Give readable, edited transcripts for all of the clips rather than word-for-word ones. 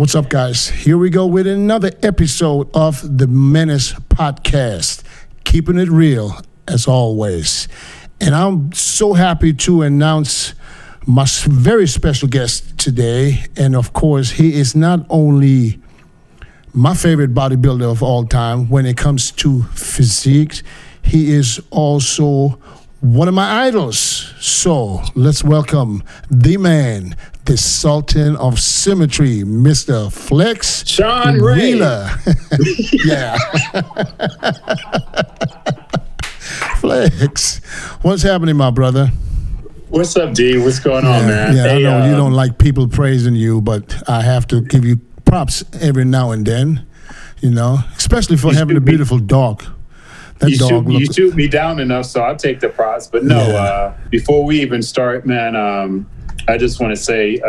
What's up, guys? Here we go with another episode of the Menace podcast, keeping it real as always. And I'm so happy to announce my very special guest today. And of course, he is not only my favorite bodybuilder of all time when it comes to physique, he is also one of my idols. So let's welcome the man, the Sultan of Symmetry, Mr. Flex Sean Wheeler. Yeah. Flex, what's happening, my brother? What's up, D? What's going on, man? Yeah, hey, I know you don't like people praising you, but I have to give you props every now and then, especially for having a beautiful dog. You shoot me down enough, so I'll take the props. But no, before we even start, man, I just want to say,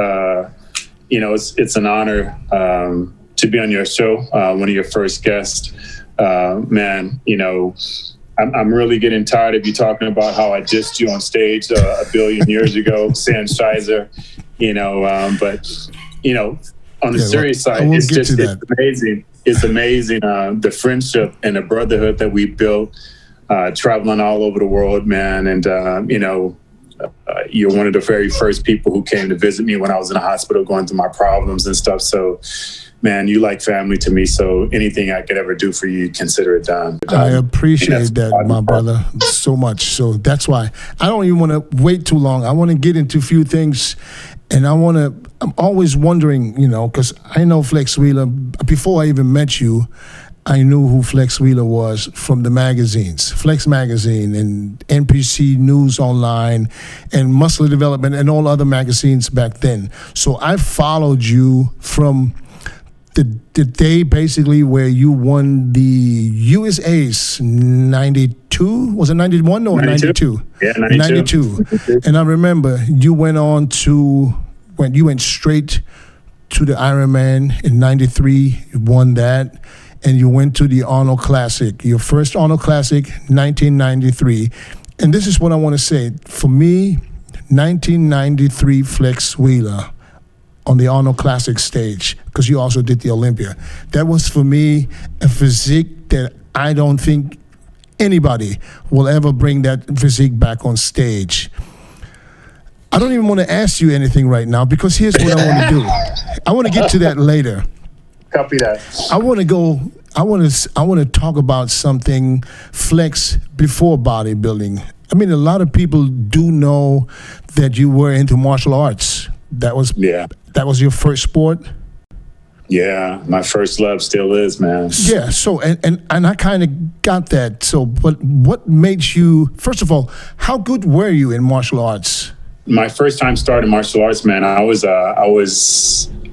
it's an honor to be on your show, one of your first guests. Man, I'm really getting tired of you talking about how I dissed you on stage a billion years ago, Sam Shizer, but, on the serious side, it's amazing. It's amazing, the friendship and the brotherhood that we built, traveling all over the world, man. And, you're one of the very first people who came to visit me when I was in the hospital going through my problems and stuff. So, man, you like family to me. So anything I could ever do for you, consider it done. I appreciate that, my brother, so much. So that's why I don't even want to wait too long. I want to get into a few things. And I'm always wondering, because I know Flex Wheeler, before I even met you, I knew who Flex Wheeler was from the magazines, Flex Magazine and NPC News Online and Muscle Development and all other magazines back then. So I followed you from the day basically where you won the USA's 92, was it 91 or 92? Yeah, 92. And I remember you went straight to the Ironman in 93, you won that, and you went to the Arnold Classic, your first Arnold Classic, 1993. And this is what I want to say. For me, 1993 Flex Wheeler on the Arnold Classic stage, because you also did the Olympia. That was, for me, a physique that I don't think anybody will ever bring that physique back on stage. I don't even want to ask you anything right now, because here's what I want to do. I want to get to that later. Copy that. I want to talk about something, Flex, before bodybuilding. I mean, a lot of people do know that you were into martial arts. That was your first sport? Yeah, my first love still is, man. Yeah, so, and I kind of got that. So, but what made you, first of all, how good were you in martial arts? My first time starting martial arts, man, I was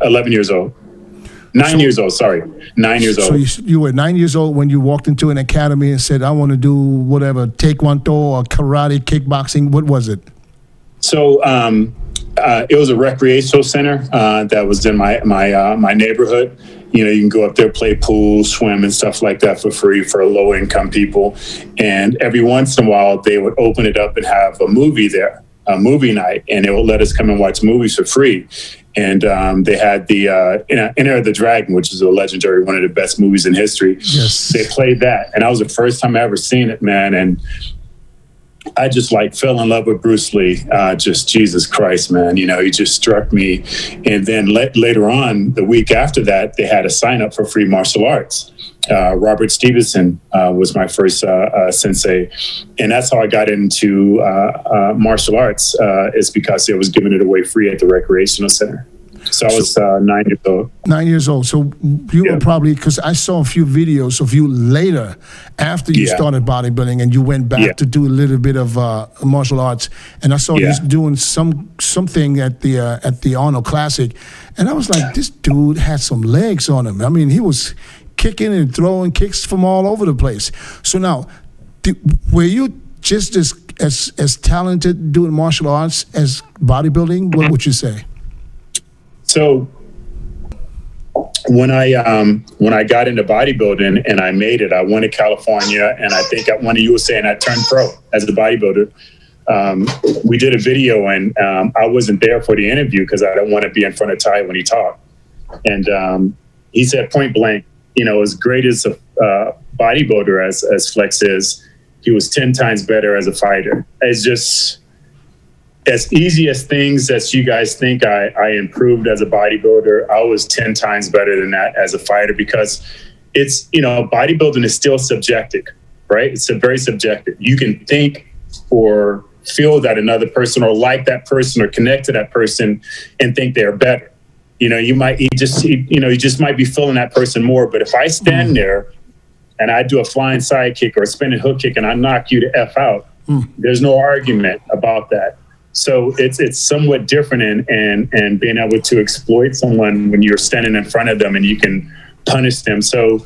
11 years old. 9 years old. So you were 9 years old when you walked into an academy and said, I want to do whatever, taekwondo or karate, kickboxing. What was it? So it was a recreational center that was in my neighborhood. You can go up there, play pool, swim, and stuff like that for free for low-income people. And every once in a while, they would open it up and have a movie there, a movie night, and they would let us come and watch movies for free. And they had the Enter of the Dragon, which is a legendary, one of the best movies in history. Yes. They played that, and that was the first time I ever seen it, man. And I just fell in love with Bruce Lee. Just Jesus Christ, man. He just struck me. And then later on, the week after that, they had a sign up for free martial arts. Robert Stevenson was my first sensei. And that's how I got into martial arts, is because it was giving it away free at the recreational center. So I was 9 years old. 9 years old. So you were probably, because I saw a few videos of you later after you started bodybuilding and you went back to do a little bit of martial arts. And I saw you doing something at the Arnold Classic. And I was like, this dude had some legs on him. I mean, he was kicking and throwing kicks from all over the place. So now, were you just as talented doing martial arts as bodybuilding? What would you say? So when I got into bodybuilding and I made it, I went to California, and I think one of you was saying I turned pro as a bodybuilder. We did a video, and I wasn't there for the interview because I didn't want to be in front of Ty when he talked. And he said point blank, as great as a bodybuilder as Flex is, he was 10 times better as a fighter. It's just as easy as things as you guys think I improved as a bodybuilder. I was 10 times better than that as a fighter, because it's, bodybuilding is still subjective, right? It's very subjective. You can think or feel that another person, or like that person, or connect to that person and think they're better. You just might be feeling that person more. But if I stand there and I do a flying side kick or a spinning hook kick and I knock you to F out, there's no argument about that. So it's somewhat different and being able to exploit someone when you're standing in front of them and you can punish them. So,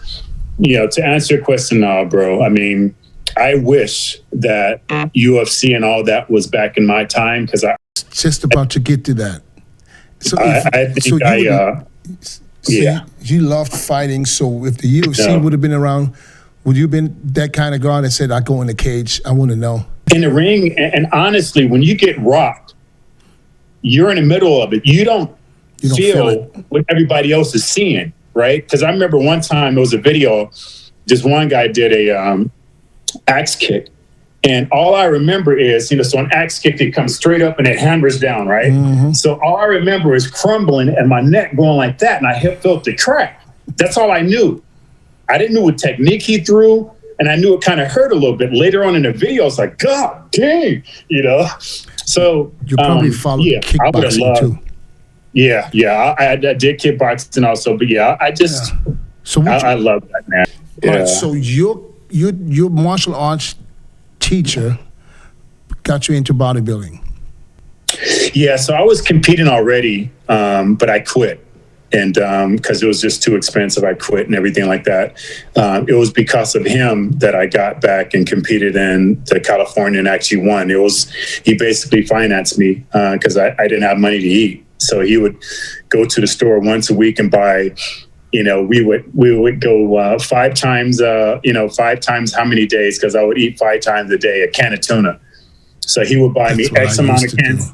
to answer your question now, bro, I mean, I wish that UFC and all that was back in my time, because I just about to get to that. So you loved fighting. So if the UFC would have been around, would you have been that kind of guy that said, I go in the cage, I want to know? In the ring, and honestly, when you get rocked, you're in the middle of it. You don't feel what everybody else is seeing, right? Because I remember one time there was a video, just one guy did a axe kick. And all I remember is, so an axe kick, it comes straight up and it hammers down, right? Mm-hmm. So all I remember is crumbling and my neck going like that, and I felt the crack. That's all I knew. I didn't know what technique he threw, and I knew it kind of hurt a little bit. Later on in the video, I was like, God dang, So you probably followed kickboxing too. Yeah, I did kickboxing also, but I love that, man. Yeah. All right, so your martial arts teacher got you into bodybuilding. Yeah, so I was competing already, but I quit. And because it was just too expensive, I quit and everything like that. It was because of him that I got back and competed in the California and actually won. He basically financed me because I didn't have money to eat. So he would go to the store once a week and buy, we would go 5 times, 5 times how many days? Because I would eat 5 times a day, a can of tuna. So he would buy me X amount of cans.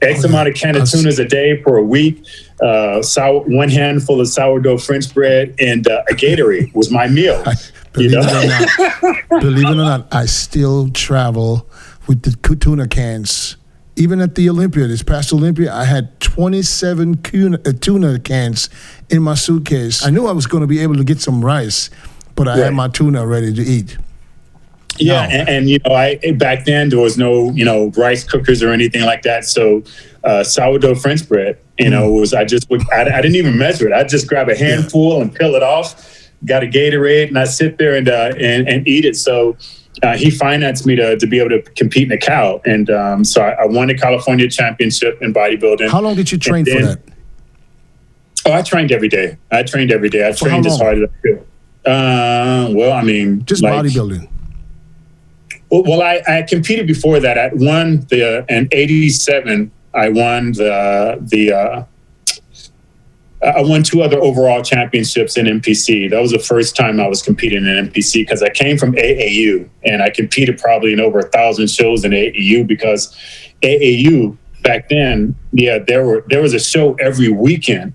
X amount of can of tunas a day for a week. One handful of sourdough French bread and a Gatorade was my meal. Believe it or not, I still travel with the tuna cans. Even at the Olympia, this past Olympia, I had 27 tuna cans in my suitcase. I knew I was going to be able to get some rice, but I had my tuna ready to eat. Yeah, and I back then there was no rice cookers or anything like that. So sourdough French bread, was I didn't even measure it. I just grab a handful and peel it off. Got a Gatorade and I sit there and eat it. So he financed me to be able to compete in the Cal, and so I won the California championship in bodybuilding. How long did you train for that? Oh, I trained every day. I trained as hard as I could. Just bodybuilding. Well, I competed before that. I won in '87. I won I won 2 other overall championships in NPC. That was the first time I was competing in NPC because I came from AAU and I competed probably in over 1,000 shows in AAU because AAU back then, there was a show every weekend.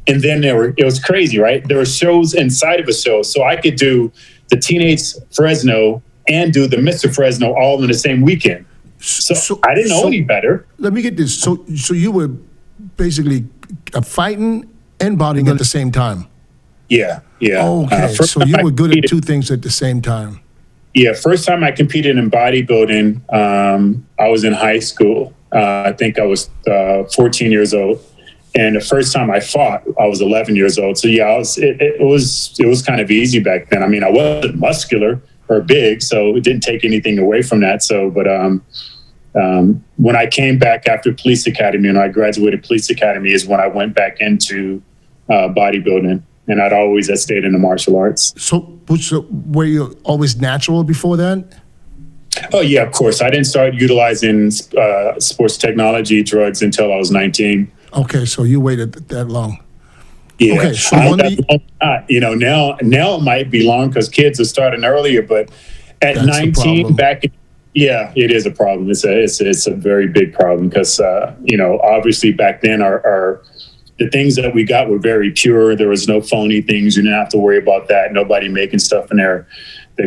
And then it was crazy, right? There were shows inside of a show. So I could do the Teenage Fresno and do the Mr. Fresno all in the same weekend. So I didn't know any better. Let me get this. So you were basically fighting and bodying at the same time? Yeah. Okay, so you were good at 2 things at the same time. Yeah, first time I competed in bodybuilding, I was in high school. I think I was 14 years old. And the first time I fought, I was 11 years old. So it was kind of easy back then. I mean, I wasn't muscular or big, so it didn't take anything away from that. So, but when I came back after police academy and I graduated police academy is when I went back into bodybuilding, and I'd always stayed in the martial arts. So were you always natural before that? Oh yeah, of course. I didn't start utilizing sports technology drugs until I was 19. Okay, so you waited that long. Yeah. Okay, so now it might be long because kids are starting earlier, but at 19 back, it is a problem. It's a very big problem because obviously back then our the things that we got were very pure. There was no phony things. You didn't have to worry about that. Nobody making stuff in their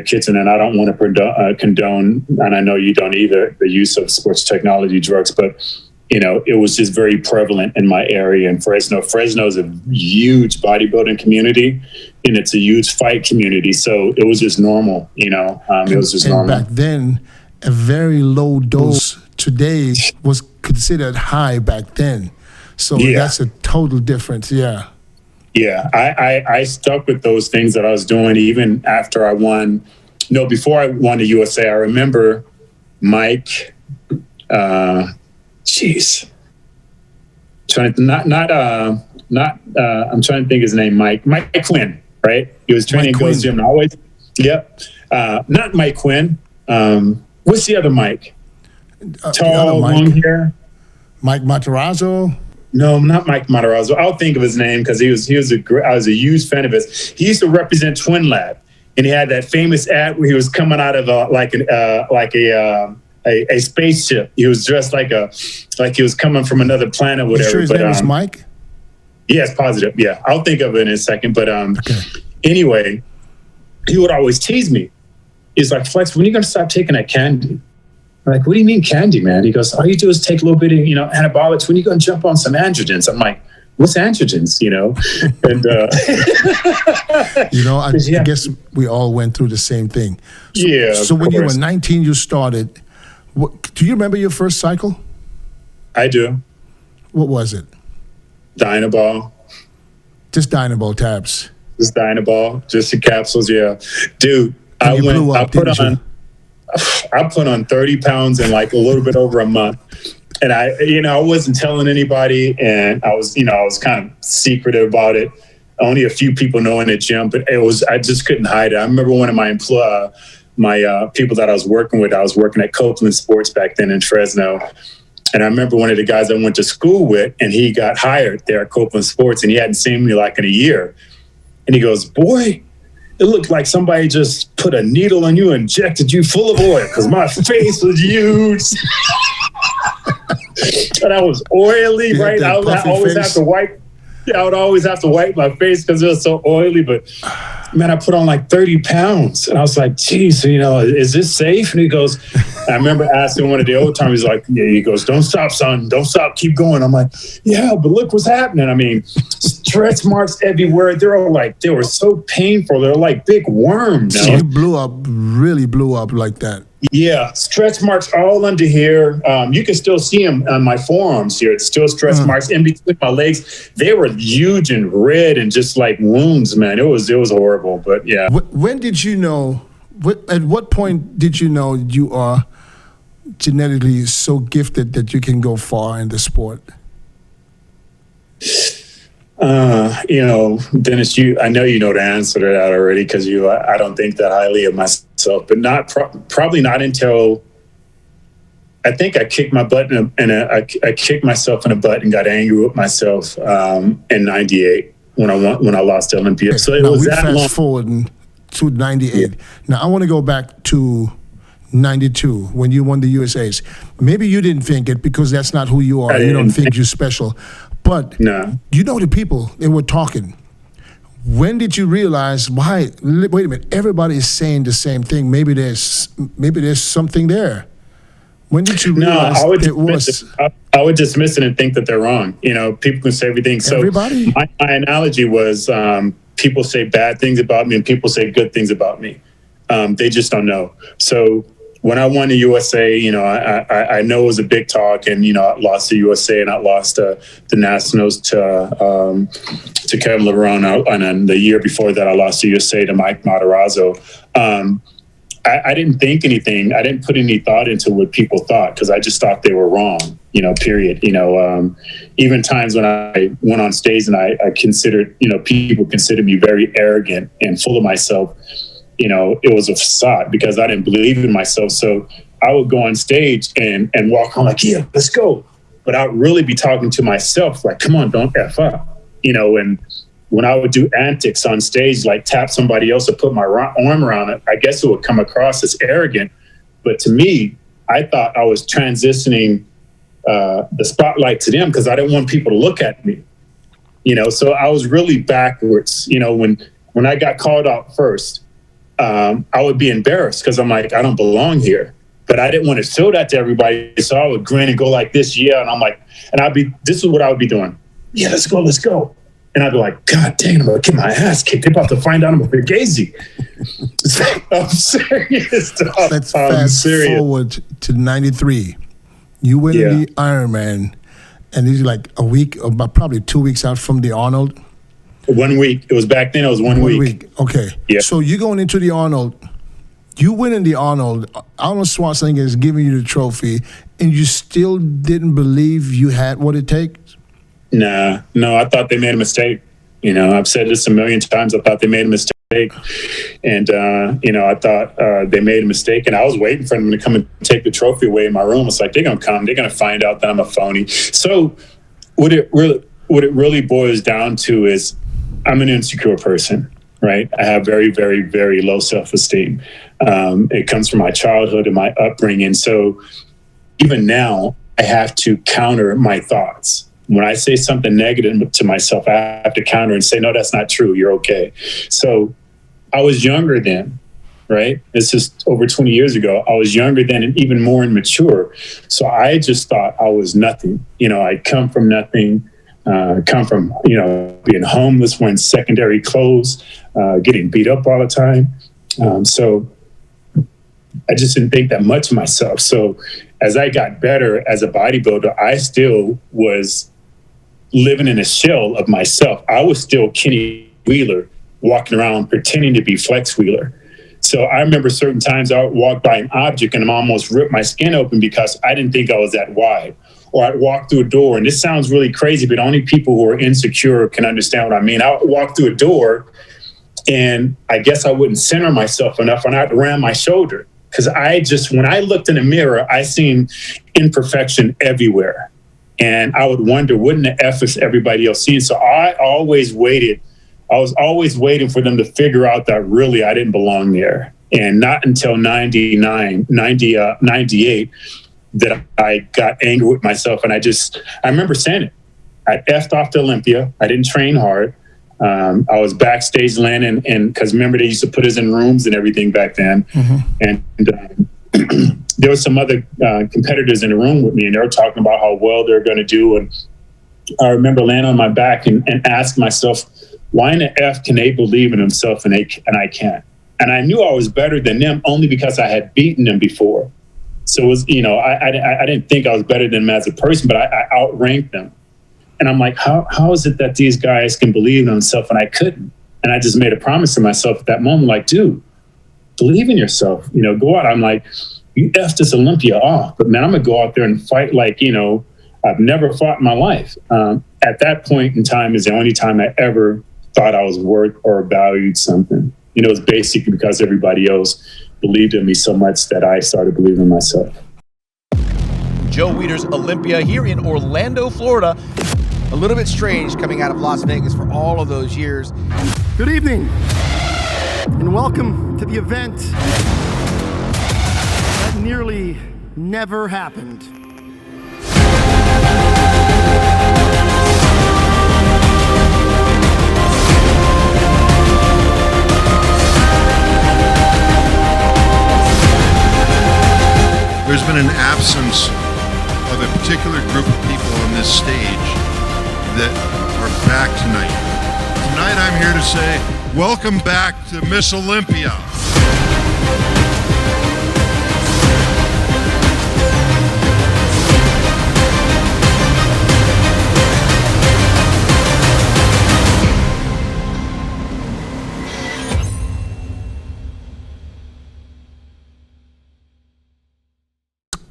kitchen. And I don't want to condone, and I know you don't either, the use of sports technology drugs, but it was just very prevalent in my area in Fresno. Fresno is a huge bodybuilding community, and it's a huge fight community. So it was just normal, it was just normal. Back then, a very low dose today was considered high back then. So that's a total difference, yeah. Yeah, I stuck with those things that I was doing even after I won. No, before I won the USA, I remember Mike. I'm trying to think his name. Mike Quinn, right? He was training at Gold's Gym always. Yep. Not Mike Quinn. What's the other Mike? Tall, long hair. Mike Matarazzo. No, not Mike Matarazzo. I'll think of his name because I was a huge fan of his. He used to represent Twin Lab, and he had that famous ad where he was coming out of a spaceship. He was dressed like he was coming from another planet, whatever. You sure his name was Mike? Yes, positive. Yeah, I'll think of it in a second. But anyway, he would always tease me. He's like, Flex, when are you going to stop taking that candy? I'm like, what do you mean candy, man? He goes, all you do is take a little bit of, anabolics. When you go and jump on some androgens? I'm like, what's androgens? And I guess we all went through the same thing. So when you were 19, you started. Do you remember your first cycle? I do. What was it? Dynabol. Just Dynabol tabs. Just Dynabol, just the capsules. Yeah, dude. I put on 30 pounds in like a little bit over a month. And I wasn't telling anybody, and I was kind of secretive about it. Only a few people know in the gym, but I just couldn't hide it. I remember one of my people that I was working with. I was working at Copeland Sports back then in Fresno. And I remember one of the guys I went to school with, and he got hired there at Copeland Sports, and he hadn't seen me like in a year. And he goes, boy, it looked like somebody just put a needle in you and injected you full of oil because my face was huge. And I was oily, right? I would always have to wipe. I would always have to wipe my face because it was so oily. But man, I put on like 30 pounds, and I was like, "Geez, is this safe?" And he goes, I remember asking one of the old timers, like, "Yeah," he goes, "Don't stop, son. Don't stop. Keep going." I'm like, "Yeah, but look what's happening." I mean, stretch marks everywhere. They were so painful. They're like big worms. So you really blew up like that. Yeah, stretch marks all under here. You can still see them on my forearms here. It's still stretch marks in between my legs. They were huge and red and just like wounds, man. It was horrible, but yeah. When did you know? At what point did you know you are genetically so gifted that you can go far in the sport? Dennis, I know you know the answer to that already because I don't think that highly of myself, but probably not until I think I kicked my butt I kicked myself in the butt and got angry with myself in '98 when I lost the Olympia. So it was that long. Fast forward to '98. Yeah. Now I want to go back to '92 when you won the USAs. Maybe you didn't think it because that's not who you are. You don't think you're special. But the people, they were talking. When did you realize, wait a minute, everybody is saying the same thing. Maybe there's something there. When did you realize I would dismiss it and think that they're wrong. People can say everything. So everybody? My analogy was people say bad things about me and people say good things about me. They just don't know. So when I won the USA, I know it was a big talk, and I lost the USA and I lost the Nationals to Kevin LeBron, and then the year before that, I lost the USA to Mike Matarazzo. I didn't think anything. I didn't put any thought into what people thought because I just thought they were wrong. Period. Even times when I went on stage and I considered, people considered me very arrogant and full of myself. It was a facade because I didn't believe in myself. So I would go on stage and walk on like, yeah, let's go. But I'd really be talking to myself like, come on, don't F up. And when I would do antics on stage, like tap somebody else or put my arm around it, I guess it would come across as arrogant. But to me, I thought I was transitioning the spotlight to them because I didn't want people to look at me. So I was really backwards. When I got called out first, I would be embarrassed because I'm like, I don't belong here. But I didn't want to show that to everybody. So I would grin and go like this, yeah. And I'm like, this is what I would be doing. Yeah, let's go. And I'd be like, God dang, I'm going to get my ass kicked. They're about to find out I'm a Fugazi. I'm serious. Let's fast forward to 93. You went in the Ironman, and it's like a week, about probably 2 weeks out from the Arnold. 1 week. It was back then, it was one week. Okay. Yeah. So you're going into the Arnold. You win in the Arnold. Arnold Schwarzenegger is giving you the trophy, and you still didn't believe you had what it takes? No, I thought they made a mistake. I've said this a million times. I thought they made a mistake. And, I thought they made a mistake. And I was waiting for them to come and take the trophy away in my room. It's like, they're going to come. They're going to find out that I'm a phony. So what it really boils down to is I'm an insecure person, right? I have very, very, very low self-esteem. It comes from my childhood and my upbringing. So even now, I have to counter my thoughts. When I say something negative to myself, I have to counter and say, no, that's not true. You're okay. So I was younger then, right? This is over 20 years ago. I was younger then and even more immature. So I just thought I was nothing. I come from nothing, come from, being homeless, wearing secondary clothes, getting beat up all the time. So I just didn't think that much of myself. So as I got better as a bodybuilder, I still was living in a shell of myself. I was still Kenny Wheeler, walking around pretending to be Flex Wheeler. So I remember certain times I would walk by an object and I almost ripped my skin open because I didn't think I was that wide. Or I'd walk through a door, and this sounds really crazy, but only people who are insecure can understand what I mean. I would walk through a door, and I guess I wouldn't center myself enough, and I'd ram my shoulder. Because when I looked in the mirror, I seen imperfection everywhere. And I would wonder, wouldn't the F is everybody else seeing? So I was always waiting for them to figure out that really I didn't belong there. And not until 98 that I got angry with myself. And I remember saying it. I F'd off to Olympia. I didn't train hard. I was backstage landing, and because remember they used to put us in rooms and everything back then. Mm-hmm. And there were some other competitors in the room with me, and they were talking about how well they're going to do. And I remember laying on my back and asking myself, why in the F can they believe in themselves and I can't? And I knew I was better than them only because I had beaten them before. So it was, I didn't think I was better than them as a person, but I outranked them. And I'm like, how is it that these guys can believe in themselves and I couldn't? And I just made a promise to myself at that moment, like, dude, believe in yourself, go out. I'm like, you F this Olympia off, but man, I'm gonna go out there and fight like, I've never fought in my life. At that point in time is the only time I ever thought I was worth or valued something. It was basically because everybody else believed in me so much that I started believing in myself. Joe Weider's Olympia here in Orlando, Florida. A little bit strange coming out of Las Vegas for all of those years. Good evening, and welcome to the event that nearly never happened. There's been an absence of a particular group of people on this stage that are back tonight. Tonight I'm here to say, welcome back to Miss Olympia.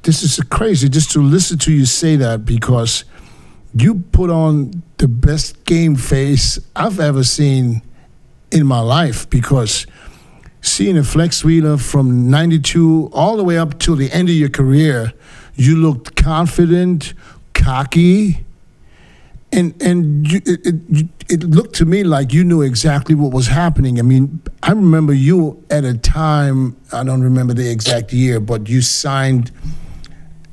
This is crazy just to listen to you say that, because you put on the best game face I've ever seen in my life, because seeing a Flex Wheeler from 92 all the way up till the end of your career, you looked confident, cocky, and it looked to me like you knew exactly what was happening. I mean, I remember you at a time, I don't remember the exact year, but you signed,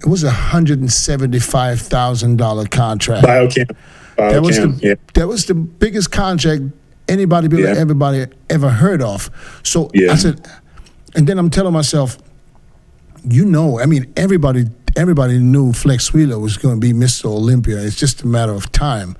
it was $175,000 contract. Biochem. That was the biggest contract any bodybuilder everybody ever heard of. So I said, and then I'm telling myself, I mean, everybody knew Flex Wheeler was going to be Mr. Olympia. It's just a matter of time.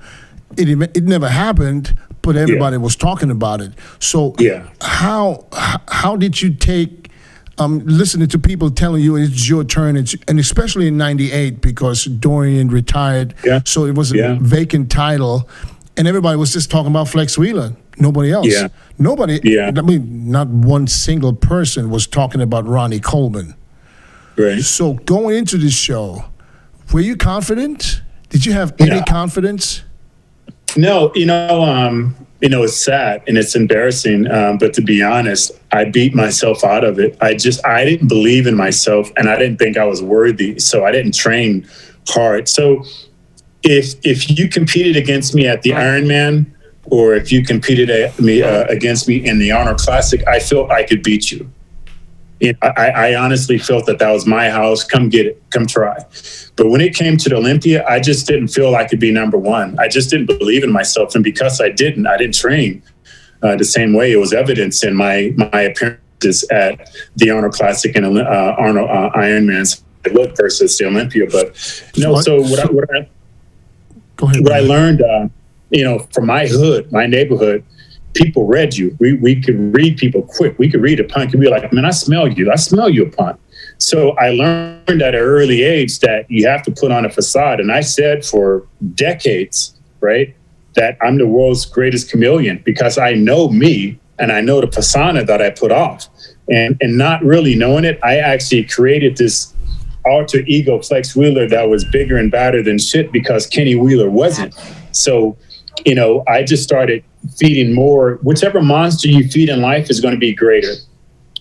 It never happened, but everybody was talking about it. So how did you take listening to people telling you it's your turn, and especially in '98 because Dorian retired, so it was a vacant title, and everybody was just talking about Flex Wheeler. Nobody else. Nobody. I mean, not one single person was talking about Ronnie Coleman. Right. So going into this show, were you confident? Did you have any confidence? No, it's sad and it's embarrassing. But to be honest, I beat myself out of it. I didn't believe in myself, and I didn't think I was worthy. So I didn't train hard. So if you competed against me at the Ironman, or if you competed against me in the Arnold Classic, I felt I could beat you. I honestly felt that was my house. Come get it. Come try. But when it came to the Olympia, I just didn't feel I could be number one. I just didn't believe in myself. And because I didn't train the same way. It was evidence in my appearances at the Arnold Classic and Arnold Ironman's look versus the Olympia. But what I learned, from my hood, my neighborhood, people read you. We could read people quick. We could read a punk and be like, man, I smell you a punk. So I learned at an early age that you have to put on a facade. And I said for decades, right, that I'm the world's greatest chameleon because I know me and I know the persona that I put off. And not really knowing it, I actually created this alter ego Flex Wheeler that was bigger and badder than shit because Kenny Wheeler wasn't. So, I just started feeding more. Whichever monster you feed in life is going to be greater.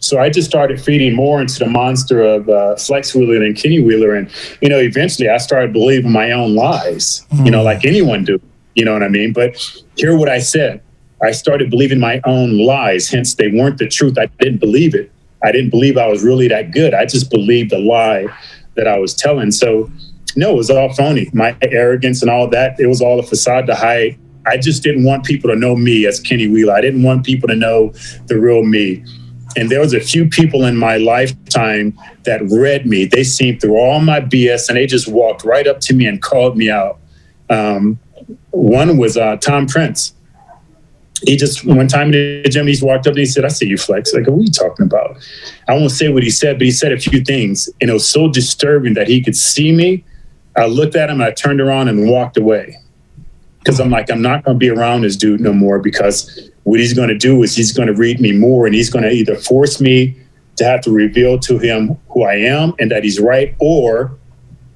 So I just started feeding more into the monster of Flex Wheeler and Kenny Wheeler. And, eventually I started believing my own lies, like anyone do. You know what I mean? But hear what I said. I started believing my own lies. Hence, they weren't the truth. I didn't believe it. I didn't believe I was really that good. I just believed the lie that I was telling. So, no, it was all phony. My arrogance and all that, it was all a facade to hide. I just didn't want people to know me as Kenny Wheeler. I didn't want people to know the real me. And there was a few people in my lifetime that read me. They seen through all my BS and they just walked right up to me and called me out. One was Tom Prince. He just, one time in the gym, he just walked up and he said, I see you, Flex. Like, what are you talking about? I won't say what he said, but he said a few things. And it was so disturbing that he could see me. I looked at him and I turned around and walked away. Because I'm like, I'm not going to be around this dude no more because what he's going to do is he's going to read me more and he's going to either force me to have to reveal to him who I am and that he's right, or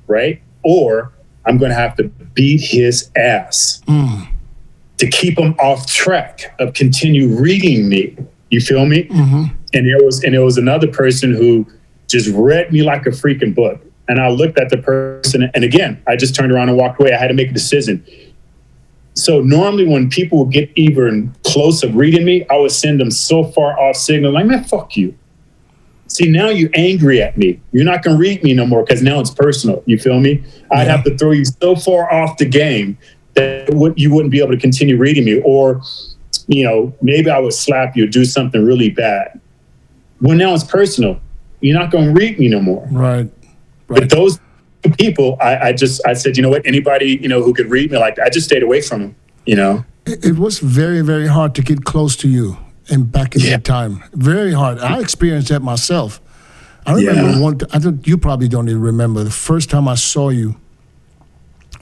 I'm going to have to beat his ass to keep him off track of continue reading me. You feel me? Mm-hmm. And there was another person who just read me like a freaking book. And I looked at the person and again, I just turned around and walked away. I had to make a decision. So normally when people would get even close of reading me, I would send them so far off signal, like, man, fuck you. See, now you're angry at me. You're not going to read me no more because now it's personal. You feel me? I'd have to throw you so far off the game that you wouldn't be able to continue reading me. Or, maybe I would slap you or do something really bad. Well, now it's personal. You're not going to read me no more. Right. But those people, I said, you know what, anybody, who could read me like that, I just stayed away from them, It was very, very hard to get close to you and back in that time. Very hard. I experienced that myself. I remember you probably don't even remember. The first time I saw you,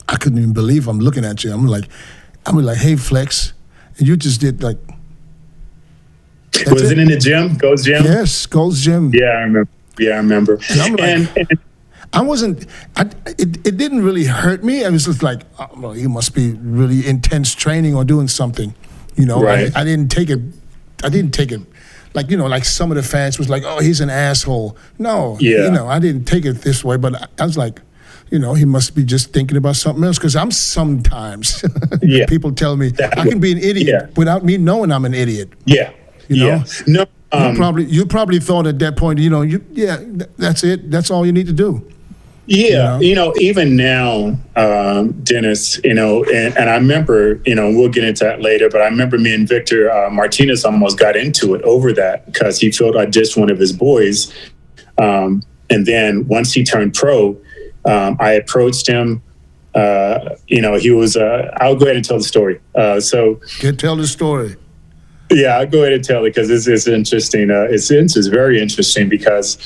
I couldn't even believe I'm looking at you. I'm like, hey, Flex. And you just did like. Was it in the gym? Gold's Gym? Yes, Gold's Gym. Yeah, I remember. And I'm like, it didn't really hurt me. I was just like, oh, well, you must be really intense training or doing something. Right. I didn't take it like, like some of the fans was like, oh, he's an asshole. No, I didn't take it this way, but I was like, he must be just thinking about something else. Because I'm sometimes, people tell me I can be an idiot without me knowing I'm an idiot. Yeah. No. You probably thought at that point, that's it. That's all you need to do. Yeah, even now, Dennis, and I remember, we'll get into that later, but I remember me and Victor Martinez almost got into it over that because he felt I dissed one of his boys. And then once he turned pro, I approached him. He was, I'll go ahead and tell the story. Tell the story. Yeah, I'll go ahead and tell it because it's interesting. It's very interesting because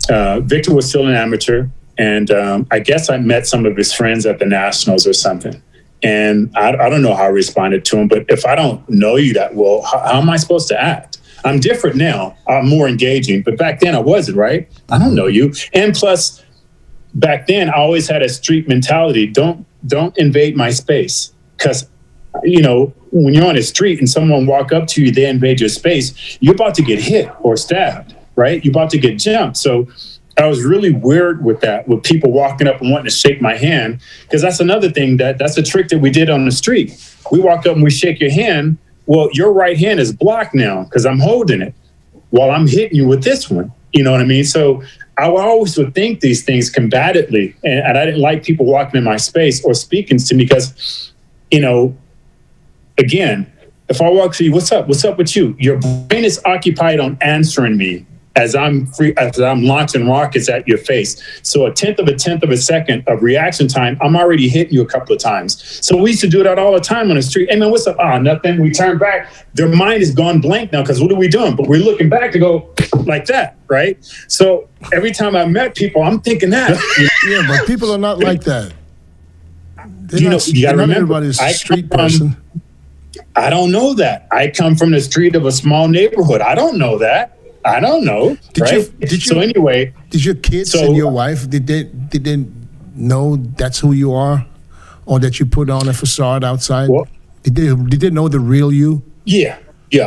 Victor was still an amateur. And I guess I met some of his friends at the Nationals or something. And I don't know how I responded to him, but if I don't know you that well, how am I supposed to act? I'm different now. I'm more engaging. But back then I wasn't, right? I don't know you. And plus, back then I always had a street mentality. Don't invade my space. Because, when you're on the street and someone walk up to you, they invade your space, you're about to get hit or stabbed, right? You're about to get jumped. So I was really weird with that, with people walking up and wanting to shake my hand, because that's another thing that's a trick that we did on the street. We walk up and we shake your hand. Well, your right hand is blocked now because I'm holding it while I'm hitting you with this one. You know what I mean? So I always would think these things combatively, and I didn't like people walking in my space or speaking to me because, again, if I walk to you, what's up? What's up with you? Your brain is occupied on answering me as I'm launching rockets at your face. So a tenth of a second of reaction time, I'm already hitting you a couple of times. So we used to do that all the time on the street. Hey man, what's up? Nothing. We turn back. Their mind is gone blank now because what are we doing? But we're looking back to go like that, right? So every time I met people, I'm thinking that. Yeah, but people are not like that. You gotta remember, everybody's a street person. I don't know that. I come from the street of a small neighborhood. I don't know that. I don't know. Anyway, did your kids and your wife, did they know that's who you are, or that you put on a facade outside? Well, did they know the real you? Yeah,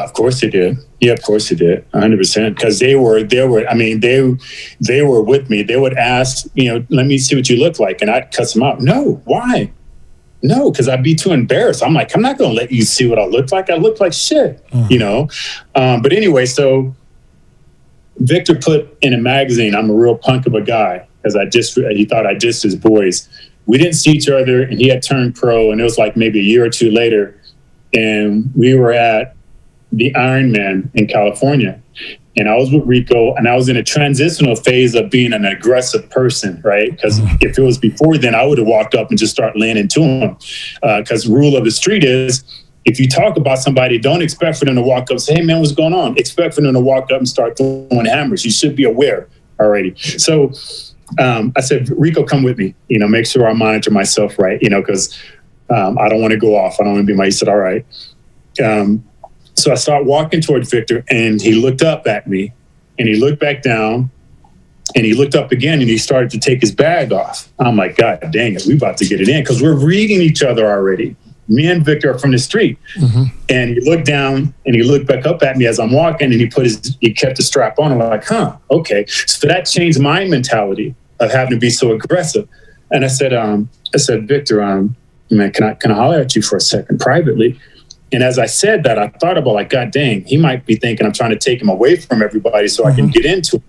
of course they did. Yeah, of course they did, 100%. Because they were. I mean, they were with me. They would ask, let me see what you look like, and I'd cuss them out. No, why? No, because I'd be too embarrassed. I'm like, I'm not going to let you see what I look like. I look like shit, But anyway, so Victor put in a magazine, I'm a real punk of a guy, because he thought I dissed his boys. We didn't see each other, and he had turned pro, and it was like maybe a year or two later, and we were at the Ironman in California, and I was with Rico, and I was in a transitional phase of being an aggressive person, right? Because if it was before then, I would have walked up and just start laying into him, because the rule of the street is, if you talk about somebody, don't expect for them to walk up and say, hey, man, what's going on? Expect for them to walk up and start throwing hammers. You should be aware already. So I said, Rico, come with me, make sure I monitor myself right, because I don't want to go off. I don't want to be he said, all right. So I start walking toward Victor, and he looked up at me, and he looked back down, and he looked up again, and he started to take his bag off. I'm like, God dang it, we about to get it in, because we're reading each other already. Me and Victor are from the street. Mm-hmm. And he looked down and he looked back up at me as I'm walking, and he kept the strap on. I'm like, okay. So that changed my mentality of having to be so aggressive. And I said, Victor, man, can I holler at you for a second privately? And as I said that, I thought about like, God dang, he might be thinking I'm trying to take him away from everybody so I can get into it.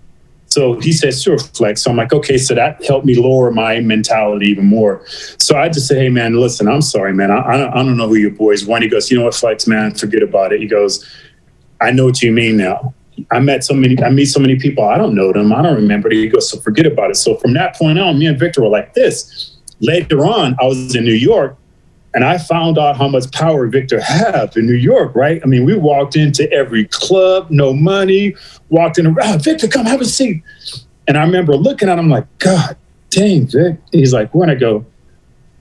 So he said, sure, Flex. So I'm like, okay, so that helped me lower my mentality even more. So I just said, hey, man, listen, I'm sorry, man. I don't know who your boy is. One, he goes, you know what, Flex, man, forget about it. He goes, I know what you mean now. I meet so many people. I don't know them. I don't remember. He goes, so forget about it. So from that point on, me and Victor were like this. Later on, I was in New York, and I found out how much power Victor had in New York, right? I mean, we walked into every club, no money, walked in, Victor, come have a seat. And I remember looking at him like, God dang, Vic. He's like, when I go,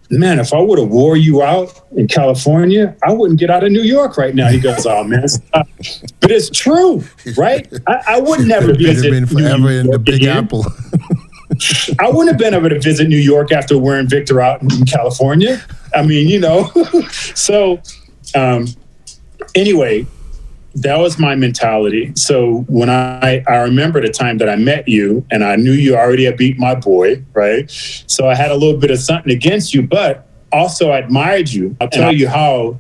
man, if I would have wore you out in California, I wouldn't get out of New York right now. He goes, oh, man. But it's true, right? I would never visit been forever in the Big Apple. I wouldn't have been able to visit New York after wearing Victor out in California. I mean, So anyway, that was my mentality. So when I remember the time that I met you, and I knew you already had beat my boy, right? So I had a little bit of something against you, but also I admired you. I'll tell you how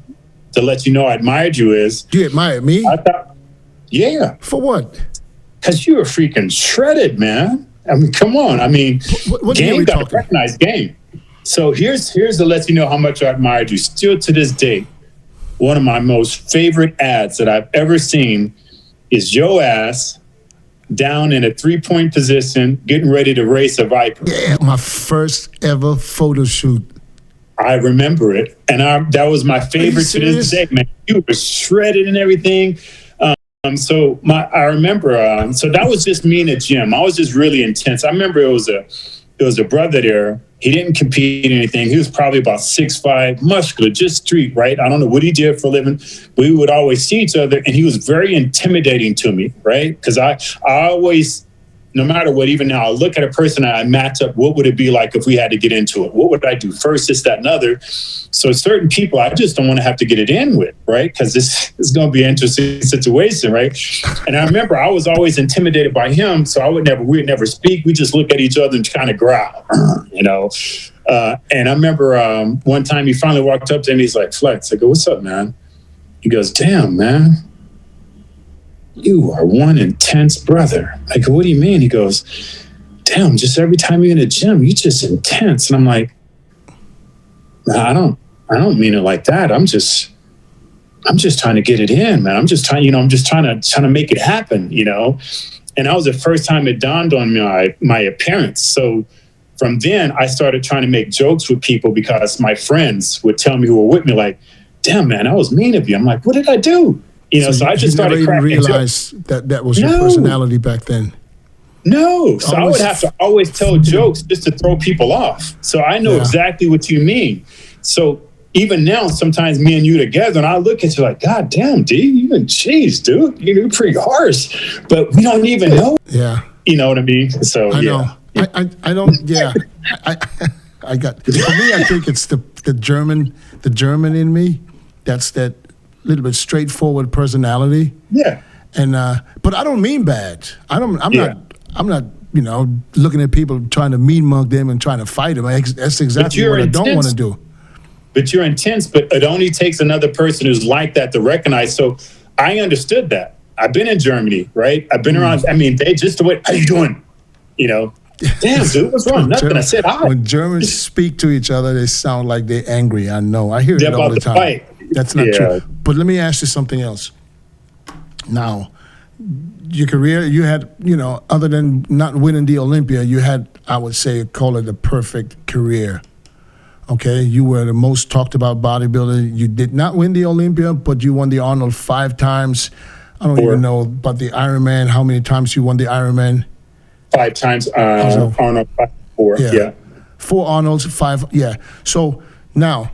to let you know I admired you is. You admired me? I thought, yeah. For what? Because you were freaking shredded, man. I mean, come on. I mean, what game got to recognize game. So here's to let you know how much I admired you. Still to this day, one of my most favorite ads that I've ever seen is your ass down in a 3-point position, getting ready to race a Viper. Yeah, my first ever photo shoot. I remember it, and that was my favorite to this day, man. You were shredded and everything. So I remember. So that was just me in the gym. I was just really intense. I remember it was a brother there. He didn't compete in anything. He was probably about 6'5", muscular, just street, right? I don't know what he did for a living. We would always see each other, and he was very intimidating to me, right? Because I always, no matter what, even now, I look at a person and I match up, what would it be like if we had to get into it? What would I do first, this, that, and other? So certain people, I just don't want to have to get it in with, right? Because this is going to be an interesting situation, right? And I remember I was always intimidated by him, so we'd never speak. We just look at each other and kind of growl, you know? And I remember one time he finally walked up to me and he's like, Flex. I go, what's up, man? He goes, damn, man. You are one intense brother. I go, what do you mean? He goes, damn, just every time you're in the gym, you're just intense. And I'm like, I don't mean it like that. I'm just trying to get it in, man. I'm just trying to make it happen, you know? And that was the first time it dawned on me, my appearance. So from then I started trying to make jokes with people because my friends would tell me who were with me, like, damn, man, I was mean of you. I'm like, what did I do? You know, so I just started cracking jokes. Never even realized that was your personality back then. No. So I would have to always tell jokes just to throw people off. So I know exactly what you mean. So even now, sometimes me and you together, and I look at you like, God damn, D, jeez, dude, you're pretty harsh. But we don't even know. Yeah. You know what I mean? So I know. I don't. Yeah. I got. For me, I think it's the German in me. That's that little bit straightforward personality. Yeah. And but I don't mean bad. I'm not. You know, looking at people trying to mean mug them and trying to fight them. That's exactly what I don't want to do. But you're intense. But it only takes another person who's like that to recognize. So I understood that. I've been in Germany, right? I've been around. I mean, they just the way. How you doing? You know. Damn, dude, what's wrong? Nothing. I said hi. When Germans speak to each other, they sound like they're angry. I know. I hear it all the time. Fight. That's not true. But let me ask you something else. Now, your career, you had, you know, other than not winning the Olympia, you had, I would say, call it a perfect career. Okay? You were the most talked about bodybuilder. You did not win the Olympia, but you won the Arnold 5 times. I don't even know about the Ironman, how many times you won the Ironman. 5 times, Arnold, 4, yeah. 4 Arnolds, 5, yeah. So now,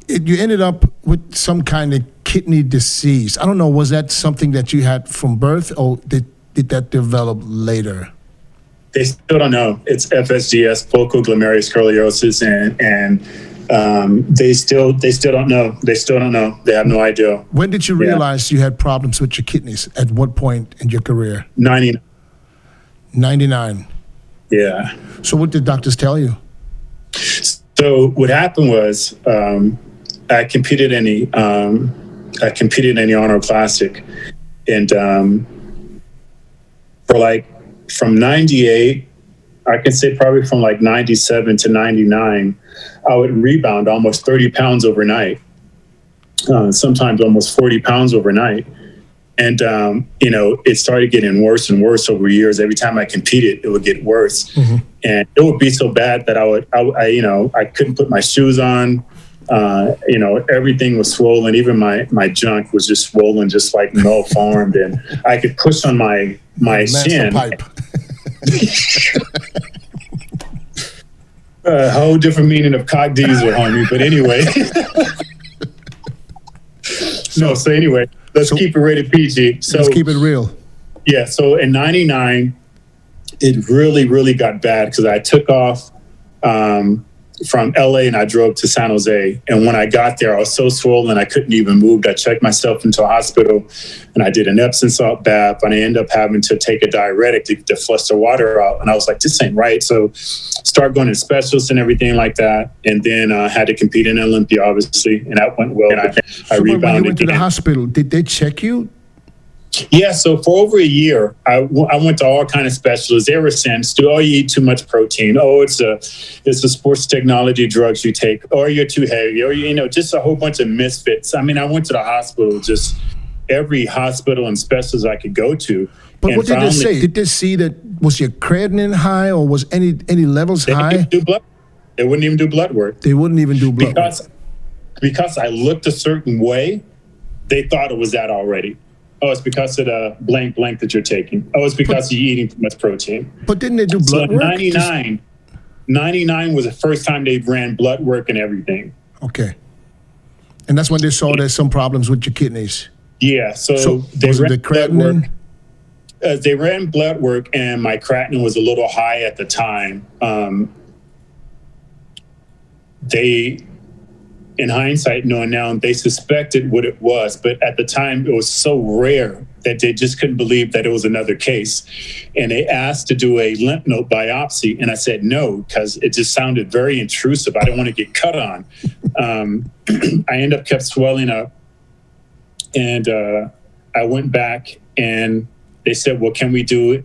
you ended up with some kind of kidney disease. I don't know, was that something that you had from birth, or did that develop later? They still don't know. It's FSGS, focal glomerulosclerosis, and they still don't know. They still don't know. They have no idea. When did you realize you had problems with your kidneys? At what point in your career? 99. Yeah. So what did doctors tell you? So what happened was I competed in the Arnold Classic, and from 98, I can say probably from like 97 to 99, I would rebound almost 30 pounds overnight, sometimes almost 40 pounds overnight. And, you know, it started getting worse and worse over years. Every time I competed, it would get worse. Mm-hmm. And it would be so bad that I couldn't put my shoes on. You know, everything was swollen. Even my junk was just swollen, just like malformed. And I could push on my shin. Pipe. A whole different meaning of cock diesel, homie. But anyway. So anyway. Let's keep it rated PG. So let's keep it real. Yeah. So in 99, it really, really got bad because I took off from LA and I drove to San Jose. And when I got there, I was so swollen I couldn't even move. I checked myself into a hospital and I did an Epsom salt bath, and I ended up having to take a diuretic to flush the water out. And I was like, this ain't right. So start going to specialists and everything like that. And then I had to compete in Olympia, obviously. And that went well. And I rebounded. When you went to the hospital, did they check you? Yeah, so for over a year, I went to all kind of specialists. They were saying, "Oh, you eat too much protein. Oh, it's a sports technology drugs you take. Or you're too heavy. Or just a whole bunch of misfits." I mean, I went to the hospital, just every hospital and specialist I could go to. But what did they say? Did they see that was your creatinine high, or was any levels high? They wouldn't even do blood work. They wouldn't even do blood work because I looked a certain way. They thought it was that already. Oh, it's because of the blank that you're taking. Oh, it's because you're eating too much protein. But didn't they do blood work? 99 was the first time they ran blood work and everything. Okay. And that's when they saw there's some problems with your kidneys. Yeah. So they was it the ran blood creatinine? work. They ran blood work, and my creatinine was a little high at the time. In hindsight, knowing now, they suspected what it was, but at the time it was so rare that they just couldn't believe that it was another case. And they asked to do a lymph node biopsy, and I said no, because it just sounded very intrusive. I didn't want to get cut on. I kept swelling up, and I went back, and they said, "Well, can we do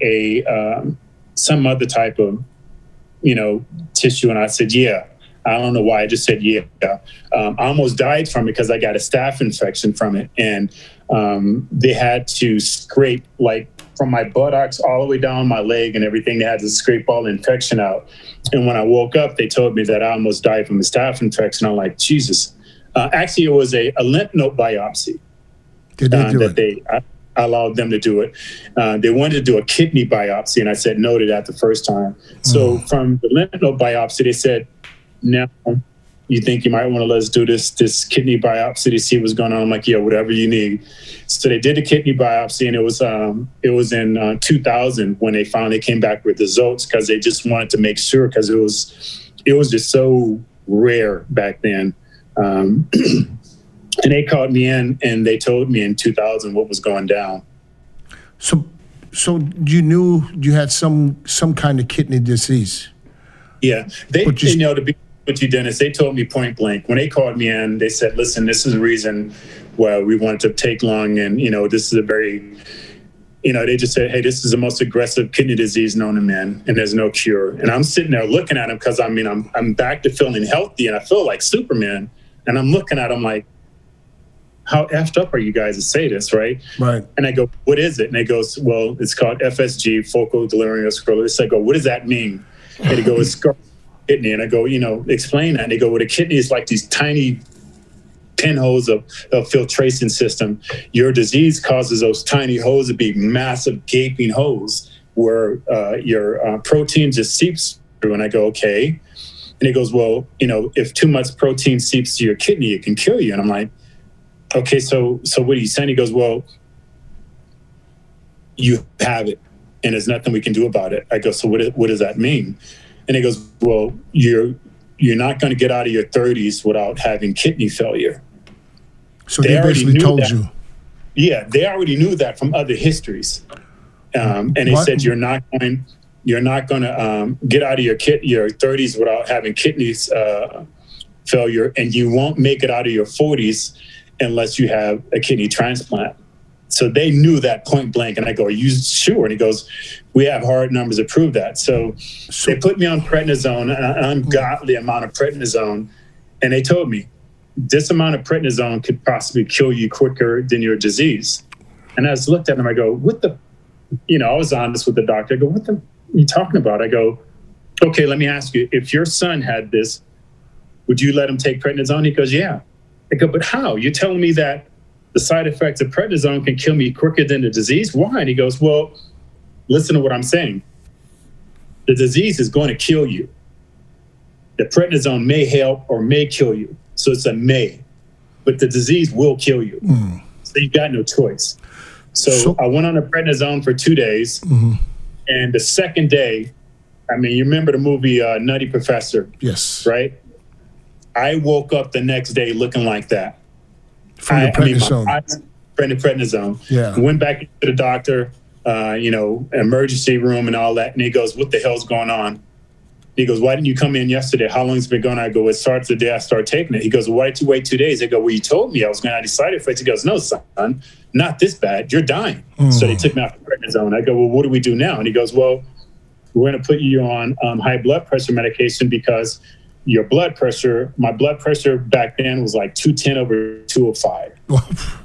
some other type of, tissue?" And I said, "Yeah." I don't know why. I just said, yeah. I almost died from it because I got a staph infection from it. And they had to scrape, like, from my buttocks all the way down my leg and everything. They had to scrape all the infection out. And when I woke up, they told me that I almost died from a staph infection. I'm like, Jesus. Actually, it was a lymph node biopsy. Did they do it? I allowed them to do it. They wanted to do a kidney biopsy, and I said no to that the first time. So from the lymph node biopsy, they said, "Now, you think you might want to let us do this kidney biopsy to see what's going on?" I'm like, "Yeah, whatever you need." So they did a kidney biopsy, and it was in 2000 when they finally came back with results, because they just wanted to make sure, because it was just so rare back then. And they called me in, and they told me in 2000 what was going down. So you knew you had some kind of kidney disease. Yeah, to be with you, Dennis, they told me point blank when they called me in. They said, "Listen, this is the reason why we wanted to take long, and this is a very, they just said, hey, this is the most aggressive kidney disease known to men, and there's no cure." And I'm sitting there looking at him, because I'm back to feeling healthy, and I feel like Superman, and I'm looking at him like, how effed up are you guys to say this, right? Right. And I go, "What is it?" And they goes, "Well, it's called FSG, focal delirium sclerosis." I go, "What does that mean?" And he goes, "It's kidney." And I go, explain that. And they go, "Well, the kidney is like these tiny pinholes of filtration system. Your disease causes those tiny holes to be massive gaping holes where your protein just seeps through." And I go, "Okay." And he goes, "Well, if too much protein seeps to your kidney, it can kill you." And I'm like, "Okay, so what are you saying?" He goes, "Well, you have it, and there's nothing we can do about it." I go, "So what does that mean?" And he goes, "Well, you're not going to get out of your 30s without having kidney failure." So they basically told you. Yeah, they already knew that from other histories, and they said you're not going to get out of your 30s without having kidneys failure, and you won't make it out of your 40s unless you have a kidney transplant. So they knew that point blank. And I go, "Are you sure?" And he goes, "We have hard numbers to prove that." So they put me on prednisone, an ungodly amount of prednisone. And they told me, this amount of prednisone could possibly kill you quicker than your disease. And I just looked at him, I go, "What the," I was honest with the doctor. I go, "What the are you talking about?" I go, "Okay, let me ask you, if your son had this, would you let him take prednisone?" He goes, "Yeah." I go, "But how? You're telling me that the side effects of prednisone can kill me quicker than the disease? Why?" And he goes, "Well, listen to what I'm saying. The disease is going to kill you. The prednisone may help or may kill you." So it's a may, but the disease will kill you. So you got no choice. So I went on a prednisone for 2 days. And the second day, you remember the movie Nutty Professor? Yes. Right? I woke up the next day looking like that. From the prednisone. Prednisone. Yeah. Went back to the doctor, emergency room and all that. And he goes, "What the hell's going on?" He goes, why didn't you come in yesterday? How long has it been going? I go, it starts the day I start taking it. He goes, why did you wait 2 days? I go, well, you told me I was going to have side effects. He goes, no, son, not this bad. You're dying. So they took me off the prednisone. I go, well, what do we do now? And he goes, well, we're going to put you on high blood pressure medication because your blood pressure, my blood pressure back then was like 210 over 205.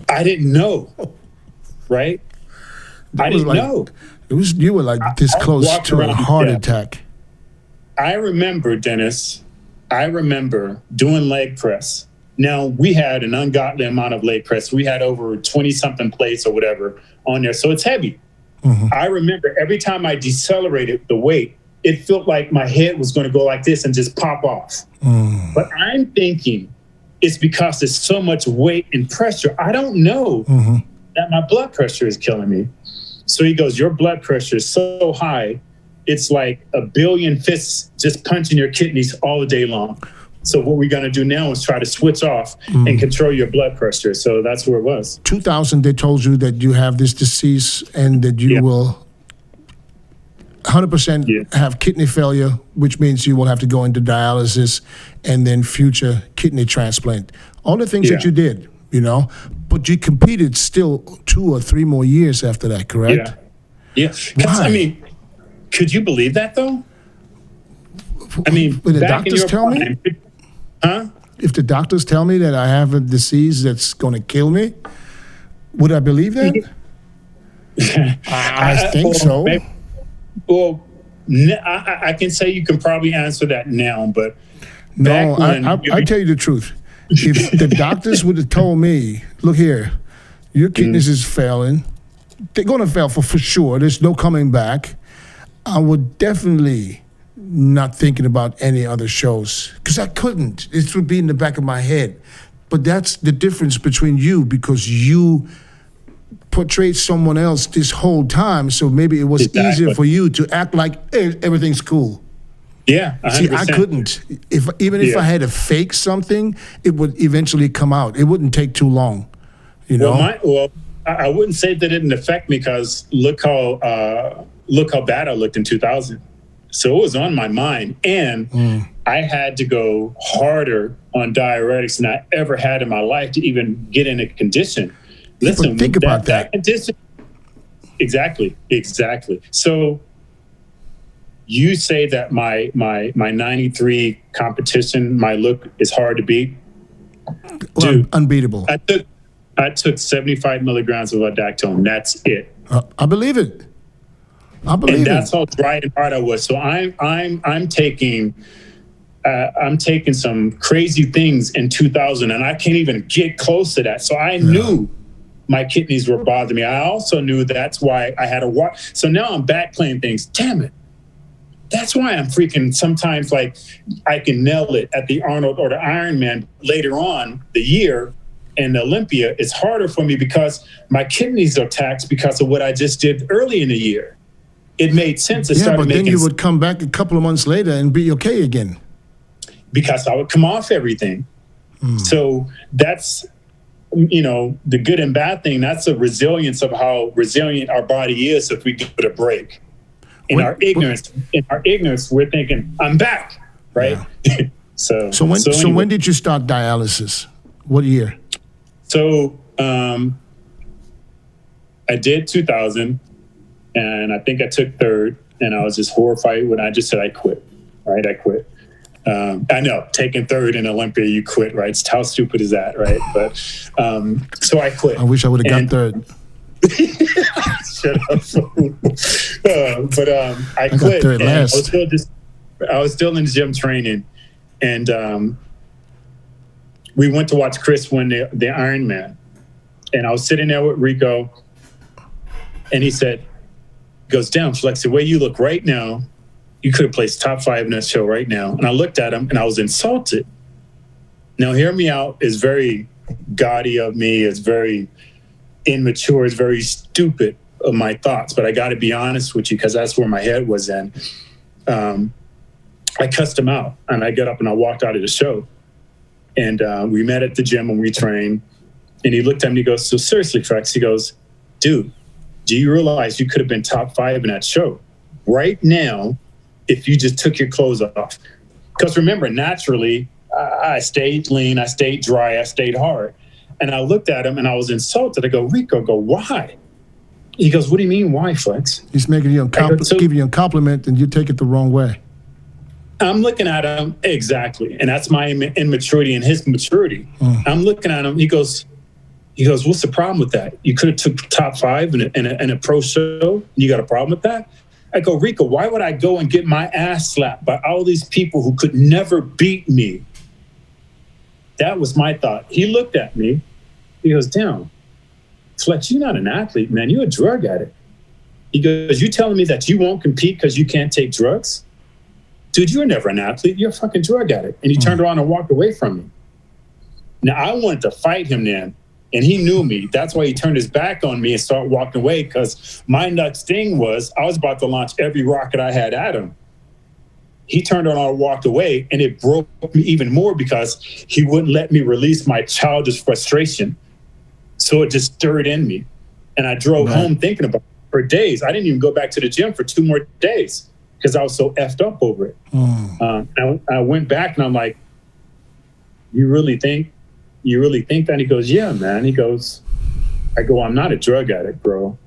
I didn't know, right? I didn't know. You were like this close to a heart attack. I remember, Dennis, doing leg press. Now, we had an ungodly amount of leg press. We had over 20-something plates or whatever on there, so it's heavy. I remember every time I decelerated the weight, it felt like my head was going to go like this and just pop off. But I'm thinking it's because there's so much weight and pressure. I don't know that my blood pressure is killing me. So he goes, your blood pressure is so high, it's like a billion fists just punching your kidneys all day long. So what we're going to do now is try to switch off and control your blood pressure. So that's where it was. 2000, they told you that you have this disease and that you will 100% have kidney failure, which means you will have to go into dialysis and then future kidney transplant. All the things that you did, you know, but you competed still 2 or 3 more years after that, correct? Yeah. I mean, could you believe that though? I mean, when the doctors tell me, if the doctors tell me that I have a disease that's going to kill me, would I believe that? I think so. Well, I can say you can probably answer that now, but no, I tell you the truth. If the doctors would have told me, look here, your kidneys is failing, they're going to fail for sure. There's no coming back. I would definitely not thinking about any other shows because I couldn't. It would be in the back of my head. But that's the difference between you because you portrayed someone else this whole time. So maybe it was easier for you to act like everything's cool. Yeah, 100%. See, I couldn't. If I had to fake something, it would eventually come out. It wouldn't take too long, you know. I wouldn't say that it didn't affect me because look how bad I looked in 2000. So it was on my mind, and I had to go harder on diuretics than I ever had in my life to even get in a condition. Listen, think about that condition. Exactly. So you say that my 93 competition, my look is hard to beat. Dude, unbeatable. I took 75 milligrams of adactone. That's it. I believe it. And that's how dry and hard I was. So I'm taking some crazy things in 2000, and I can't even get close to that. So I knew my kidneys were bothering me. I also knew that's why I had to watch. So now I'm back playing things. Damn it. That's why I'm freaking sometimes like I can nail it at the Arnold or the Ironman later on the year. And Olympia, it's harder for me because my kidneys are taxed because of what I just did early in the year. It made sense. But then you would come back a couple of months later and be okay again. Because I would come off everything. So that's, the good and bad thing. That's a resilience of how resilient our body is if we give it a break. In our ignorance, we're thinking, I'm back, right? Yeah. So when did you start dialysis? What year? So I did 2000, and I think I took third, and I was just horrified when I just said I quit, right? I quit. I know, taking third in Olympia, you quit, right? How stupid is that, right? But so I quit. I wish I would have got third. Shut up. But I quit. Got third last. I was still in the gym training, and we went to watch Chris win the Ironman. And I was sitting there with Rico, and he goes, damn, Flex, the way you look right now, you could have placed top 5 in that show right now. And I looked at him, and I was insulted. Now, hear me out, is very gaudy of me, it's very immature, it's very stupid of my thoughts, but I got to be honest with you because that's where my head was in. I cussed him out, and I got up and I walked out of the show. And we met at the gym and we trained. And he looked at me and he goes, so seriously, Frex, he goes, dude, do you realize you could have been top 5 in that show? Right now, if you just took your clothes off. Because remember, naturally, I stayed lean, I stayed dry, I stayed hard. And I looked at him and I was insulted. I go, Rico, why? He goes, what do you mean, why, Flex? He's making you giving you a compliment and you take it the wrong way. I'm looking at him, exactly. And that's my immaturity and his maturity. I'm looking at him, he goes, what's the problem with that? You could have took top 5 in a pro show. You got a problem with that? I go, Rico, why would I go and get my ass slapped by all these people who could never beat me? That was my thought. He looked at me. He goes, damn, Flex, you're not an athlete, man. You're a drug addict. He goes, you telling me that you won't compete because you can't take drugs? Dude, you were never an athlete. You're a fucking drug addict. And he turned around and walked away from me. Now, I wanted to fight him then. And he knew me. That's why he turned his back on me and started walking away, because my next thing was I was about to launch every rocket I had at him. He turned around and walked away, and it broke me even more because he wouldn't let me release my childish frustration. So it just stirred in me. And I drove home thinking about it for days. I didn't even go back to the gym for 2 more days because I was so effed up over it. I went back and I'm like, you really think that? He goes, yeah, man. He goes, I go, I'm not a drug addict, bro.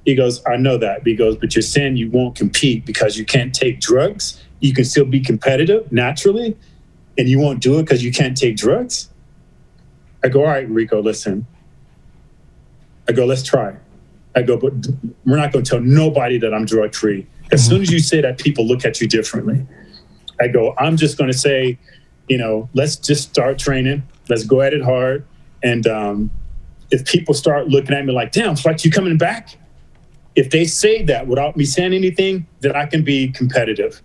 He goes, I know that. He goes, but you're saying you won't compete because you can't take drugs? You can still be competitive naturally, and you won't do it because you can't take drugs? I go, all right, Rico, listen. I go, let's try. I go, but we're not going to tell nobody that I'm drug free. As soon as you say that, people look at you differently. I go, I'm just going to say, let's just start training. Let's go at it hard. And if people start looking at me like, damn, Flex, you coming back? If they say that without me saying anything, then I can be competitive.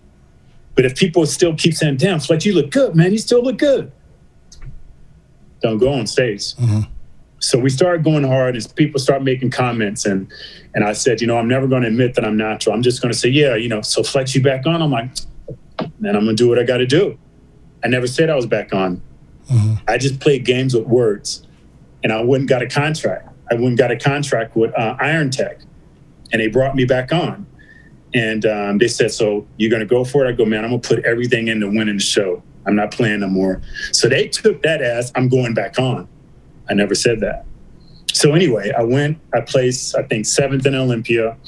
But if people still keep saying, damn, Flex, you look good, man. You still look good. Don't go on stage. So we started going hard as people start making comments. And I said, I'm never going to admit that I'm natural. I'm just going to say, yeah, so Flex, you back on? I'm like, man, I'm going to do what I got to do. I never said I was back on. I just played games with words. And I went and got a contract. I went and got a contract with Iron Tech. And they brought me back on. And they said, so you're going to go for it? I go, man, I'm going to put everything into winning the show. I'm not playing no more. So they took that as I'm going back on. I never said that. So anyway, I placed, I think, 7th in Olympia.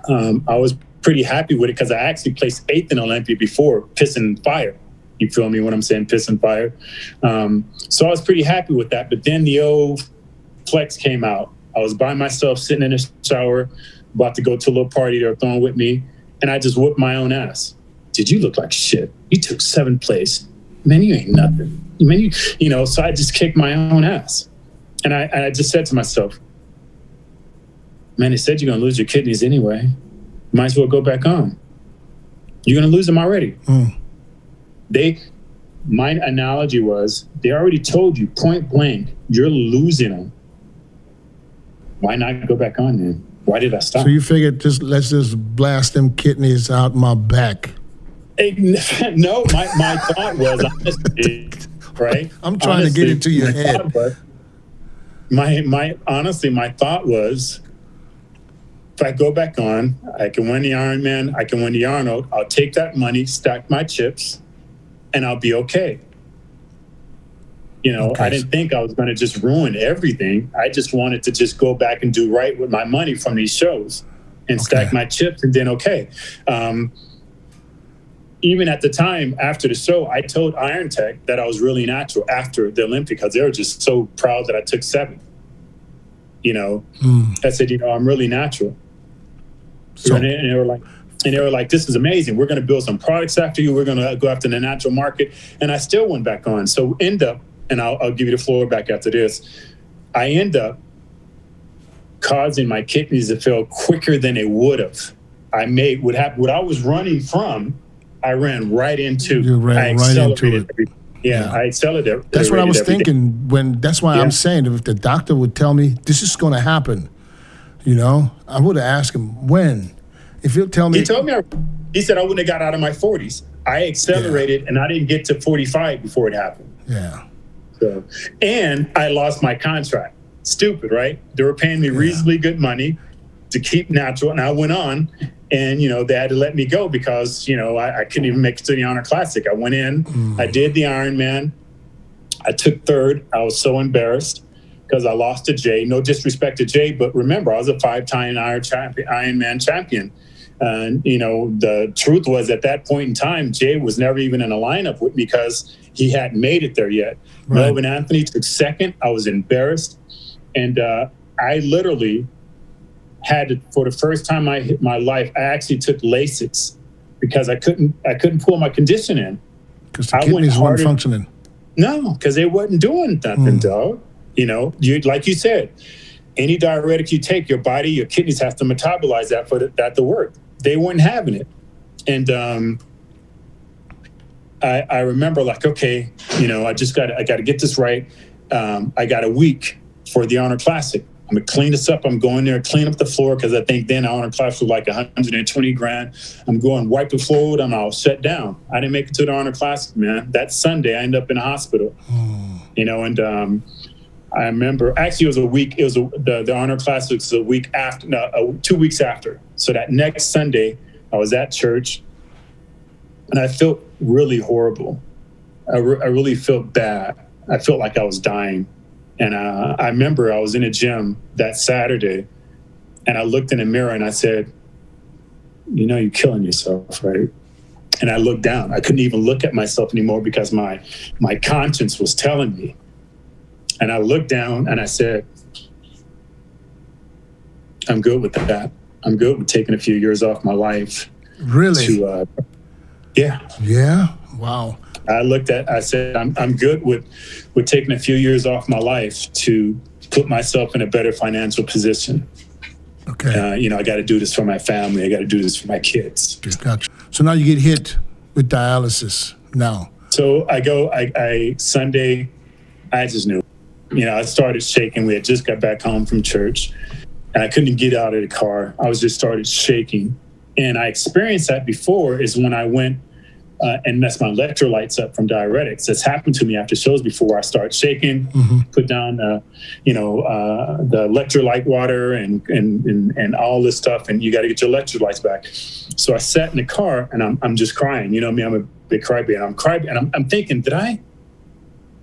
I was pretty happy with it because I actually placed 8th in Olympia before Piss and Fire. You feel me when I'm saying Piss and Fire? So I was pretty happy with that. But then the old Flex came out. I was by myself sitting in the shower, about to go to a little party they were throwing with me, and I just whooped my own ass. Dude, you look like shit. You took 7th place. Man, you ain't nothing. Man, so I just kicked my own ass. And I just said to myself, man, they said you're going to lose your kidneys anyway. Might as well go back on. You're going to lose them already. My analogy was, they already told you point blank, you're losing them. Why not go back on then? Why did I stop? So you figured, let's just blast them kidneys out my back. No, my thought was, honestly, right? I'm trying to get into your head. My thought was, if I go back on, I can win the Ironman, I can win the Arnold. I'll take that money, stack my chips, and I'll be okay. I didn't think I was going to just ruin everything. I just wanted to just go back and do right with my money from these shows and stack my chips, and then even at the time after the show, I told Iron Tech that I was really natural after the Olympia because they were just so proud that I took 7th. I said, I'm really natural. So, and they were like, this is amazing. We're going to build some products after you. We're going to go after the natural market. And I still went back on. So end up, and I'll give you the floor back after this. I end up causing my kidneys to fail quicker than they would have. What I was running from, I ran right into. You ran right into it. I accelerated. That's what I was thinking. That's why I'm saying, if the doctor would tell me this is going to happen, I would have asked him when. If he'll tell me, he told me. He said I wouldn't have got out of my 40s. I accelerated, and I didn't get to 45 before it happened. Yeah. So, and I lost my contract. Stupid, right? They were paying me reasonably good money to keep natural, and I went on. And, they had to let me go because, I couldn't even make it to the Honor Classic. I went in, I did the Ironman. I took third. I was so embarrassed because I lost to Jay. No disrespect to Jay, but remember, I was a 5-time Ironman champion. And, the truth was at that point in time, Jay was never even in a lineup with me because he hadn't made it there yet. Right. Melvin Anthony took second. I was embarrassed. And I literally had to, for the first time in my life, I actually took Lasix because I couldn't pull my condition in. Because the kidneys weren't functioning. No, because they wasn't doing nothing, dog. Like you said, any diuretic you take, your body, your kidneys have to metabolize that for that to work. They weren't having it. And I remember like, okay, I got to get this right. I got a week for the Honor Classic. I'm going to clean this up. I'm going there, clean up the floor because I think then Honor Classic was like $120,000. I'm going wipe the floor and I'll shut down. I didn't make it to the Honor Classic, man. That Sunday, I ended up in a hospital. And I remember actually it was a week. It was the Honor Classic was a week after, 2 weeks after. So that next Sunday, I was at church, and I felt really horrible. I really felt bad. I felt like I was dying. And I remember I was in a gym that Saturday, and I looked in the mirror and I said, you're killing yourself, right? And I looked down. I couldn't even look at myself anymore because my conscience was telling me. And I looked down and I said, I'm good with that. I'm good with taking a few years off my life. Really? Yeah. Yeah? Wow. I said, I'm good with taking a few years off my life to put myself in a better financial position. Okay. I got to do this for my family. I got to do this for my kids. Gotcha. So now you get hit with dialysis now. So Sunday, I just knew. I started shaking. We had just got back home from church, and I couldn't get out of the car. I was just started shaking. And I experienced that before is when I went and messed my electrolytes up from diuretics. That's happened to me after shows before. I start shaking, put down, the electrolyte water and all this stuff, and you got to get your electrolytes back. So I sat in the car and I'm just crying. I'm a big crybaby. I'm crying, and I'm thinking,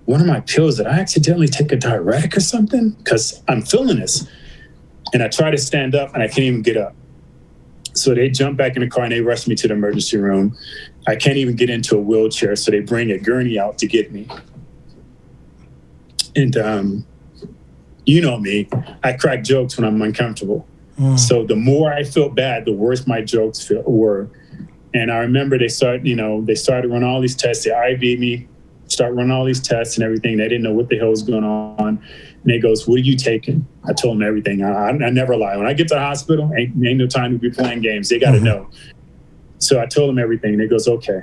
one of my pills, did I accidentally take a diuretic or something? Because I'm feeling this. And I try to stand up and I can't even get up. So they jump back in the car and they rush me to the emergency room. I can't even get into a wheelchair, so they bring a gurney out to get me. And you know me, I crack jokes when I'm uncomfortable. So the more I felt bad, the worse my jokes were. And I remember they started running all these tests. They IV'd me, start running all these tests and everything. They didn't know what the hell was going on. And they goes, what are you taking? I told them everything. I never lie. When I get to the hospital, ain't no time to be playing games. They got to know. So I told them everything. They goes, okay.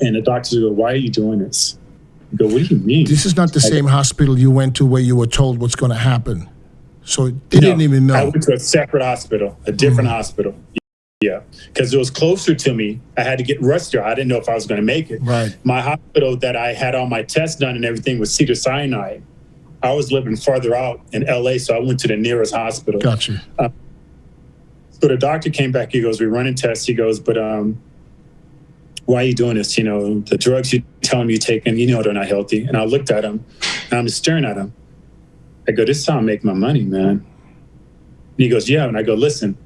And the doctors go, why are you doing this? I go, what do you mean? This is not the same hospital you went to where you were told what's going to happen. So they didn't even know. I went to a separate hospital, a different hospital. Yeah, because it was closer to me. I had to get rushed there. I didn't know if I was going to make it. Right. My hospital that I had all my tests done and everything was Cedars-Sinai. I was living farther out in LA, so I went to the nearest hospital. Gotcha. So the doctor came back. He goes, we're running tests. He goes, but why are you doing this? The drugs you're telling me you're taking, they're not healthy. And I looked at him, and I'm just staring at him. I go, this is how I make my money, man. And he goes, yeah. And I go, listen,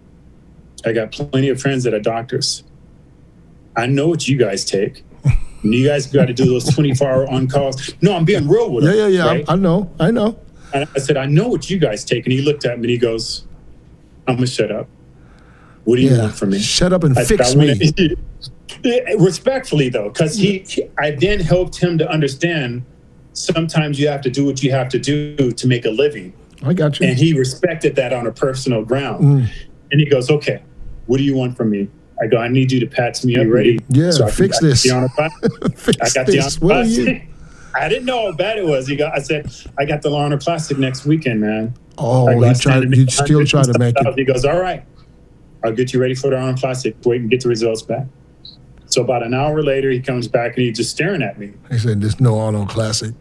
I got plenty of friends that are doctors. I know what you guys take. And you guys got to do those 24-hour on-calls. No, I'm being real with him. Yeah. Right? I know. And I said, I know what you guys take. And he looked at me and he goes, I'm going to shut up. What do you want from me? Shut up and fix me. Respectfully, though, because I then helped him to understand sometimes you have to do what you have to do to make a living. I got you. And he respected that on a personal ground. And he goes, okay, what do you want from me? I go, I need you to patch me up. Ready? Yeah, so fix this. I got the Honor. I didn't know how bad it was. I said, I got the Honor Classic next weekend, man. Oh, he still tried to make it. He goes, all right, I'll get you ready for the Honor Classic. Wait and get the results back. So about an hour later, he comes back and he's just staring at me. He said, there's no Arnold Classic.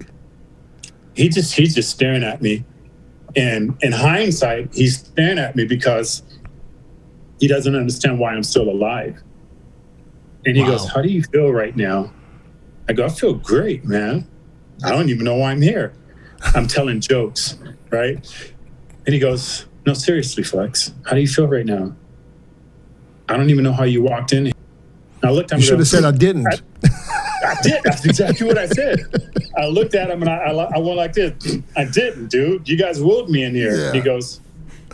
He's just staring at me. And in hindsight, he's staring at me because he doesn't understand why I'm still alive. And he goes, how do you feel right now? I go, I feel great, man. I don't even know why I'm here. I'm telling jokes, right? And he goes, no, seriously, Flex, how do you feel right now? I don't even know how you walked in here. I looked at him. You should have said I didn't. I did. That's exactly what I said. I looked at him and I went like this. I didn't, dude. You guys willed me in here. Yeah. He goes,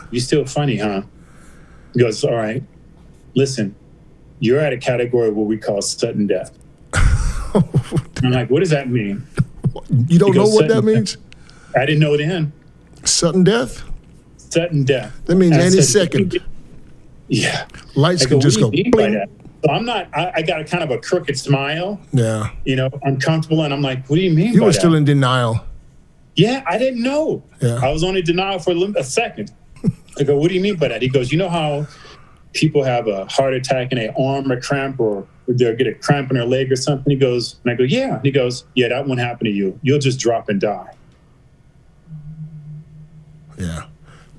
you still funny, huh? He goes, all right, listen, you're at a category what we call sudden death. I'm like, what does that mean? You don't know what that means? I didn't know then. Sudden death? Sudden death. That means I any said, second. Yeah. Lights can just go what do you mean by bling. that? So I'm not, I got a kind of a crooked smile, Yeah. you know, uncomfortable. And I'm like, what do you mean You by were that? still in denial. Yeah, I didn't know. Yeah. I was only in denial for a second. I go, what do you mean by that? He goes, you know how people have a heart attack and they arm a cramp or they'll get a cramp in their leg or something? He goes, and I go, yeah. And he goes, yeah, that won't happen to you. You'll just drop and die. Yeah.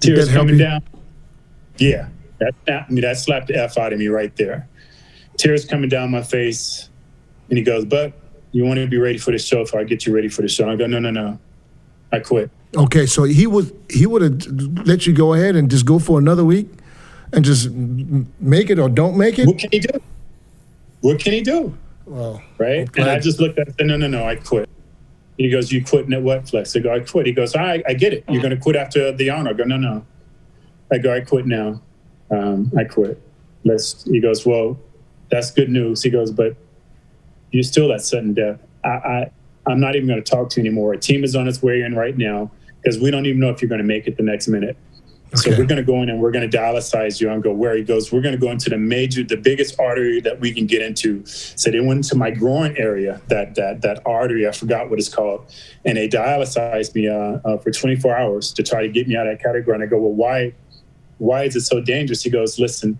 Did Tears that help coming you? down. Yeah, that slapped the F out of me right there. Tears coming down my face. And he goes, but you want to be ready for the show if I get you ready for the show. I go, no. I quit. Okay, so he would have let you go ahead and just go for another week and just make it or don't make it? What can he do? What can he do? Well, Right? okay. And I just looked at it and said, no, I quit. He goes, you quitting at what, Flex? I go, I quit. He goes, I get it. You're going to quit after the honor. I go, no. I go, I quit now. I quit. He goes, well, that's good news. He goes, but you're still at sudden death. I'm not even going to talk to you anymore. A team is on its way in right now because we don't even know if you're going to make it the next minute. So we're going to go in and we're going to dialyze you. And go, where? He goes, we're going to go into the biggest artery that we can get into. So they went into my groin area, that artery, I forgot what it's called. And they dialyzed me for 24 hours to try to get me out of that category. And I go, well, why is it so dangerous? He goes, listen,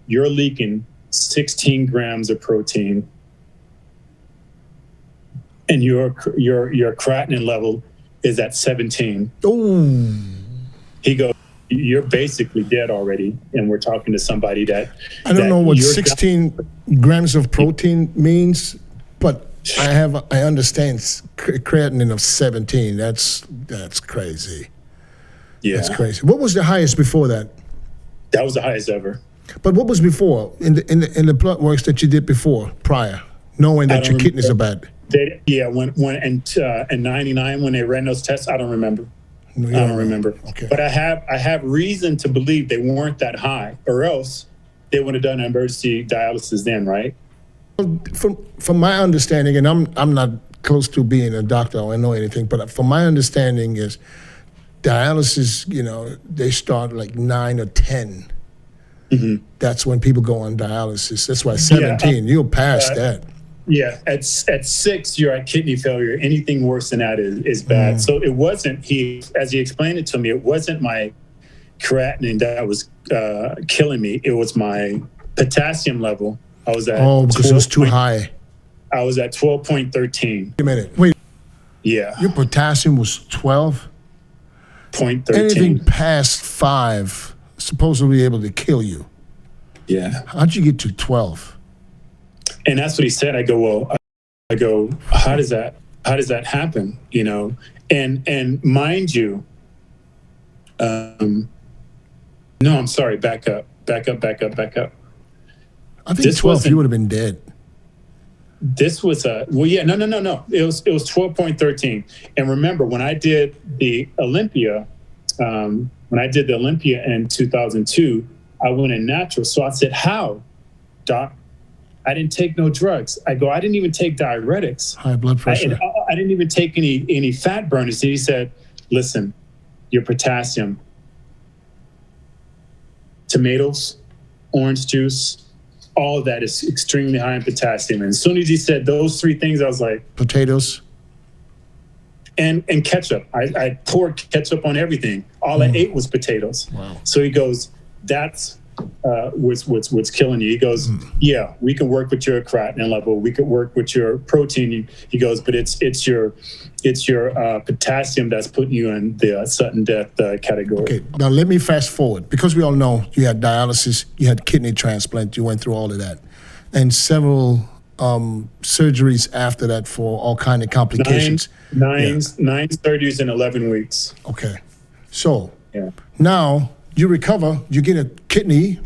you're leaking 16 grams of protein and your creatinine level is at 17. Oh. He goes, you're basically dead already. And we're talking to somebody that... I don't know what 16 grams of protein means, but I understand creatinine of 17. That's crazy. Yeah. That's crazy. What was the highest before that? That was the highest ever. But what was before in the blood works that you did before, prior, knowing that your kidneys are bad? When in 99 when they ran those tests, I don't remember. I don't remember. Okay. But I have reason to believe they weren't that high, or else they would have done emergency dialysis then, right? From my understanding, and I'm not close to being a doctor or I know anything, but from my understanding is dialysis, they start like 9 or 10. Mm-hmm. That's when people go on dialysis. That's why 17. You're past that. Yeah, at 6, you're at kidney failure. Anything worse than that is bad. So it wasn't, as he explained it to me, it wasn't my creatinine that was killing me. It was my potassium level. I was at because it was too high. I was at 12.13. Wait a minute. Wait. Yeah. Your potassium was 12.13. Anything past 5 is supposed to be able to kill you. Yeah. How'd you get to 12? And that's what he said. I go, how does that happen? And mind you, no, I'm sorry. Back up. I think 12, you would have been dead. This was no. It was 12.13. And remember, when I did the Olympia, in 2002, I went in natural. So I said, how, doc? I didn't take no drugs. I didn't even take diuretics. High blood pressure. I didn't even take any fat burners. And he said, listen, your potassium, tomatoes, orange juice, all of that is extremely high in potassium. And as soon as he said those 3 things, I was like... Potatoes. And ketchup. I poured ketchup on everything. All I ate was potatoes. Wow. So he goes, that's what's killing you. He goes, yeah, we can work with your creatinine level. We could work with your protein. He goes, but it's your potassium that's putting you in the sudden death category. Okay, now let me fast forward, because we all know you had dialysis, you had kidney transplant, you went through all of that, and several surgeries after that for all kind of complications. Nine surgeries in 11 weeks. Okay, so now you recover, you get a kidney.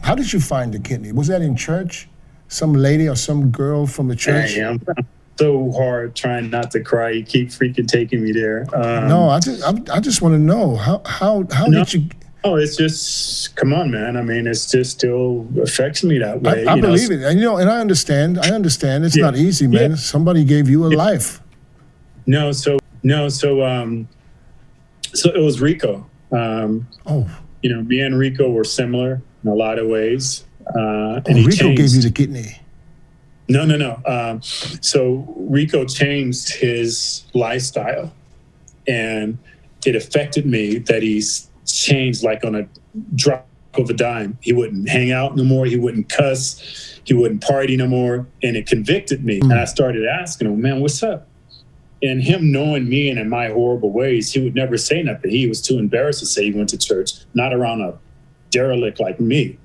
How did you find the kidney? Was that in church? Some lady or some girl from the church? Damn. So hard trying not to cry. You keep freaking taking me there. No, I just want to know how did you? Oh, it's just, come on, man. I mean, it's just still affects me that way. I believe it, and and I understand. It's not easy, man. Somebody gave you a life. So it was Rico. Me and Rico were similar in a lot of ways. And Rico gave you the kidney. No. So Rico changed his lifestyle, and it affected me that he's changed like on a drop of a dime. He wouldn't hang out no more. He wouldn't cuss. He wouldn't party no more. And it convicted me. And I started asking him, man, what's up? And him knowing me and in my horrible ways, he would never say nothing. He was too embarrassed to say he went to church, not around a derelict like me.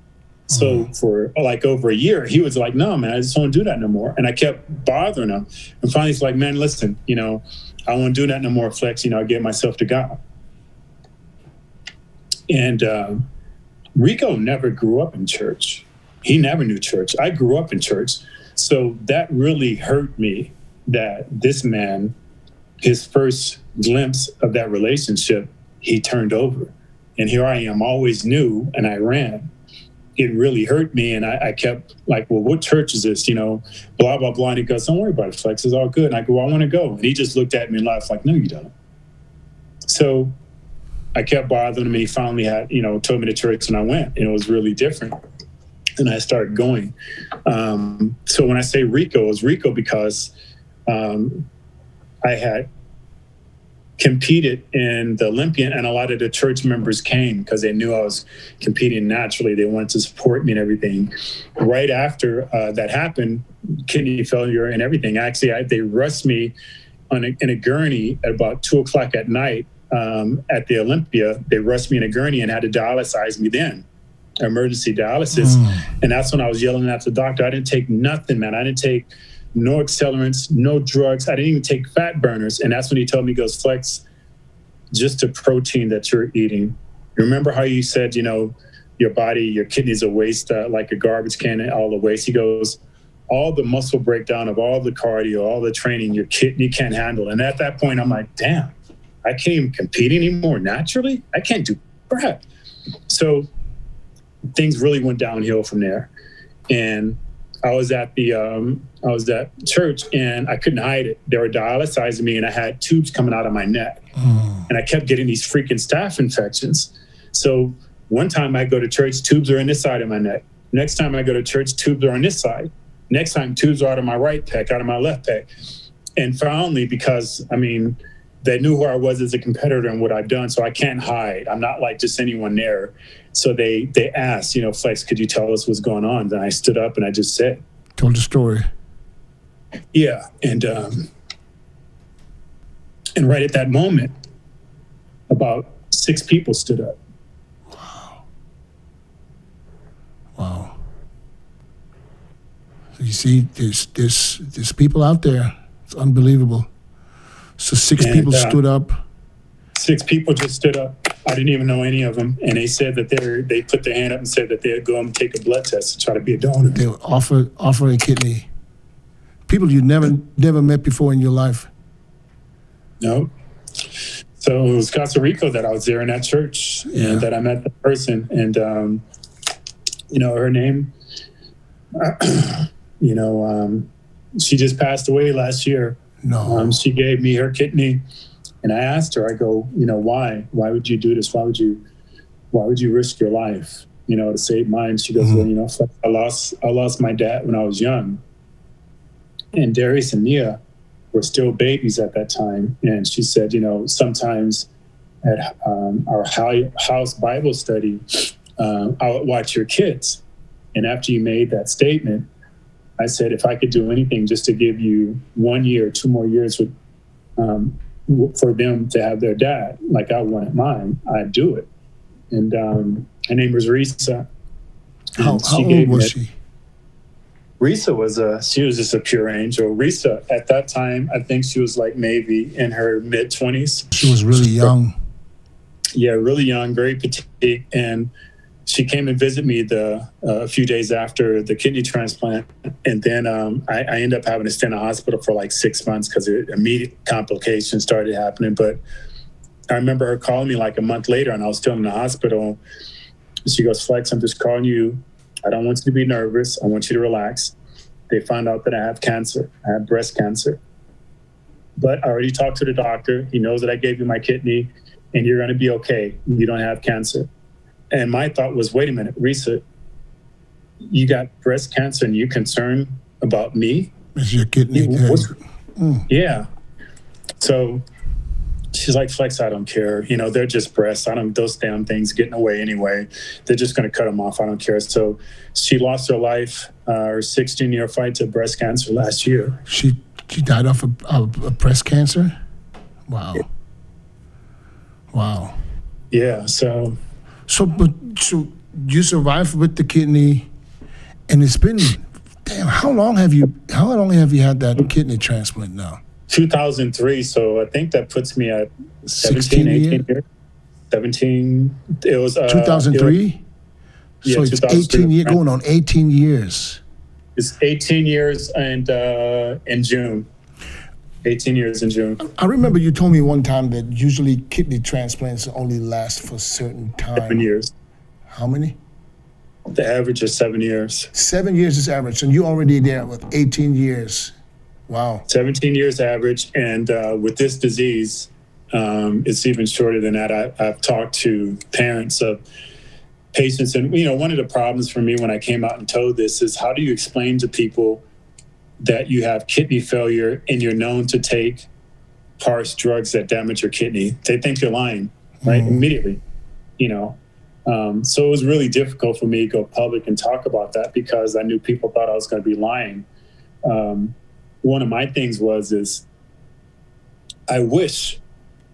So for like over a year, he was like, no, man, I just don't do that no more. And I kept bothering him. And finally he's like, man, listen, I won't do that no more, Flex. I gave myself to God. And Rico never grew up in church. He never knew church. I grew up in church. So that really hurt me, that this man, his first glimpse of that relationship, he turned over. And here I am, always new, and I ran. It really hurt me, and I kept like, well, what church is this? Blah, blah, blah. And he goes, don't worry about it, Flex, it's all good. And I go, I want to go. And he just looked at me and laughed like, no, you don't. So I kept bothering him. He finally had, told me to church, and I went, and it was really different. And I started going. So when I say Rico, it was Rico because I had competed in the Olympia, and a lot of the church members came because they knew I was competing naturally. They wanted to support me and everything. Right after that happened, kidney failure and everything, actually, they rushed me in a gurney at about 2:00 at night at the Olympia. They rushed me in a gurney and had to dialyze me then, emergency dialysis. And that's when I was yelling at the doctor. I didn't take nothing, man. I didn't take no accelerants, no drugs. I didn't even take fat burners. And that's when he told me, he goes, Flex, just the protein that you're eating. Remember how you said, your body, your kidneys are waste, like a garbage can, and all the waste. He goes, all the muscle breakdown of all the cardio, all the training, your kidney can't handle. And at that point, I'm like, damn, I can't even compete anymore naturally. I can't do crap. So things really went downhill from there. And I was at church, and I couldn't hide it. They were dialyzing me, and I had tubes coming out of my neck. And I kept getting these freaking staph infections. So one time I go to church, tubes are in this side of my neck. Next time I go to church, tubes are on this side. Next time, tubes are out of my right pec, out of my left pec. And finally, because, they knew who I was as a competitor and what I've done, so I can't hide. I'm not like just anyone there. So they asked, Flex, could you tell us what's going on? Then I stood up and I just said. Told the story. Yeah, and right at that moment, about 6 people stood up. Wow. So you see, there's people out there. It's unbelievable. So 6 people stood up. 6 people just stood up. I didn't even know any of them, and they said that they put their hand up and said that they'd go and take a blood test to try to be a donor. They would offer a kidney. People you never met before in your life. No. So it was Costa Rica that I was there in that church, and that I met the person, and her name. She just passed away last year. No. She gave me her kidney. And I asked her, I go, why? Why would you do this? Why would you risk your life, to save mine? She goes, well, I lost my dad when I was young. And Darius and Nia were still babies at that time. And she said, sometimes at our house Bible study, I would watch your kids. And after you made that statement, I said, if I could do anything just to give you 1 year, 2 more years with, for them to have their dad like I wanted mine, I'd do it. And her name was Risa. How old was she? Risa she was just a pure angel. Risa, at that time, I think she was like maybe in her mid-20s. She was really young. Yeah, really young, very petite. And she came and visited me a few days after the kidney transplant. And then I ended up having to stay in the hospital for like 6 months because immediate complications started happening. But I remember her calling me like a month later, and I was still in the hospital. She goes, Flex, I'm just calling you. I don't want you to be nervous. I want you to relax. They found out that I have cancer. I have breast cancer. But I already talked to the doctor. He knows that I gave you my kidney, and you're going to be okay. You don't have cancer. And my thought was, wait a minute, Risa, you got breast cancer and you're concerned about me? Is your kidney? Yeah. So she's like, Flex, I don't care. They're just breasts. Those damn things getting away anyway. They're just going to cut them off. I don't care. So she lost her life, her 16-year fight to breast cancer last year. She died off of breast cancer? Wow. Wow. Yeah. So you survived with the kidney, and it's been, damn, how long have you had that kidney transplant now? 2003, so I think that puts me at 17, 18 years. 17, it was... 2003? Yeah, so it's 18 years, going on 18 years. It's 18 years and in June. 18 years in June. I remember you told me one time that usually kidney transplants only last for a certain time. 7 years. How many? The average is 7 years. 7 years is average, and you're already there with 18 years. Wow. 17 years average, and with this disease, it's even shorter than that. I've talked to parents of patients, and one of the problems for me when I came out and told this is, how do you explain to people that you have kidney failure and you're known to take harsh drugs that damage your kidney? They think you're lying, right? Immediately, so it was really difficult for me to go public and talk about that because I knew people thought I was going to be lying. One of my things is I wish,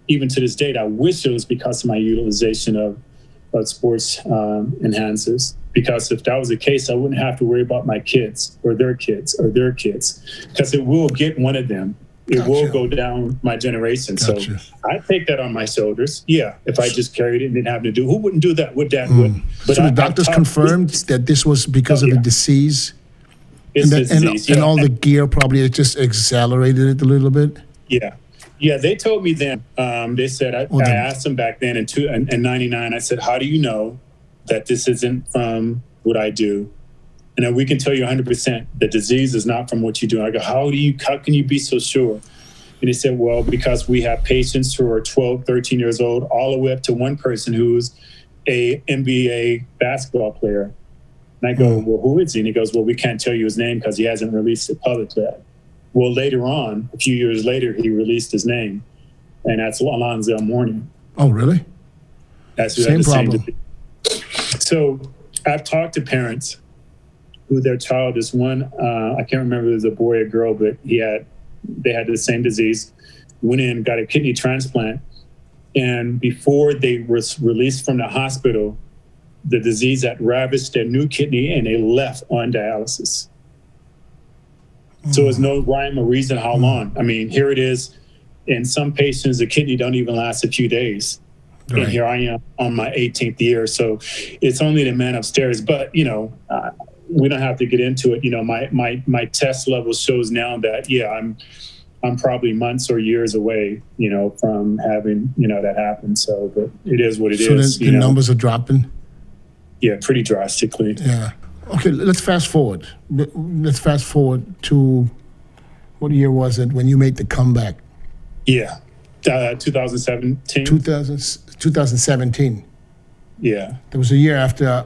even to this date, I wish it was because of my utilization of sports enhancers. Because if that was the case, I wouldn't have to worry about my kids or their kids or their kids, because it will get one of them. It will go down my generation. Gotcha. So I take that on my shoulders. Yeah, if I just carried it and didn't have to do, who wouldn't do that? What dad would. But so the doctors confirmed that this was because of the disease? And all the gear probably just accelerated it a little bit? Yeah, they told me then. They said, I asked them back then in 99, I said, how do you know that this isn't from what I do? And then we can tell you 100% the disease is not from what you do. I go, how can you be so sure? And they said, well, because we have patients who are 12, 13 years old, all the way up to one person who's a NBA basketball player. And I go, well, who is he? And he goes, well, we can't tell you his name because he hasn't released it publicly yet. Well, later on, a few years later, he released his name, and that's Alonzo Mourning. Oh, really? That's who had the same disease. So I've talked to parents who their child is one. I can't remember if it was a boy or girl, but they had the same disease. Went in, got a kidney transplant, and before they were released from the hospital, the disease had ravaged their new kidney, and they left on dialysis. So there's no rhyme or reason how long. I mean, here it is. In some patients, the kidney don't even last a few days. Right. And here I am on my 18th year. So it's only the man upstairs. But, we don't have to get into it. My test level shows now that, I'm probably months or years away, from having, that happen. So, but it is what it is. So the numbers are dropping? Yeah, pretty drastically. Yeah. Okay, let's fast forward. Let's fast forward to, what year was it when you made the comeback? Yeah, 2017. 2017. Yeah. There was a year after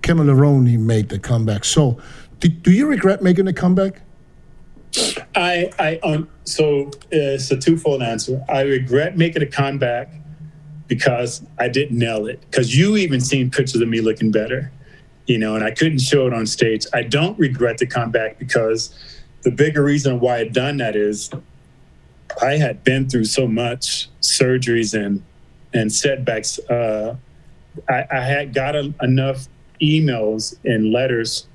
Kevin Laroni made the comeback. So, do you regret making the comeback? So it's a twofold answer. I regret making a comeback because I didn't nail it. Because you even seen pictures of me looking better, and I couldn't show it on stage. I don't regret the comeback, because the bigger reason why I'd done that is I had been through so much surgeries and setbacks. I had got enough emails and letters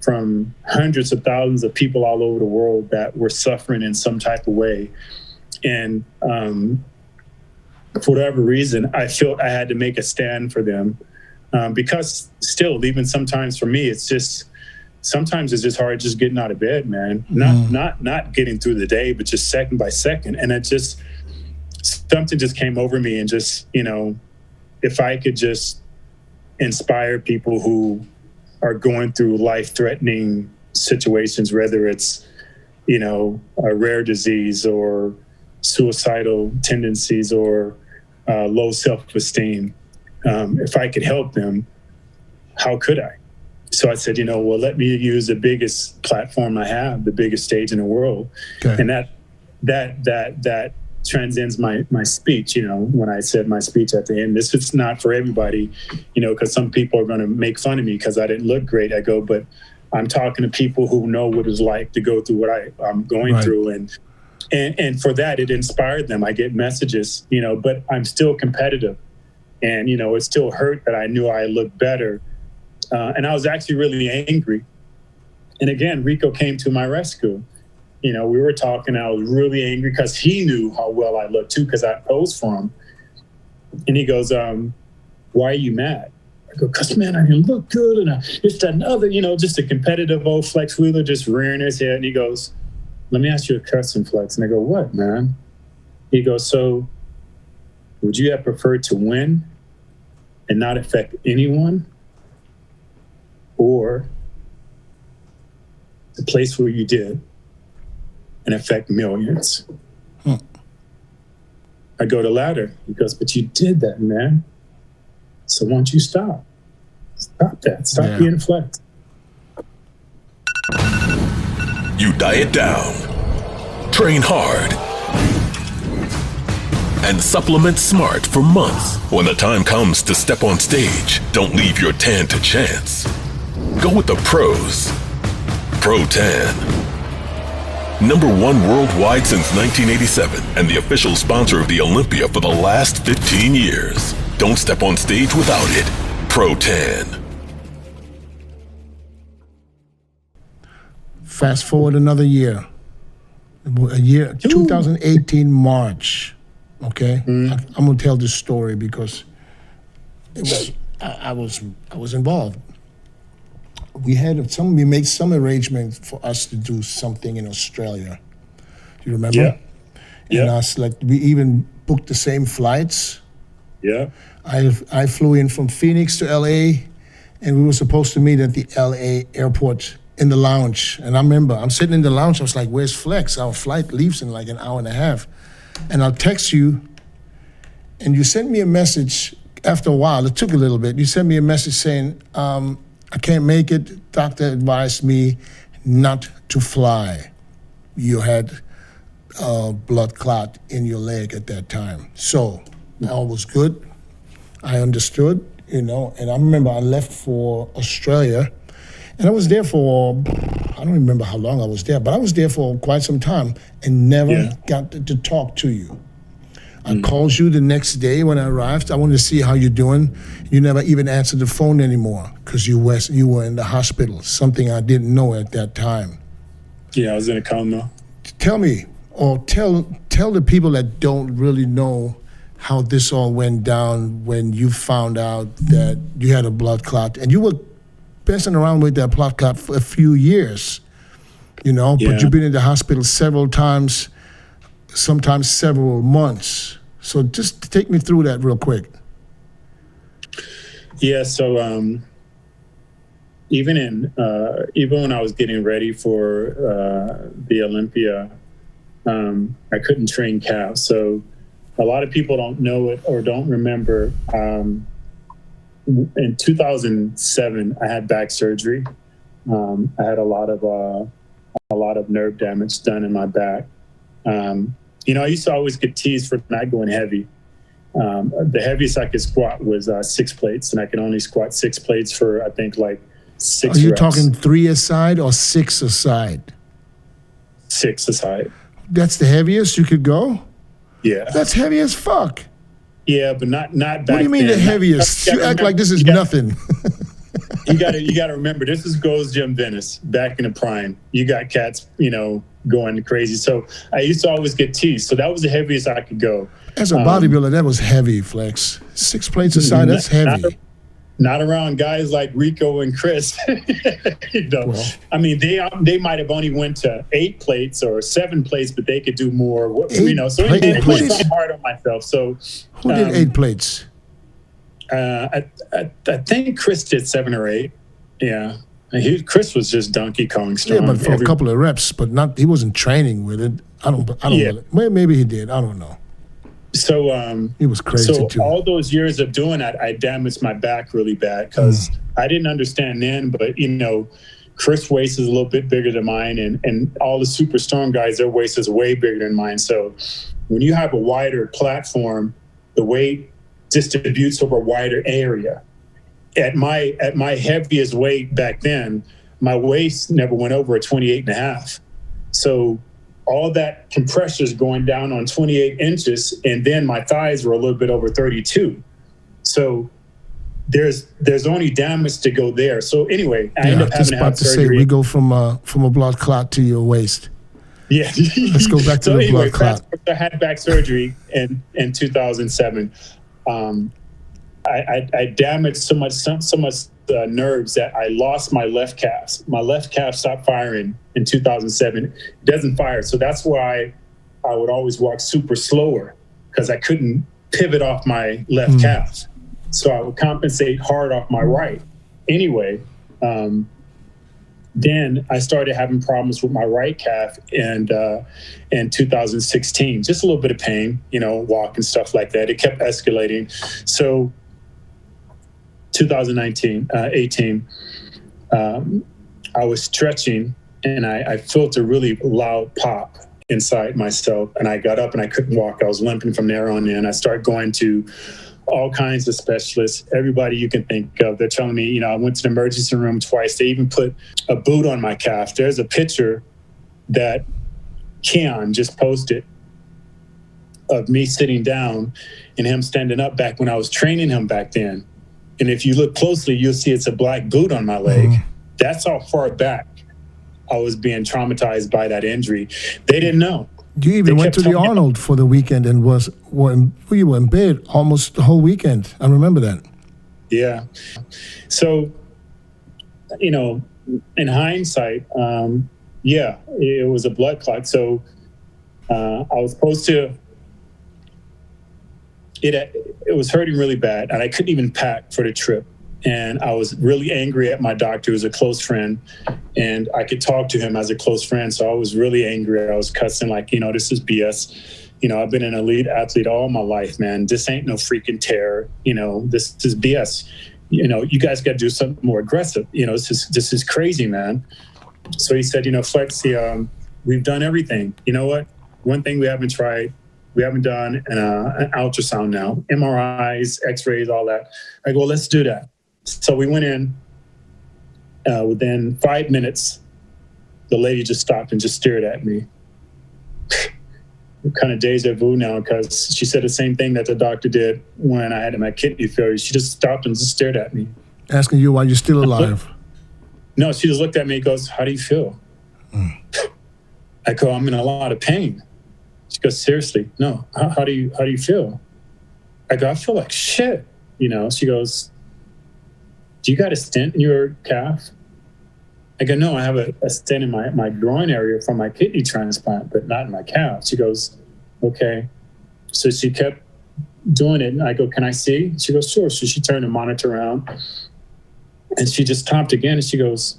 from hundreds of thousands of people all over the world that were suffering in some type of way. And for whatever reason, I felt I had to make a stand for them, because still, even sometimes for me, sometimes it's just hard just getting out of bed, man. Not getting through the day, but just second by second. And something just came over me, and just, if I could just inspire people who are going through life-threatening situations, whether it's, a rare disease or suicidal tendencies or low self-esteem, if I could help them, how could I? So I said, well, let me use the biggest platform I have, the biggest stage in the world. Okay. And that transcends my speech, when I said my speech at the end. This is not for everybody, because some people are going to make fun of me because I didn't look great. I go, but I'm talking to people who know what it's like to go through what I'm going through. And for that, it inspired them. I get messages, but I'm still competitive. And, it still hurt that I knew I looked better. And I was actually really angry. And again, Rico came to my rescue. We were talking. I was really angry because he knew how well I looked too, because I posed for him. And he goes, why are you mad? I go, because, man, I didn't look good. And it's another, just a competitive old flex wheeler just rearing his head. And he goes, let me ask you a question, Flex. And I go, what, man? He goes, so would you have preferred to win and not affect anyone, or the place where you did and affect millions? I go, the latter. He goes, but you did that, man. So why don't you stop? Stop that. Stop being Flex. You diet down, train hard, and supplement smart for months. When the time comes to step on stage, don't leave your tan to chance. Go with the pros. Pro Tan. #1 worldwide since 1987 and the official sponsor of the Olympia for the last 15 years. Don't step on stage without it. Pro Tan. Fast forward another year. 2018 March. Okay, I'm gonna tell this story because I was involved. We made some arrangement for us to do something in Australia. Do you remember? Yeah. And us, we even booked the same flights. Yeah. I flew in from Phoenix to LA, and we were supposed to meet at the LA airport in the lounge. And I remember I'm sitting in the lounge. I was like, "Where's Flex? Our flight leaves in like an hour and a half." And I'll text you, and you sent me a message. After a while, it took a little bit. You sent me a message saying, I can't make it. Doctor advised me not to fly. You had a blood clot in your leg at that time. So all was good. I understood, and I remember I left for Australia, and I was there for, I don't remember how long I was there, but I was there for quite some time and never got to talk to you. I called you the next day when I arrived. I wanted to see how you're doing. You never even answered the phone anymore because you were in the hospital, something I didn't know at that time. Yeah, I was in a coma. Tell me, or tell the people that don't really know how this all went down when you found out that you had a blood clot. And you were messing around with that blood clot for a few years, but you've been in the hospital several times, sometimes several months. So just take me through that real quick. Yeah, so even when I was getting ready for the Olympia, I couldn't train calves. So a lot of people don't know it or don't remember. In 2007, I had back surgery. I had a lot of nerve damage done in my back. I used to always get teased for not going heavy. The heaviest I could squat was 6 plates, and I can only squat 6 plates for, I think, like 6 Are you reps. talking 3 a side or 6 a side? 6 a side. That's the heaviest you could go? Yeah. That's heavy as fuck. Yeah, but not back What do you mean then. the heaviest? You act like this is nothing. You got to remember, this is Gold's Gym Venice back in the prime. You got cats, going crazy. So I used to always get teased. So that was the heaviest I could go. As a bodybuilder, that was heavy, Flex. 6 plates a side, that's heavy. Not around guys like Rico and Chris. Well, I mean, they might have only went to 8 plates or 7 plates, but they could do more. So I pushed hard on myself. So who did 8 plates? I think Chris did 7 or 8. Yeah. Chris was just Donkey Kong strong. Yeah, but for a couple of reps, but not. He wasn't training with it. I don't. Well, maybe he did. I don't know. So he was crazy too. All those years of doing that, I damaged my back really bad because I didn't understand then. But Chris' waist is a little bit bigger than mine, and all the super strong guys, their waist is way bigger than mine. So when you have a wider platform, the weight distributes over a wider area. At my heaviest weight back then, my waist never went over a 28.5. So all that compression is going down on 28 inches, and then my thighs were a little bit over 32. So there's only damage to go there. So anyway, I ended up having to have surgery. We go from a blood clot to your waist. Yeah. Let's go back to the blood clot. I had back surgery in 2007. I damaged so much nerves that I lost my left calf. My left calf stopped firing in 2007. It doesn't fire. So that's why I would always walk super slower, because I couldn't pivot off my left calf. So I would compensate hard off my right. Anyway, then I started having problems with my right calf in 2016. Just a little bit of pain, walk and stuff like that. It kept escalating. So 18, I was stretching, and I felt a really loud pop inside myself, and I got up and I couldn't walk. I was limping from there on in. I started going to all kinds of specialists, everybody you can think of. They're telling me, I went to the emergency room twice. They even put a boot on my calf. There's a picture that Keon just posted of me sitting down and him standing up back when I was training him back then. And if you look closely, you'll see it's a black boot on my leg. That's how far back I was being traumatized by that injury. They didn't know. You even went to the Arnold for the weekend and you were in bed almost the whole weekend. I remember that. Yeah. So, in hindsight, it was a blood clot. So I was supposed to, it was hurting really bad, and I couldn't even pack for the trip. And I was really angry at my doctor, who was a close friend, and I could talk to him as a close friend. So I was really angry. I was cussing like, this is BS. I've been an elite athlete all my life, man. This ain't no freaking terror. This is BS. You guys got to do something more aggressive. This is crazy, man. So he said, Flex, we've done everything. You know what? One thing we haven't tried, we haven't done an ultrasound now, MRIs, x-rays, all that. I go, let's do that. So we went in. Within 5 minutes, the lady just stopped and just stared at me. Kind of deja vu now, because she said the same thing that the doctor did when I had my kidney failure. She just stopped and just stared at me. Asking you why you're still alive. No, she just looked at me and goes, how do you feel? I go, I'm in a lot of pain. She goes, seriously? No. How do you feel? I go, I feel like shit. She goes, do you got a stent in your calf? I go, no, I have a stent in my groin area from my kidney transplant, but not in my calf. She goes, okay. So she kept doing it, and I go, can I see? She goes, sure. So she turned the monitor around, and she just stopped again, and she goes,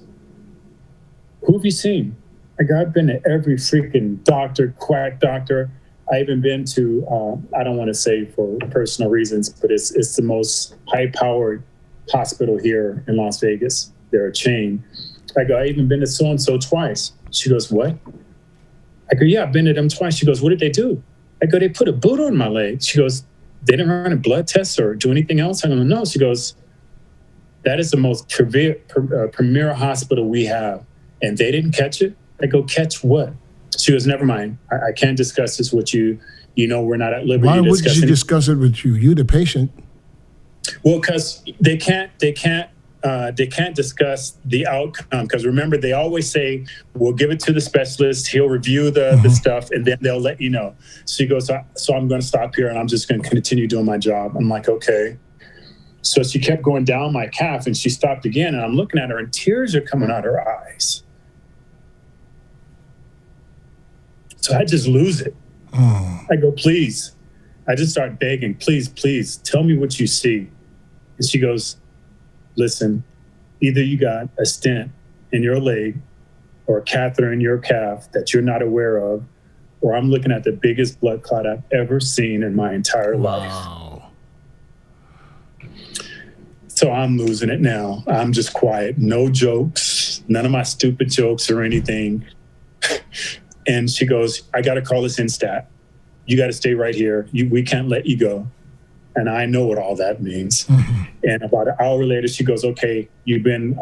who have you seen? I go, I've been to every freaking doctor, quack doctor. I even been to, I don't want to say for personal reasons, but it's the most high-powered hospital here in Las Vegas. They're a chain. I go, I even been to so-and-so twice. She goes, what? I go, yeah, I've been to them twice. She goes, what did they do? I go, they put a boot on my leg. She goes, they didn't run a blood test or do anything else? I go, no. She goes, that is the most premier hospital we have. And they didn't catch it? I go, catch what? She goes, never mind. I can't discuss this with you. You know, we're not at liberty Why to would discuss she it. discuss it with you? You the patient. Well, because they can't discuss the outcome. Because remember, they always say, we'll give it to the specialist. He'll review the stuff, and then they'll let you know. So she goes, so I'm going to stop here, and I'm just going to continue doing my job. I'm like, okay. So she kept going down my calf, and she stopped again, and I'm looking at her, and tears are coming out her eyes. So I just lose it. I go, please. I just start begging, please, tell me what you see. And she goes, listen, either you got a stent in your leg or a catheter in your calf that you're not aware of, or I'm looking at the biggest blood clot I've ever seen in my entire life. So I'm losing it now. I'm just quiet. No jokes, none of my stupid jokes or anything. And she goes, I got to call this instat. You got to stay right here. We can't let you go. And I know what all that means. And about an hour later, she goes, okay, you've been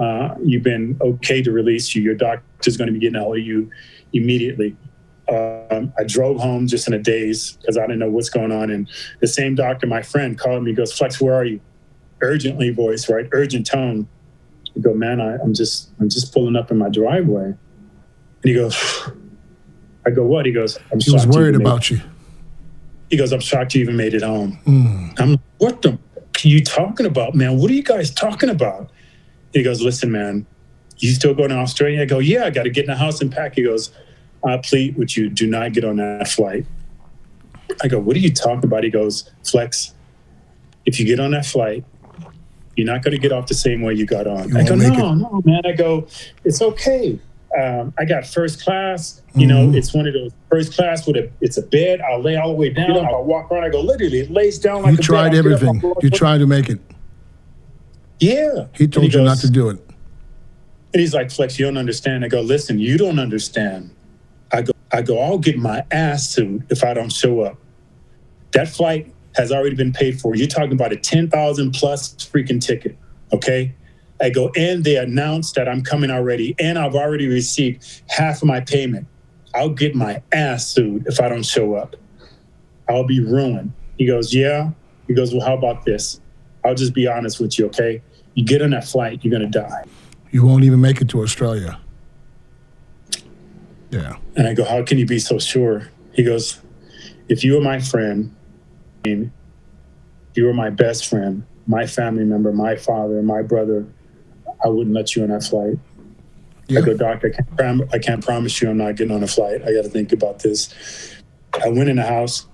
okay to release you. Your doctor's going to be getting a hold of you immediately. I drove home just in a daze because I didn't know what's going on. And the same doctor, my friend, called me, goes, Flex, where are you? Urgently voice, right? Urgent tone. I go, man, I'm just pulling up in my driveway. And he goes, I go, what? He goes, I'm shocked. He was worried about you. He goes, I'm shocked you even made it home. I'm like, what the are you talking about, man? What are you guys talking about? He goes, listen, man, you still going to Australia? I go, yeah, I got to get in the house and pack. He goes, I plead with you, do not get on that flight. I go, what are you talking about? He goes, Flex, if you get on that flight, you're not going to get off the same way you got on. I go, no, man. I go, it's okay. I got first class. You know, it's one of those first class with it's a bed. I'll lay all the way down. I'll walk around. I go, literally, it lays down like a bed. You tried everything. You tried to make it. Yeah. He told you not to do it. And he's like, Flex, you don't understand. I go, listen, you don't understand. I go, I'll get my ass sued if I don't show up. That flight has already been paid for. You're talking about a 10,000 plus freaking ticket. Okay. I go, and they announced that I'm coming already, and I've already received half of my payment. I'll get my ass sued if I don't show up. I'll be ruined. He goes, yeah. He goes, well, how about this? I'll just be honest with you, okay? You get on that flight, you're going to die. You won't even make it to Australia. Yeah. And I go, how can you be so sure? He goes, if you were my friend, if you were my best friend, my family member, my father, my brother, I wouldn't let you on that flight. Yeah. I go, Doc, I can't promise you I'm not getting on a flight. I got to think about this. I went in the house.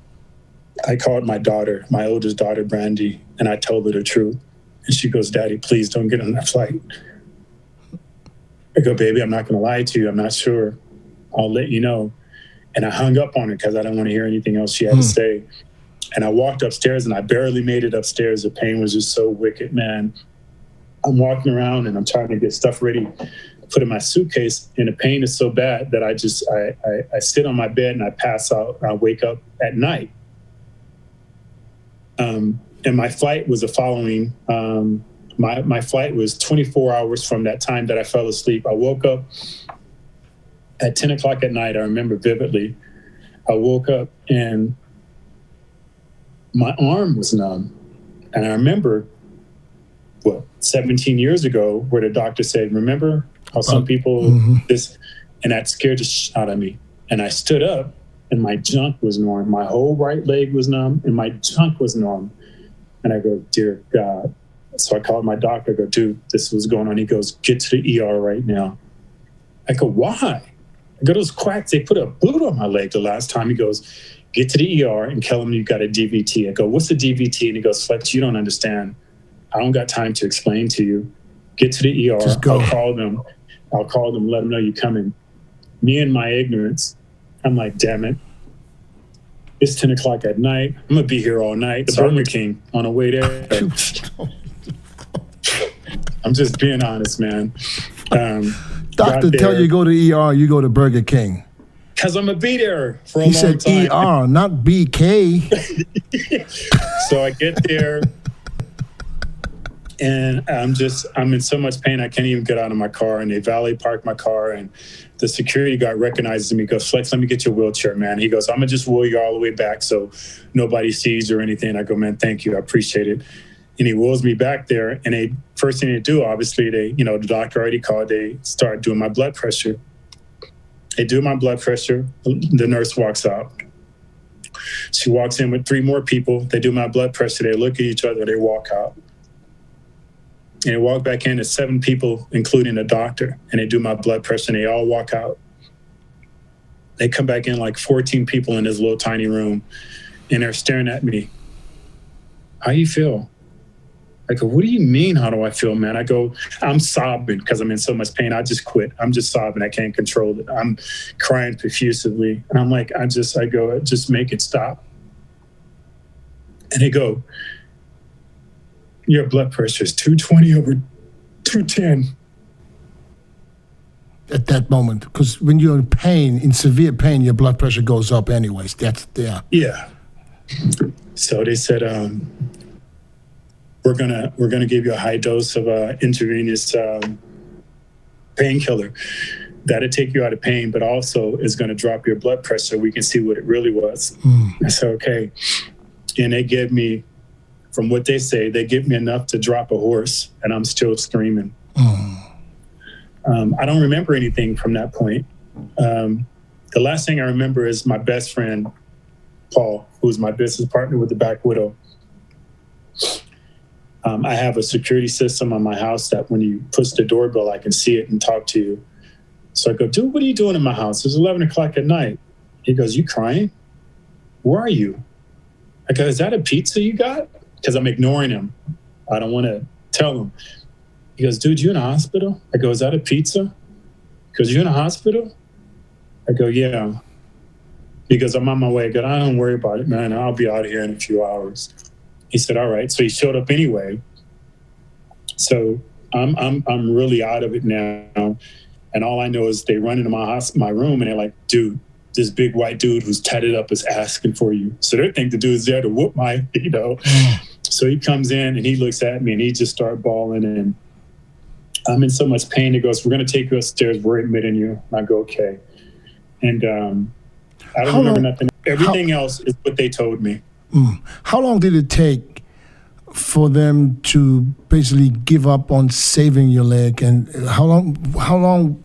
I called my daughter, my oldest daughter, Brandy, and I told her the truth. And she goes, Daddy, please don't get on that flight. I go, baby, I'm not going to lie to you. I'm not sure. I'll let you know. And I hung up on her because I didn't want to hear anything else she had to say. And I walked upstairs, and I barely made it upstairs. The pain was just so wicked, man. I'm walking around, and I'm trying to get stuff ready to put in my suitcase, and the pain is so bad that I sit on my bed, and I pass out, and I wake up at night. And my flight was the following. My flight was 24 hours from that time that I fell asleep. I woke up at 10 o'clock at night. I remember vividly. I woke up, and my arm was numb. And I remember, 17 years ago, where the doctor said, remember how some people this, and that scared the shit out of me. And I stood up, and my junk was numb. My whole right leg was numb, and my junk was numb. And I go, dear God. So I called my doctor. I go, dude, this was going on. He goes, get to the ER right now. I go, why? I go, those quacks, they put a boot on my leg the last time. He goes, get to the ER and tell them you got a DVT. I go, what's a DVT? And he goes, Flex, you don't understand. I don't got time to explain to you. Get to the ER. I'll call them, let them know you're coming. Me and my ignorance, I'm like, damn it. It's 10 o'clock at night. I'm going to be here all night. The Burger King on the way there. I'm just being honest, man. Doctor tell you go to ER, you go to Burger King. Because I'm going to be there for a He long said time. ER, not BK. So I get there, and I'm in so much pain I can't even get out of my car. And they valet park my car, and the security guard recognizes me, goes, Flex, let me get your wheelchair, man. He goes, I'm going to just wheel you all the way back so nobody sees or anything. I go, man, thank you. I appreciate it. And he wheels me back there. And first thing they do, obviously, the doctor already called. They start doing my blood pressure. They do my blood pressure. The nurse walks out. She walks in with 3 more people. They do my blood pressure. They look at each other. They walk out. And they walk back in. It's 7 people, including the doctor. And they do my blood pressure, and they all walk out. They come back in like 14 people in this little tiny room. And they're staring at me. How you feel? I go, what do you mean, how do I feel, man? I go, I'm sobbing because I'm in so much pain. I just quit. I'm just sobbing. I can't control it. I'm crying profusely. And I'm like, I go, just make it stop. And they go, your blood pressure is 220 over 210. At that moment, because when you're in pain, in severe pain, your blood pressure goes up anyways. Yeah. So they said, we're gonna give you a high dose of intravenous painkiller. That'll take you out of pain, but also is going to drop your blood pressure. We can see what it really was. I said, okay. And they give me, from what they say, they give me enough to drop a horse, and I'm still screaming. I don't remember anything from that point. The last thing I remember is my best friend, Paul, who's my business partner with the Back Widow. I have a security system on my house that when you push the doorbell, I can see it and talk to you. So I go, dude, what are you doing in my house? It's 11 o'clock at night. He goes, you crying? Where are you? I go, is that a pizza you got? Because I'm ignoring him. I don't want to tell him. He goes, dude, you in a hospital? I go, is that a pizza? He goes, you in a hospital? I go, yeah. He goes, I'm on my way. I go, don't worry about it, man. I'll be out of here in a few hours. He said, all right. So he showed up anyway. So I'm really out of it now. And all I know is they run into my room, and they're like, dude, this big white dude who's tatted up is asking for you. So they think the dude's there to whoop my, So he comes in and he looks at me and he just starts bawling, and I'm in so much pain. He goes, we're going to take you upstairs. We're admitting you. And I go, okay. And I don't remember nothing. Everything else is what they told me. How long did it take for them to basically give up on saving your leg? And how long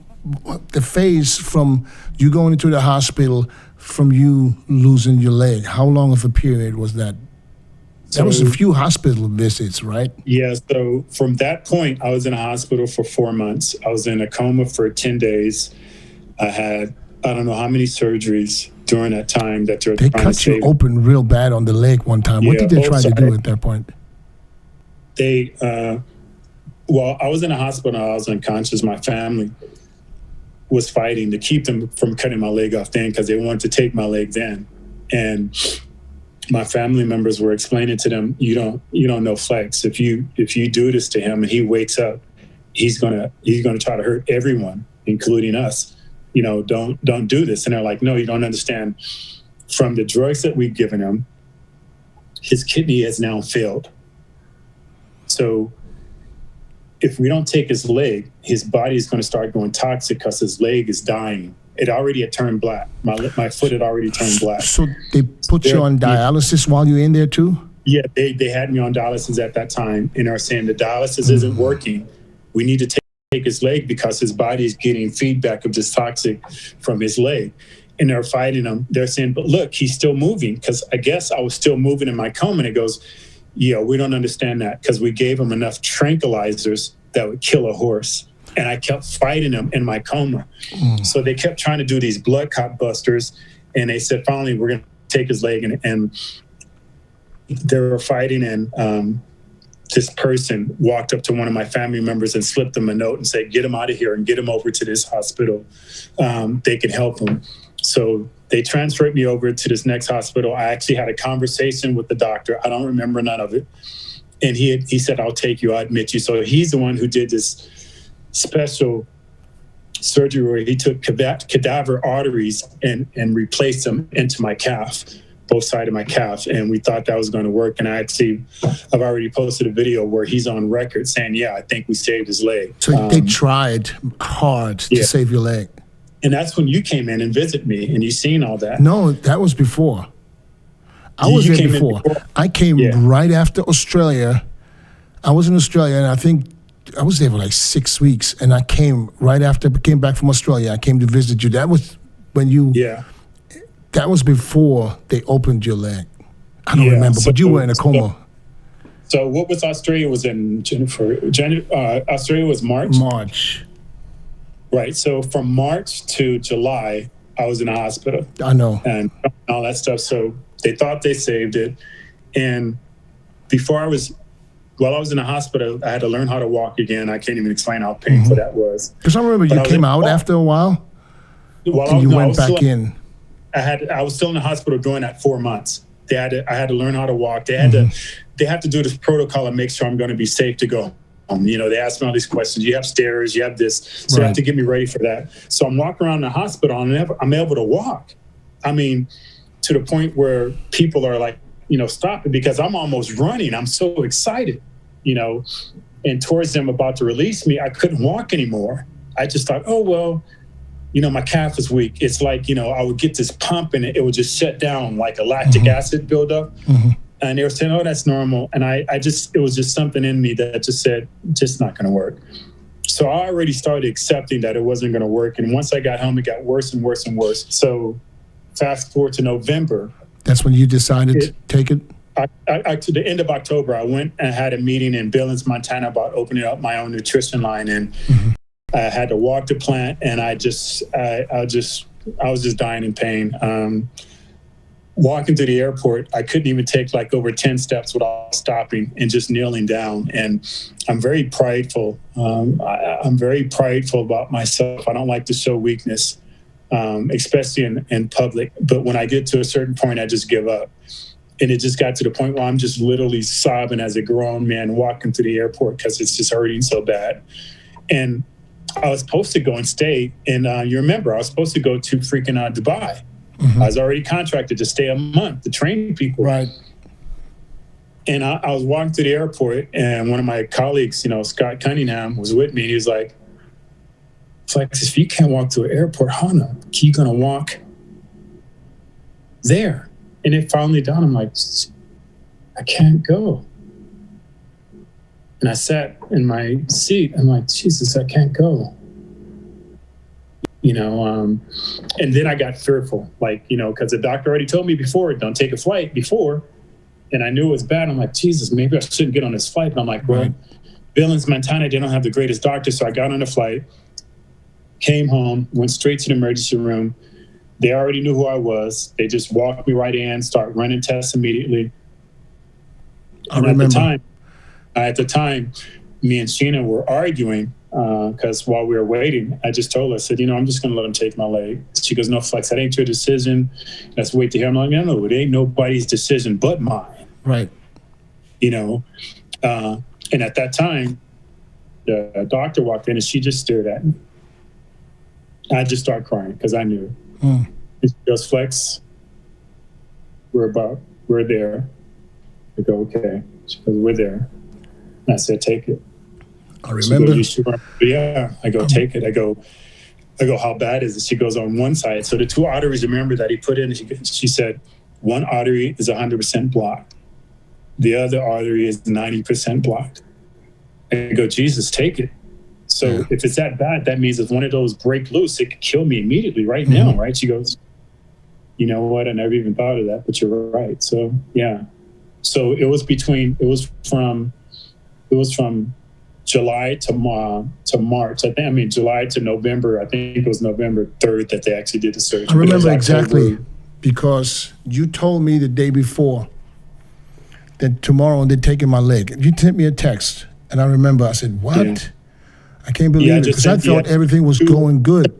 the phase from you going into the hospital from you losing your leg, how long of a period was that? That was a few hospital visits, right? Yeah, so from that point, I was in a hospital for 4 months. I was in a coma for 10 days. I had, I don't know how many surgeries during that time that they're They trying cut to you save. open real bad on the leg one time. What Yeah, did they try to do at that point? They, well, I was in a hospital. I was unconscious. My family was fighting to keep them from cutting my leg off then because they wanted to take my leg then. And my family members were explaining to them, you don't know Flex. If you do this to him and he wakes up, he's gonna try to hurt everyone, including us. Don't do this. And they're like, no, you don't understand. From the drugs that we've given him, his kidney has now failed. So if we don't take his leg, his body is going to start going toxic because his leg is dying. It already had turned black. My foot had already turned black. So they put you on dialysis while you're in there too? Yeah, they had me on dialysis at that time, and are saying the dialysis isn't working. We need to take his leg because his body is getting feedback of this toxic from his leg. And they're fighting him. They're saying, but look, he's still moving, because I guess I was still moving in my coma. And it goes, yeah, we don't understand that because we gave him enough tranquilizers that would kill a horse. And I kept fighting him in my coma. So they kept trying to do these blood clot busters. And they said, finally, we're going to take his leg. And they were fighting. And this person walked up to one of my family members and slipped him a note and said, get him out of here and get him over to this hospital. They can help him. So they transferred me over to this next hospital. I actually had a conversation with the doctor. I don't remember none of it. And he said, I'll take you, I'll admit you. So he's the one who did this special surgery where he took cadaver arteries and replaced them into my calf, both sides of my calf. And we thought that was going to work. And I've already posted a video where he's on record saying, yeah, I think we saved his leg. So they tried hard to save your leg. And that's when you came in and visited me and you seen all that. No, that was before. I was there before. I came right after Australia. I was in Australia, and I think I was there for like 6 weeks, and I came right after I came back from Australia. I came to visit you. That was when you... Yeah. That was before they opened your leg. I don't remember, but you were in a coma. So what was Australia was in Australia was March? March. Right. So from March to July, I was in a hospital. I know. And all that stuff. So they thought they saved it. And while I was in the hospital, I had to learn how to walk again. I can't even explain how painful that was. Because I remember you came out after a while, and you went back in. I was still in the hospital during that 4 months. I had to learn how to walk. They have to do this protocol and make sure I'm going to be safe to go home. You know, they ask me all these questions. You have stairs, you have this. So they have to get me ready for that. So I'm walking around the hospital and I'm able to walk. I mean, to the point where people are like, you know, stopping because I'm almost running. I'm so excited, you know, and towards them about to release me, I couldn't walk anymore. I just thought, oh, well, you know, my calf is weak. It's like, you know, I would get this pump and it would just shut down like a lactic acid buildup. And they were saying, oh, that's normal. And it was just something in me that just said, just not going to work. So I already started accepting that it wasn't going to work. And once I got home, it got worse and worse and worse. So fast forward to November. That's when you decided to take it? To the end of October, I went and had a meeting in Billings, Montana about opening up my own nutrition line. And I had to walk the plant, and I was just dying in pain. Walking to the airport, I couldn't even take like over 10 steps without stopping and just kneeling down. And I'm very prideful. I'm very prideful about myself. I don't like to show weakness, especially in public. But when I get to a certain point, I just give up. And it just got to the point where I'm just literally sobbing as a grown man walking to the airport because it's just hurting so bad. And I was supposed to go and stay. And you remember, I was supposed to go to freaking Dubai. I was already contracted to stay a month to train people. Right. And I was walking to the airport, and one of my colleagues, you know, Scott Cunningham, was with me. And he was like, Flex, if you can't walk to an airport, how are you going to walk there? And it finally dawned. I'm like, I can't go. And I sat in my seat. I'm like, Jesus, I can't go. You know, and then I got fearful, like, you know, because the doctor already told me before, don't take a flight before. And I knew it was bad. I'm like, Jesus, maybe I shouldn't get on this flight. And I'm like, well, Billings, Montana, they don't have the greatest doctor. So I got on the flight, came home, went straight to the emergency room. They already knew who I was. They just walked me right in, start running tests immediately. And at the time, me and Sheena were arguing because while we were waiting, I just told her, I said, you know, I'm just going to let him take my leg. She goes, no, Flex, that ain't your decision. Let's wait to hear. I'm like, no, it ain't nobody's decision but mine. Right. You know, and at that time, the doctor walked in and she just stared at me. I just started crying because I knew. And she goes, Flex, we're there. I go, okay. She goes, we're there. And I said, take it. I remember. She goes, you sure? Yeah. I go, take it. I go, how bad is it? She goes, on one side. So the two arteries, remember, that he put in, she said, one artery is 100% blocked. The other artery is 90% blocked. I go, Jesus, take it. So if it's that bad, that means if one of those break loose, it could kill me immediately right now, right? She goes, you know what? I never even thought of that, but you're right. So, yeah. So it was from July to March. July to November. I think it was November 3rd that they actually did the surgery. I remember exactly because you told me the day before that tomorrow they're taking my leg. You sent me a text, and I remember I said, what? Yeah. I can't believe it because I thought everything was going good.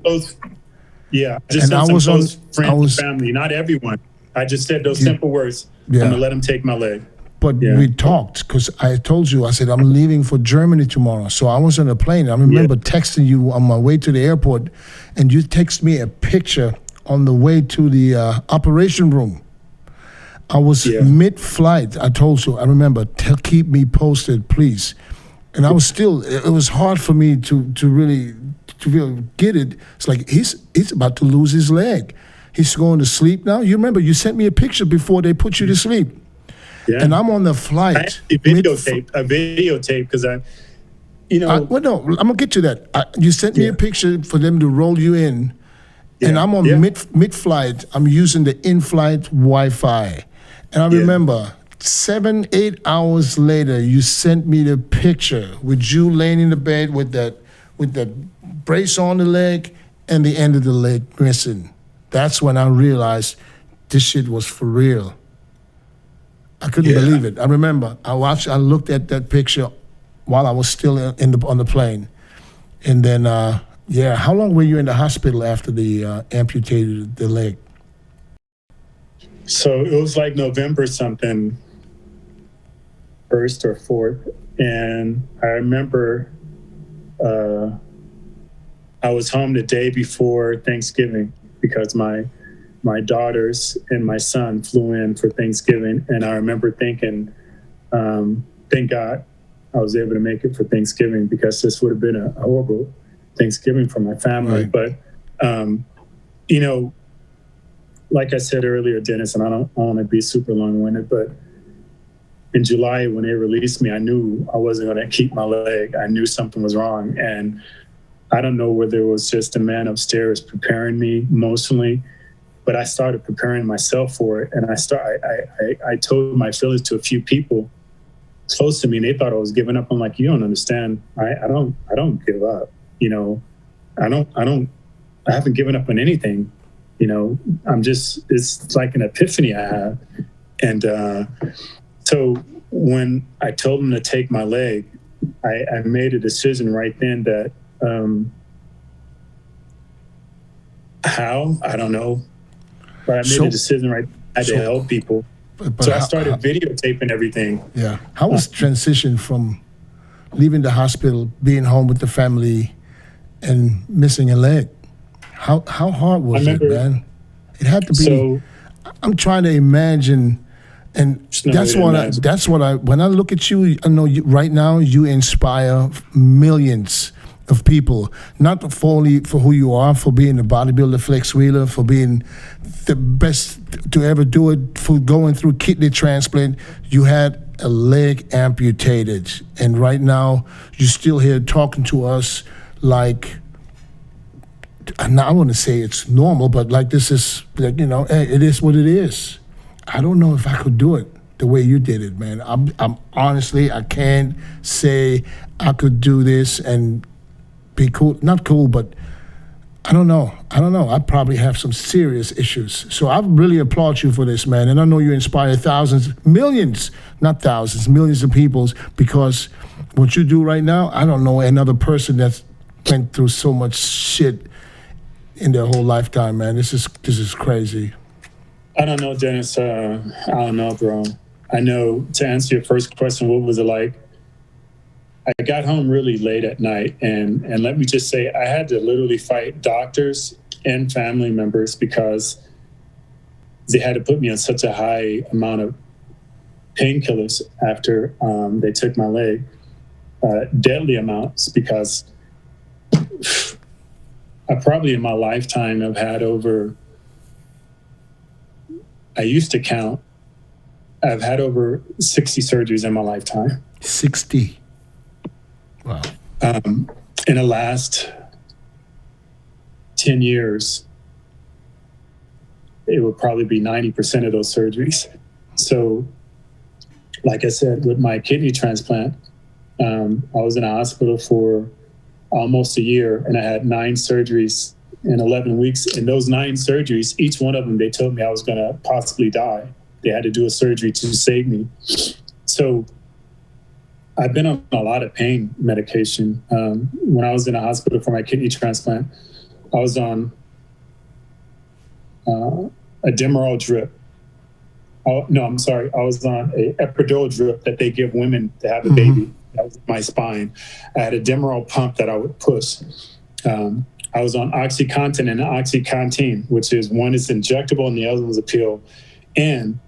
Yeah, just sent some close friends and family, not everyone. I just said those simple words. Yeah. I'm going to let him take my leg. But we talked because I told you, I said, I'm leaving for Germany tomorrow. So I was on a plane. I remember texting you on my way to the airport, and you text me a picture on the way to the operation room. I was mid-flight. I told you, I remember, keep me posted, please. And I was still, it was hard for me to really get it. It's like, he's about to lose his leg. He's going to sleep now. You remember, you sent me a picture before they put you to sleep. Yeah. And I'm on the flight. I videotape because I'm going to get to that. You sent me a picture for them to roll you in, and I'm on mid-flight. I'm using the in-flight Wi-Fi. And I remember 7-8 hours later, you sent me the picture with you laying in the bed with that brace on the leg and the end of the leg missing. That's when I realized this shit was for real. I couldn't believe it. I remember I looked at that picture while I was still on the plane. And then, how long were you in the hospital after the amputated the leg? So it was like November something, 1st or 4th. And I remember I was home the day before Thanksgiving because my daughters and my son flew in for Thanksgiving. And I remember thinking, thank God I was able to make it for Thanksgiving because this would have been a horrible Thanksgiving for my family. Right. But, like I said earlier, Dennis, and I don't want to be super long-winded, but in July when they released me, I knew I wasn't going to keep my leg. I knew something was wrong. And I don't know whether it was just a man upstairs preparing me emotionally, but I started preparing myself for it. And I told my feelings to a few people close to me, and they thought I was giving up. I'm like, you don't understand. I don't give up. I haven't given up on anything. It's like an epiphany I have. And so when I told them to take my leg, I made a decision right then that how, I don't know. But I made a decision right to help people. So I started videotaping everything. Yeah. How was transition from leaving the hospital, being home with the family, and missing a leg? How hard was it, man? It had to be. So, I'm trying to imagine, and that's what I. When I look at you, I know right now you inspire millions of people, not only for who you are, for being a bodybuilder, flex wheeler, for being the best to ever do it, for going through kidney transplant. You had a leg amputated, and right now you're still here talking to us like, and I want to say it's normal, but like this is, like, it is what it is. I don't know if I could do it the way you did it, man. I'm honestly, I can't say I could do this and be cool. Not cool, but I don't know. I'd probably have some serious issues. So I really applaud you for this, man. And I know you inspire millions of people, because what you do right now, I don't know another person that's went through so much shit in their whole lifetime, man. This is crazy. I don't know, Dennis. I don't know, bro. I know, to answer your first question, what was it like? I got home really late at night, and let me just say, I had to literally fight doctors and family members because they had to put me on such a high amount of painkillers after they took my leg, deadly amounts, because I probably in my lifetime have had over, I used to count, I've had over 60 surgeries in my lifetime. 60? Wow. In the last 10 years, it would probably be 90% of those surgeries. So, like I said, with my kidney transplant, I was in a hospital for almost a year, and I had 9 surgeries in 11 weeks. In those 9 surgeries, each one of them, they told me I was going to possibly die. They had to do a surgery to save me. So I've been on a lot of pain medication. When I was in a hospital for my kidney transplant, I was on a Demerol drip Oh, no, I'm sorry. I was on a epidural drip that they give women to have a baby. That was my spine. I had a Demerol pump that I would push. I was on OxyContin and OxyContin, which is one is injectable and the other was a pill. And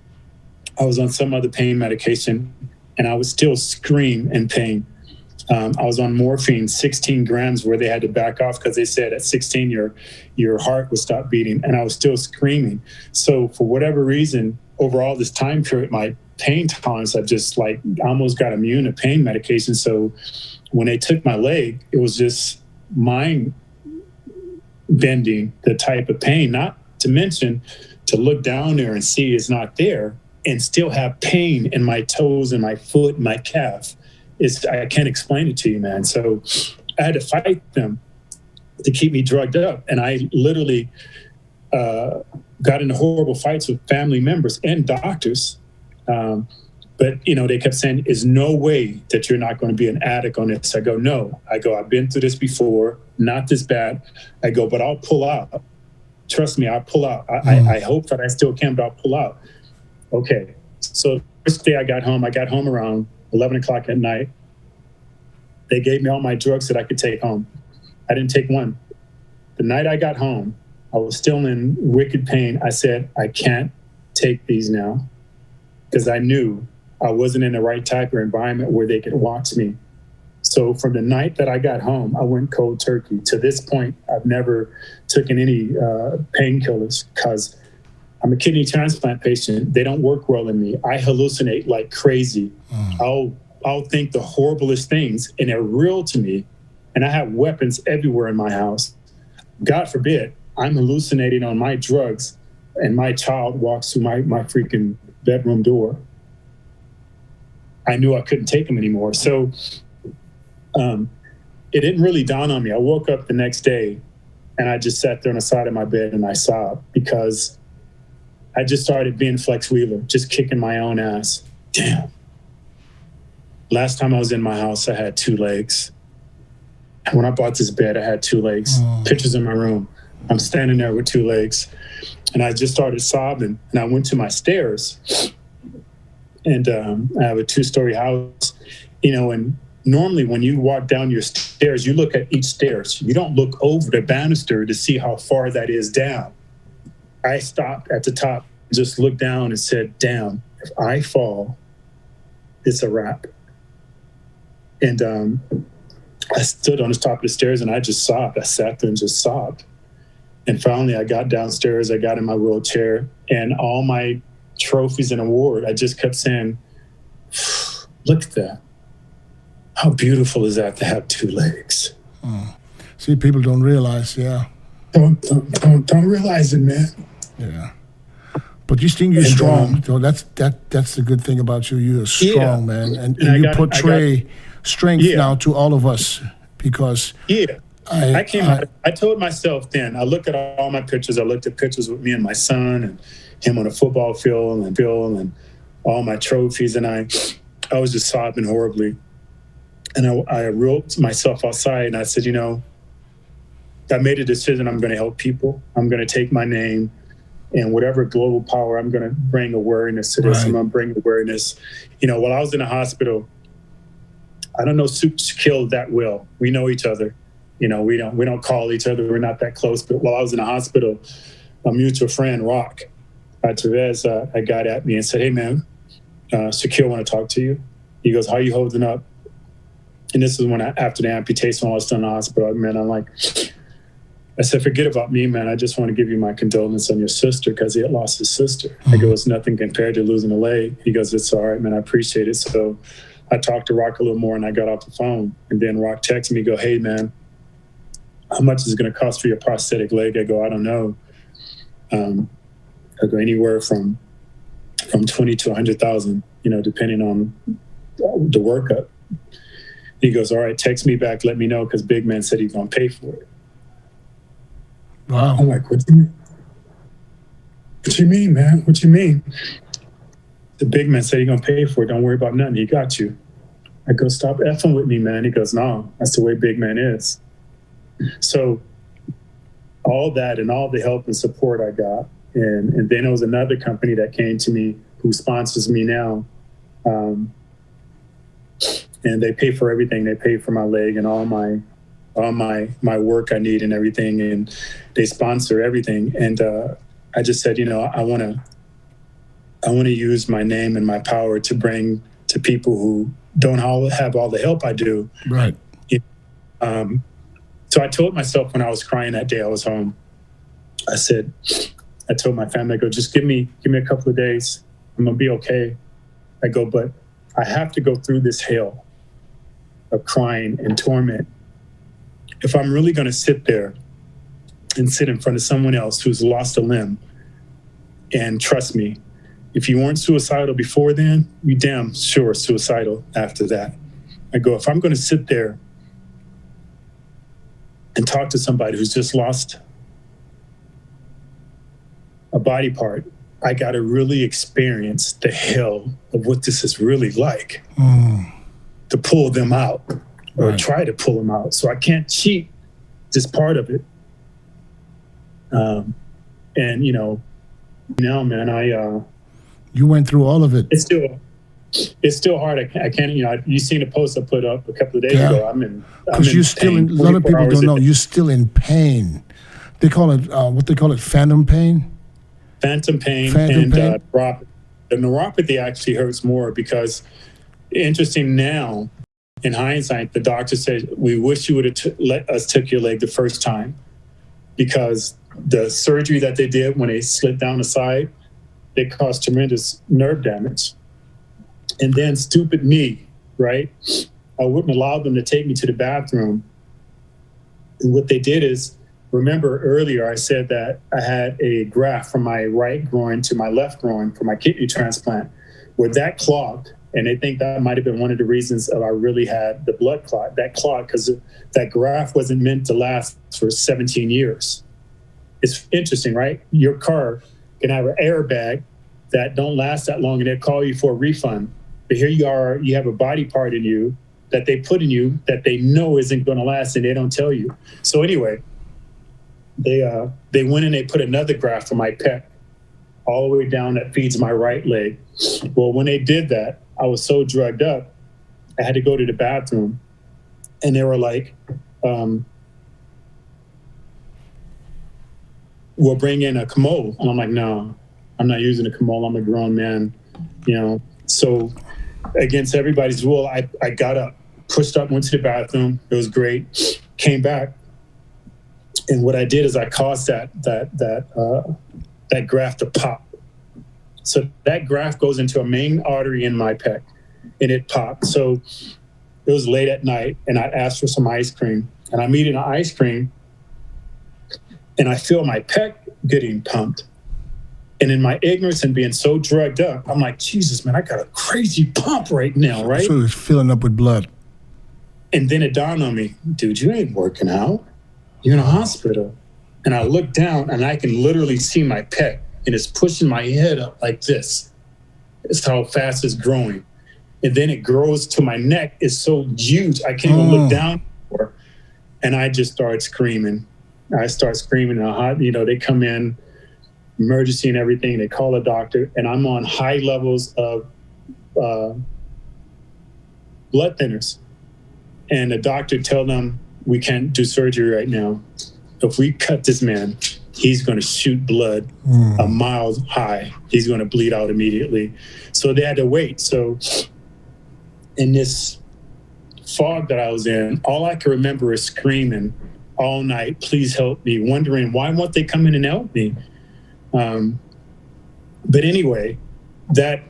I was on some other pain medication, and I would still scream in pain. I was on morphine, 16 grams, where they had to back off because they said at 16 your heart would stop beating, and I was still screaming. So for whatever reason, over all this time period, my pain tolerance, I just like almost got immune to pain medication. So when they took my leg, it was just mind bending, the type of pain, not to mention to look down there and see it's not there and still have pain in my toes and my foot and my calf. I can't explain it to you, man. So I had to fight them to keep me drugged up. And I literally got into horrible fights with family members and doctors. But, they kept saying, there's no way that you're not going to be an addict on this. I go, no. I go, I've been through this before, not this bad. I go, but I'll pull out. Trust me, I'll pull out. I hope that I still can, but I'll pull out. Okay. So the first day I got home around 11 o'clock at night. They gave me all my drugs that I could take home. I didn't take one. The night I got home, I was still in wicked pain. I said, I can't take these now, because I knew I wasn't in the right type of environment where they could watch me. So from the night that I got home, I went cold turkey. To this point, I've never taken any painkillers because I'm a kidney transplant patient. They don't work well in me. I hallucinate like crazy. I'll think the horriblest things, and they're real to me. And I have weapons everywhere in my house. God forbid, I'm hallucinating on my drugs, and my child walks through my freaking bedroom door. I knew I couldn't take him anymore. So it didn't really dawn on me. I woke up the next day, and I just sat there on the side of my bed, and I sobbed because I just started being Flex Wheeler, just kicking my own ass. Damn. Last time I was in my house, I had 2 legs. When I bought this bed, I had 2 legs. Pictures in my room. I'm standing there with 2 legs. And I just started sobbing. And I went to my stairs. And I have a 2-story house. And normally when you walk down your stairs, you look at each stairs. You don't look over the banister to see how far that is down. I stopped at the top, just looked down and said, damn, if I fall, it's a wrap. And I stood on the top of the stairs and I just sobbed. I sat there and just sobbed. And finally I got downstairs, I got in my wheelchair, and all my trophies and award, I just kept saying, look at that. How beautiful is that to have 2 legs? See, people don't realize, yeah. Don't realize it, man. Yeah. But you think you're strong. So that's the good thing about you. You're strong, man. And you portray strength now to all of us because I told myself then, I look at all my pictures. I looked at pictures with me and my son and him on a football field and Bill and all my trophies. And I was just sobbing horribly. And I wrote myself outside and I said, I made a decision. I'm going to help people. I'm going to take my name and whatever global power, I'm going to bring awareness to this. Right. I'm going to bring awareness. While I was in the hospital, I don't know Shaquille that well. We know each other. We don't call each other. We're not that close. But while I was in the hospital, a mutual friend, Rock Tevez, got at me and said, hey, man, Shaquille want to talk to you. He goes, how are you holding up? And this is when after the amputation, when I was still in the hospital, I said, forget about me, man. I just want to give you my condolence on your sister because he had lost his sister. I go, it's nothing compared to losing a leg. He goes, it's all right, man. I appreciate it. So I talked to Rock a little more and I got off the phone. And then Rock texted me, go, hey, man, how much is it going to cost for your prosthetic leg? I go, I don't know. I go anywhere from 20 to 100,000, depending on the workup. He goes, all right, text me back, let me know, because Big Man said he's going to pay for it. Wow. I'm like, what do you mean? What you mean, man? What you mean? The Big Man said he's going to pay for it. Don't worry about nothing. He got you. I go, stop effing with me, man. He goes, no, that's the way Big Man is. So all that and all the help and support I got, and then there was another company that came to me who sponsors me now. And they pay for everything. They pay for my leg and all my work I need and everything. And they sponsor everything. And I just said, I want to use my name and my power to bring to people who don't have all the help I do. Right. So I told myself when I was crying that day I was home, I told my family, I go, just give me a couple of days. I'm going to be okay. I go, but I have to go through this hell of crying and torment. If I'm really going to sit there and sit in front of someone else who's lost a limb, and trust me, if you weren't suicidal before then, you damn sure suicidal after that. I go, if I'm going to sit there and talk to somebody who's just lost a body part, I got to really experience the hell of what this is really like to pull them out or try to pull them out. So I can't cheat this part of it. And, man, you went through all of it. It's still hard. I can't, you seen a post I put up a couple of days ago. Because you're still in, a lot of people don't know, you're still in pain. They call it, phantom pain? Phantom pain. Neuropathy. The neuropathy actually hurts more because, interesting now, in hindsight, the doctor said, we wish you would have let us took your leg the first time, because the surgery that they did when they slit down the side, they caused tremendous nerve damage. And then stupid me, right? I wouldn't allow them to take me to the bathroom. And what they did is, remember earlier I said that I had a graft from my right groin to my left groin for my kidney transplant. With that clogged, and they think that might have been one of the reasons I really had the blood clot. That clot, because that graft wasn't meant to last for 17 years. It's interesting, right? Your car can have an airbag that don't last that long, and they call you for a refund. But here you are, you have a body part in you that they put in you that they know isn't going to last, and they don't tell you. So anyway, they went and they put another graft for my pec all the way down that feeds my right leg. Well, when they did that, I was so drugged up, I had to go to the bathroom, and they were like, we'll bring in a commode. And I'm like, no, I'm not using a commode. I'm a grown man, So against everybody's rule, I got up, pushed up, went to the bathroom. It was great. Came back. And what I did is I caused that graft to pop. So that graft goes into a main artery in my pec, and it popped. So it was late at night, and I asked for some ice cream. And I'm eating the ice cream, and I feel my pec getting pumped. And in my ignorance and being so drugged up, I'm like, Jesus, man, I got a crazy pump right now, right? So it's filling up with blood. And then it dawned on me, dude, you ain't working out. You're in a hospital. And I look down, and I can literally see my pec, and it's pushing my head up like this. It's how fast it's growing. And then it grows to my neck. It's so huge, I can't even look down anymore. And I just start screaming. I start screaming. They come in, emergency and everything. They call a doctor, and I'm on high levels of blood thinners. And the doctor tell them, we can't do surgery right now. If we cut this man, he's going to shoot blood a mile high. He's going to bleed out immediately. So they had to wait. So in this fog that I was in, all I can remember is screaming all night, please help me, wondering why won't they come in and help me? But anyway, that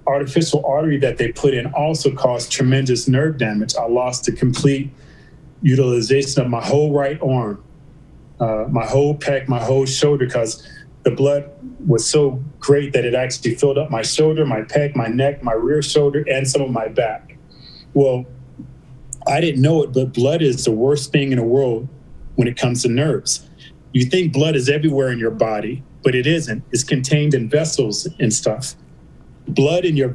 artificial artery that they put in also caused tremendous nerve damage. I lost the complete utilization of my whole right arm, my whole pec, my whole shoulder, because the blood was so great that it actually filled up my shoulder, my pec, my neck, my rear shoulder, and some of my back. Well, I didn't know it, but blood is the worst thing in the world when it comes to nerves. You think blood is everywhere in your body, but it isn't. It's contained in vessels and stuff. Blood and your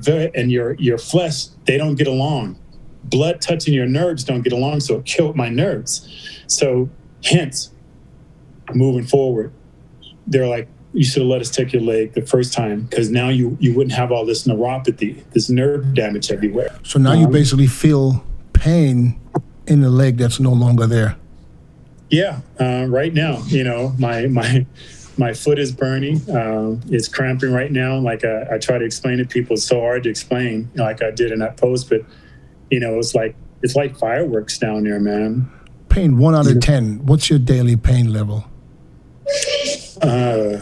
flesh, they don't get along. Blood touching your nerves don't get along, so it killed my nerves. So hence, moving forward, they're like, you should have let us take your leg the first time, because now you wouldn't have all this neuropathy, this nerve damage everywhere. So now you basically feel pain in the leg that's no longer there. Yeah, right now, my foot is burning. It's cramping right now. Like I try to explain to people, it's so hard to explain, like I did in that post. But it's like fireworks down there, man. Pain 1 out of 10. What's your daily pain level? Well,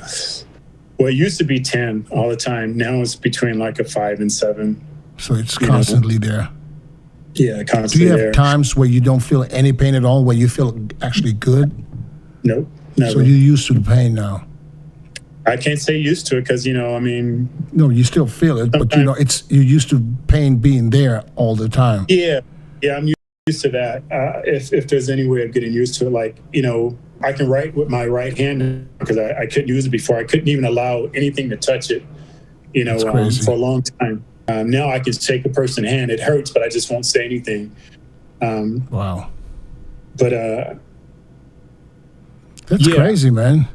it used to be 10 all the time. Now it's between like a 5 and 7. So it's constantly there. Yeah, constantly. Do you have there. times where you don't feel any pain at all, where you feel actually good? Nope, never. So you're used to the pain now? I can't say used to it because, No, you still feel it, but you're used to pain being there all the time. Yeah, I'm used to that. If there's any way of getting used to it, like, I can write with my right hand because I couldn't use it before. I couldn't even allow anything to touch it, for a long time. Now I can shake a person's hand. It hurts, but I just won't say anything. Wow. But that's crazy, man.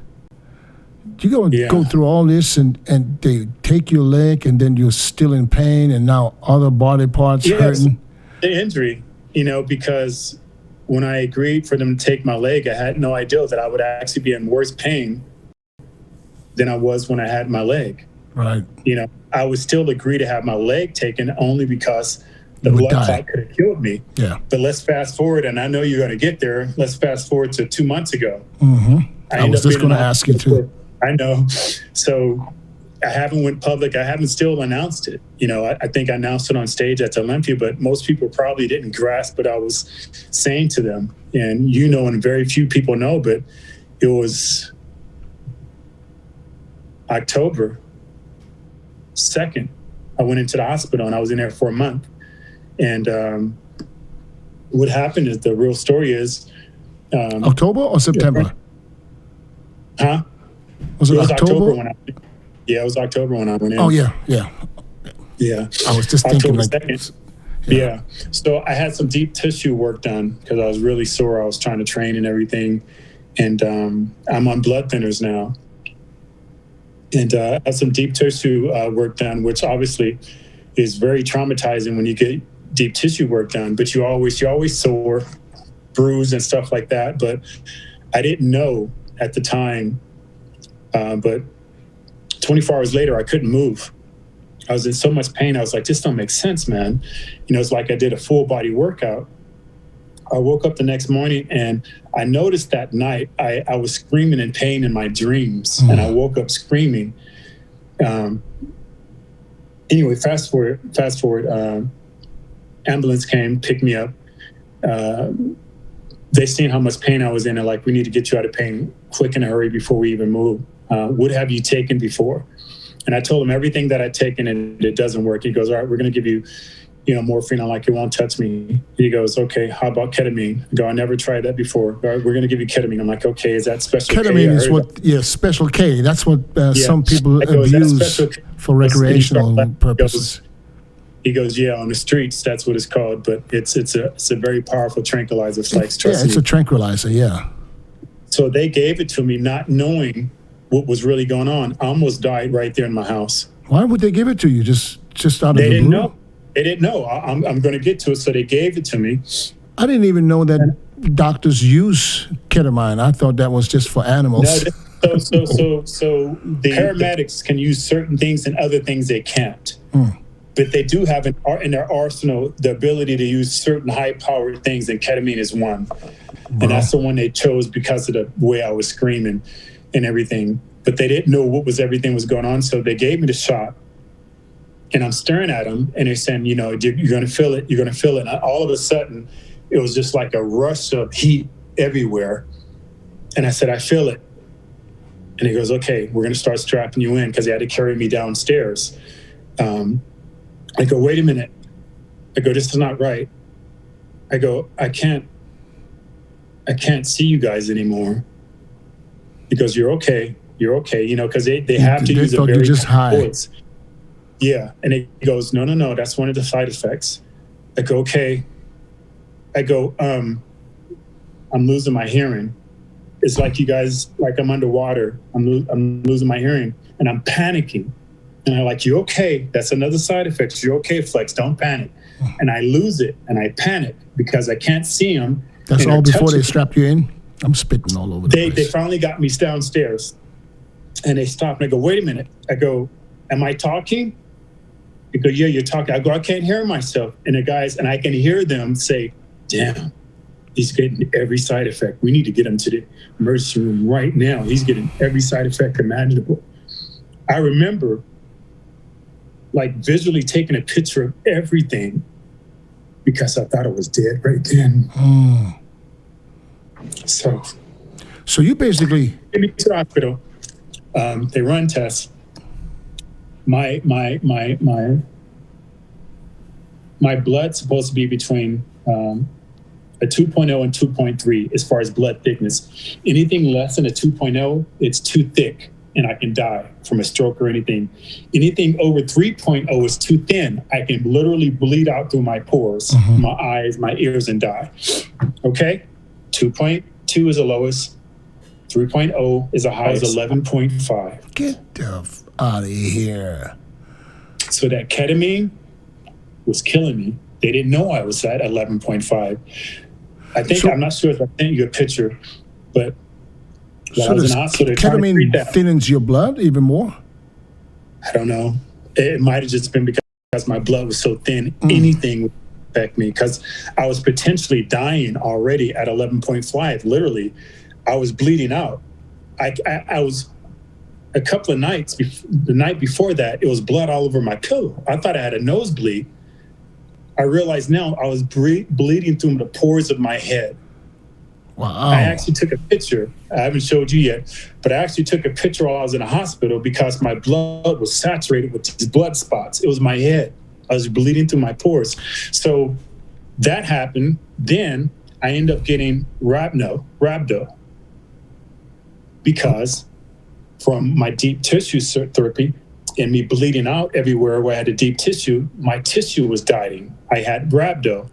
You go through all this and they take your leg and then you're still in pain and now other body parts hurting. The injury, because when I agreed for them to take my leg, I had no idea that I would actually be in worse pain than I was when I had my leg. Right. I would still agree to have my leg taken only because the blood clot could have killed me. Yeah. But let's fast forward, and I know you're going to get there. Let's fast forward to 2 months ago. Mm-hmm. I was just going to ask you too. I know. So I haven't went public. I haven't still announced it. I think I announced it on stage at Olympia, but most people probably didn't grasp what I was saying to them. And and very few people know, but it was October 2nd. I went into the hospital and I was in there for a month. And what happened is, the real story is... October or September? Huh? Was it October? It was October when I went in. Oh, yeah. Yeah. I was just thinking Yeah. So I had some deep tissue work done because I was really sore. I was trying to train and everything. And I'm on blood thinners now. And I had some deep tissue work done, which obviously is very traumatizing when you get deep tissue work done. But you're always sore, bruised and stuff like that. But I didn't know at the time. But 24 hours later, I couldn't move. I was in so much pain. I was like, this don't make sense, man. It's like I did a full body workout. I woke up the next morning and I noticed that night I was screaming in pain in my dreams. And I woke up screaming. Anyway, fast forward, ambulance came, picked me up. They seen how much pain I was in and like, we need to get you out of pain quick in a hurry before we even move. What have you taken before? And I told him everything that I'd taken and it doesn't work. He goes, all right, we're going to give you, morphine. I'm like, it won't touch me. He goes, okay, how about ketamine? I go, I never tried that before. All right, we're going to give you ketamine. I'm like, okay, is that special K? Ketamine is special K. That's what some people abuse for recreational purposes. He goes, yeah, on the streets, that's what it's called. But it's a very powerful tranquilizer. It's like stress. Yeah, it's a tranquilizer, yeah. So they gave it to me not knowing what was really going on. I almost died right there in my house. Why would they give it to you? Just out of the blue? Didn't know. They didn't know. I'm going to get to it, so they gave it to me. I didn't even know that doctors use ketamine. I thought that was just for animals. No, so the paramedics can use certain things and other things they can't. But they do have in their arsenal the ability to use certain high-powered things, and ketamine is one. And that's the one they chose because of the way I was screaming and everything. But they didn't know everything was going on, so they gave me the shot. And I'm staring at them, and they're saying, you're going to feel it. You're going to feel it. And all of a sudden, it was just like a rush of heat everywhere. And I said, I feel it. And he goes, okay, we're going to start strapping you in, because he had to carry me downstairs. I go, wait a minute. I go, this is not right. I go, I can't see you guys anymore. He goes, you're okay, because they have to use a very high voice. Yeah, and he goes, no, that's one of the side effects. I go, okay. I go, I'm losing my hearing. it's like you guys, like I'm underwater. I'm losing my hearing, and I'm panicking. And I'm like, you okay? That's another side effect. You're okay, Flex. Don't panic. And I lose it, and I panic because I can't see them. That's all before they strap you in? I'm spitting all over the place. They finally got me downstairs, and they stopped. And I go, wait a minute. I go, am I talking? They go, yeah, you're talking. I go, I can't hear myself. And the guys, and I can hear them say, damn, he's getting every side effect. We need to get him to the emergency room right now. He's getting every side effect imaginable. I remember like visually taking a picture of everything because I thought I was dead right then. So you basically get me to the hospital. They run tests. My blood's supposed to be between a 2.0 and 2.3 as far as blood thickness. Anything less than a 2.0, it's too thick and I can die from a stroke or anything. Anything over 3.0 is too thin. I can literally bleed out through my pores, my eyes, my ears, and die. Okay? 2.2 is the lowest. 3.0 is the highest, 11.5. Get the out of here. So that ketamine was killing me. They didn't know I was at 11.5. I think, I'm not sure if I sent you a picture, but so does ketamine thins your blood even more? I don't know. It might have just been because my blood was so thin, anything would affect me, because I was potentially dying already at 11.5. Literally, I was bleeding out. I was a couple of nights, the night before that, it was blood all over my pillow. I thought I had a nosebleed. I realize now I was bleeding through the pores of my head. Wow. I actually took a picture. I haven't showed you yet, but I actually took a picture while I was in a hospital because my blood was saturated with these blood spots. It was my head. I was bleeding through my pores. So that happened. Then I ended up getting rhabdo, because from my deep tissue therapy and me bleeding out everywhere where I had a deep tissue, my tissue was dying. I had rhabdo.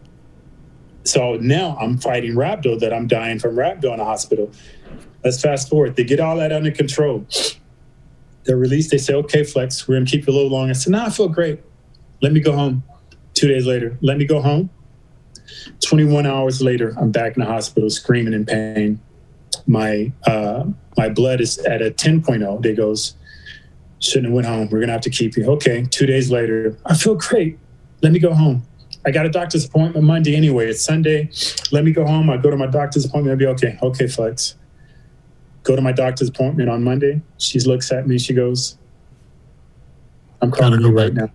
So now I'm fighting rhabdo, that I'm dying from rhabdo in the hospital. Let's fast forward. They get all that under control. They're released. They say, okay, Flex, we're going to keep you a little longer. I said, no, I feel great. Let me go home. 2 days later, let me go home. 21 hours later, I'm back in the hospital screaming in pain. My blood is at a 10.0. They goes, shouldn't have went home. We're going to have to keep you. Okay, 2 days later, I feel great. Let me go home. I got a doctor's appointment Monday anyway. It's Sunday. Let me go home. I go to my doctor's appointment. I'll be okay. Okay, Flex. Go to my doctor's appointment on Monday. She looks at me. She goes, I'm calling you right now.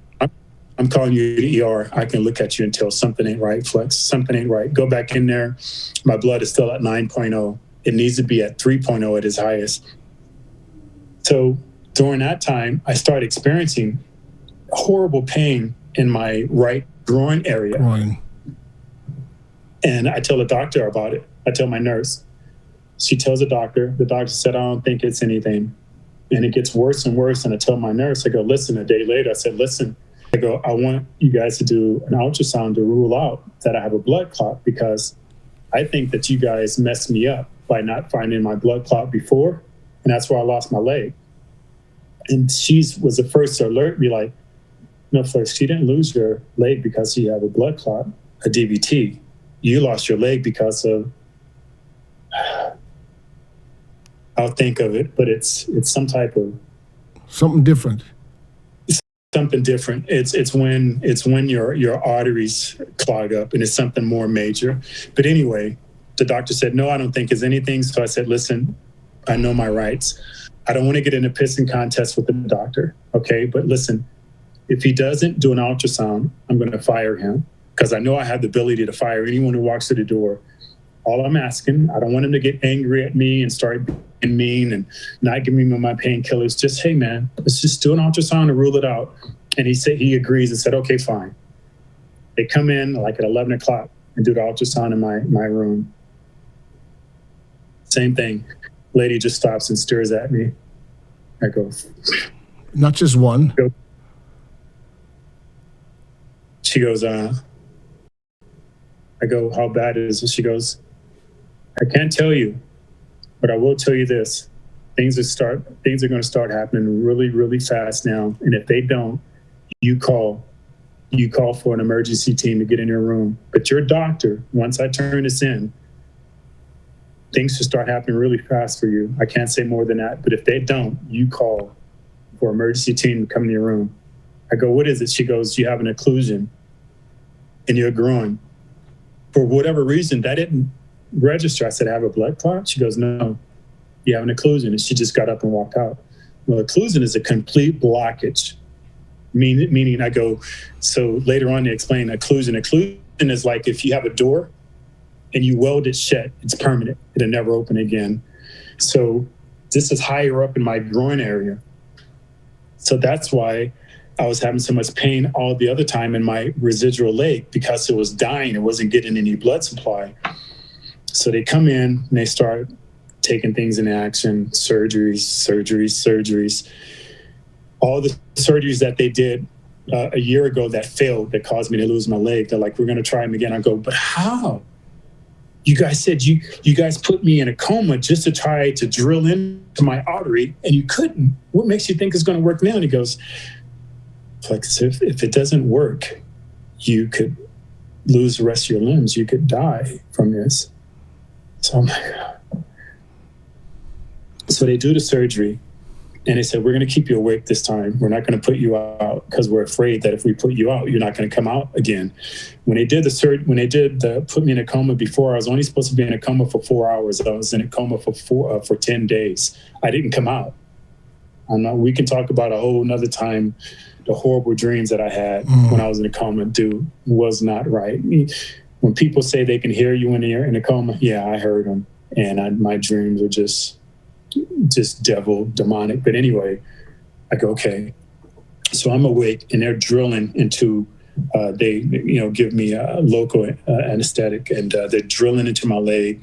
I'm calling you to the ER. I can look at you and tell something ain't right, Flex. Something ain't right. Go back in there. My blood is still at 9.0. It needs to be at 3.0 at its highest. So during that time, I started experiencing horrible pain in my right groin area. And I tell the doctor about it. I tell my nurse. She tells the doctor. The doctor said, I don't think it's anything. And it gets worse and worse. And I tell my nurse, I go, listen, a day later, I said, listen, I go, I want you guys to do an ultrasound to rule out that I have a blood clot, because I think that you guys messed me up by not finding my blood clot before. And that's where I lost my leg. And she was the first to alert me, like, no, Flex, you didn't lose your leg because you have a blood clot, a DVT. You lost your leg because of, I'll think of it, but it's some type of something different. Something different. It's when your arteries clog up, and it's something more major. But anyway, the doctor said, no, I don't think it's anything. So I said, listen, I know my rights. I don't want to get in a pissing contest with the doctor. Okay, but listen, if he doesn't do an ultrasound, I'm going to fire him, because I know I have the ability to fire anyone who walks through the door. All I'm asking, I don't want him to get angry at me and start being mean and not give me my painkillers. Just, hey, man, let's just do an ultrasound and rule it out. And he said he agrees and said, okay, fine. They come in like at 11 o'clock and do the ultrasound in my room. Same thing. Lady just stops and stares at me. I go, not just one. She goes, I go, how bad is it? She goes, I can't tell you. But I will tell you this, things are going to start happening really, really fast now. And if they don't, you call for an emergency team to get in your room. But your doctor, once I turn this in, things should start happening really fast for you. I can't say more than that. But if they don't, you call for an emergency team to come in your room. I go, what is it? She goes, you have an occlusion in your groin. For whatever reason, that didn't register. I said, I have a blood clot? She goes, no, you have an occlusion. And she just got up and walked out. Well, occlusion is a complete blockage. Meaning I go, so later on they explain occlusion. Occlusion is like if you have a door and you weld it shut, it's permanent. It'll never open again. So this is higher up in my groin area. So that's why I was having so much pain all the other time in my residual leg, because it was dying. It wasn't getting any blood supply. So they come in and they start taking things in action, surgeries. All the surgeries that they did a year ago that failed, that caused me to lose my leg, they're like, we're going to try them again. I go, but how? You guys said you guys put me in a coma just to try to drill into my artery, and you couldn't. What makes you think it's going to work now? And he goes, Flex, if it doesn't work, you could lose the rest of your limbs. You could die from this. So I'm like, so they do the surgery. And they said, we're going to keep you awake this time. We're not going to put you out because we're afraid that if we put you out, you're not going to come out again. When they did put me in a coma before, I was only supposed to be in a coma for 4 hours. I was in a coma for 10 days. I didn't come out. We can talk about a whole nother time, the horrible dreams that I had when I was in a coma. Dude, was not right. When people say they can hear you when you're in a coma, yeah, I heard them. And my dreams were just devil, demonic. But anyway, I go, okay. So I'm awake and they're drilling into, they give me a local anesthetic, and they're drilling into my leg,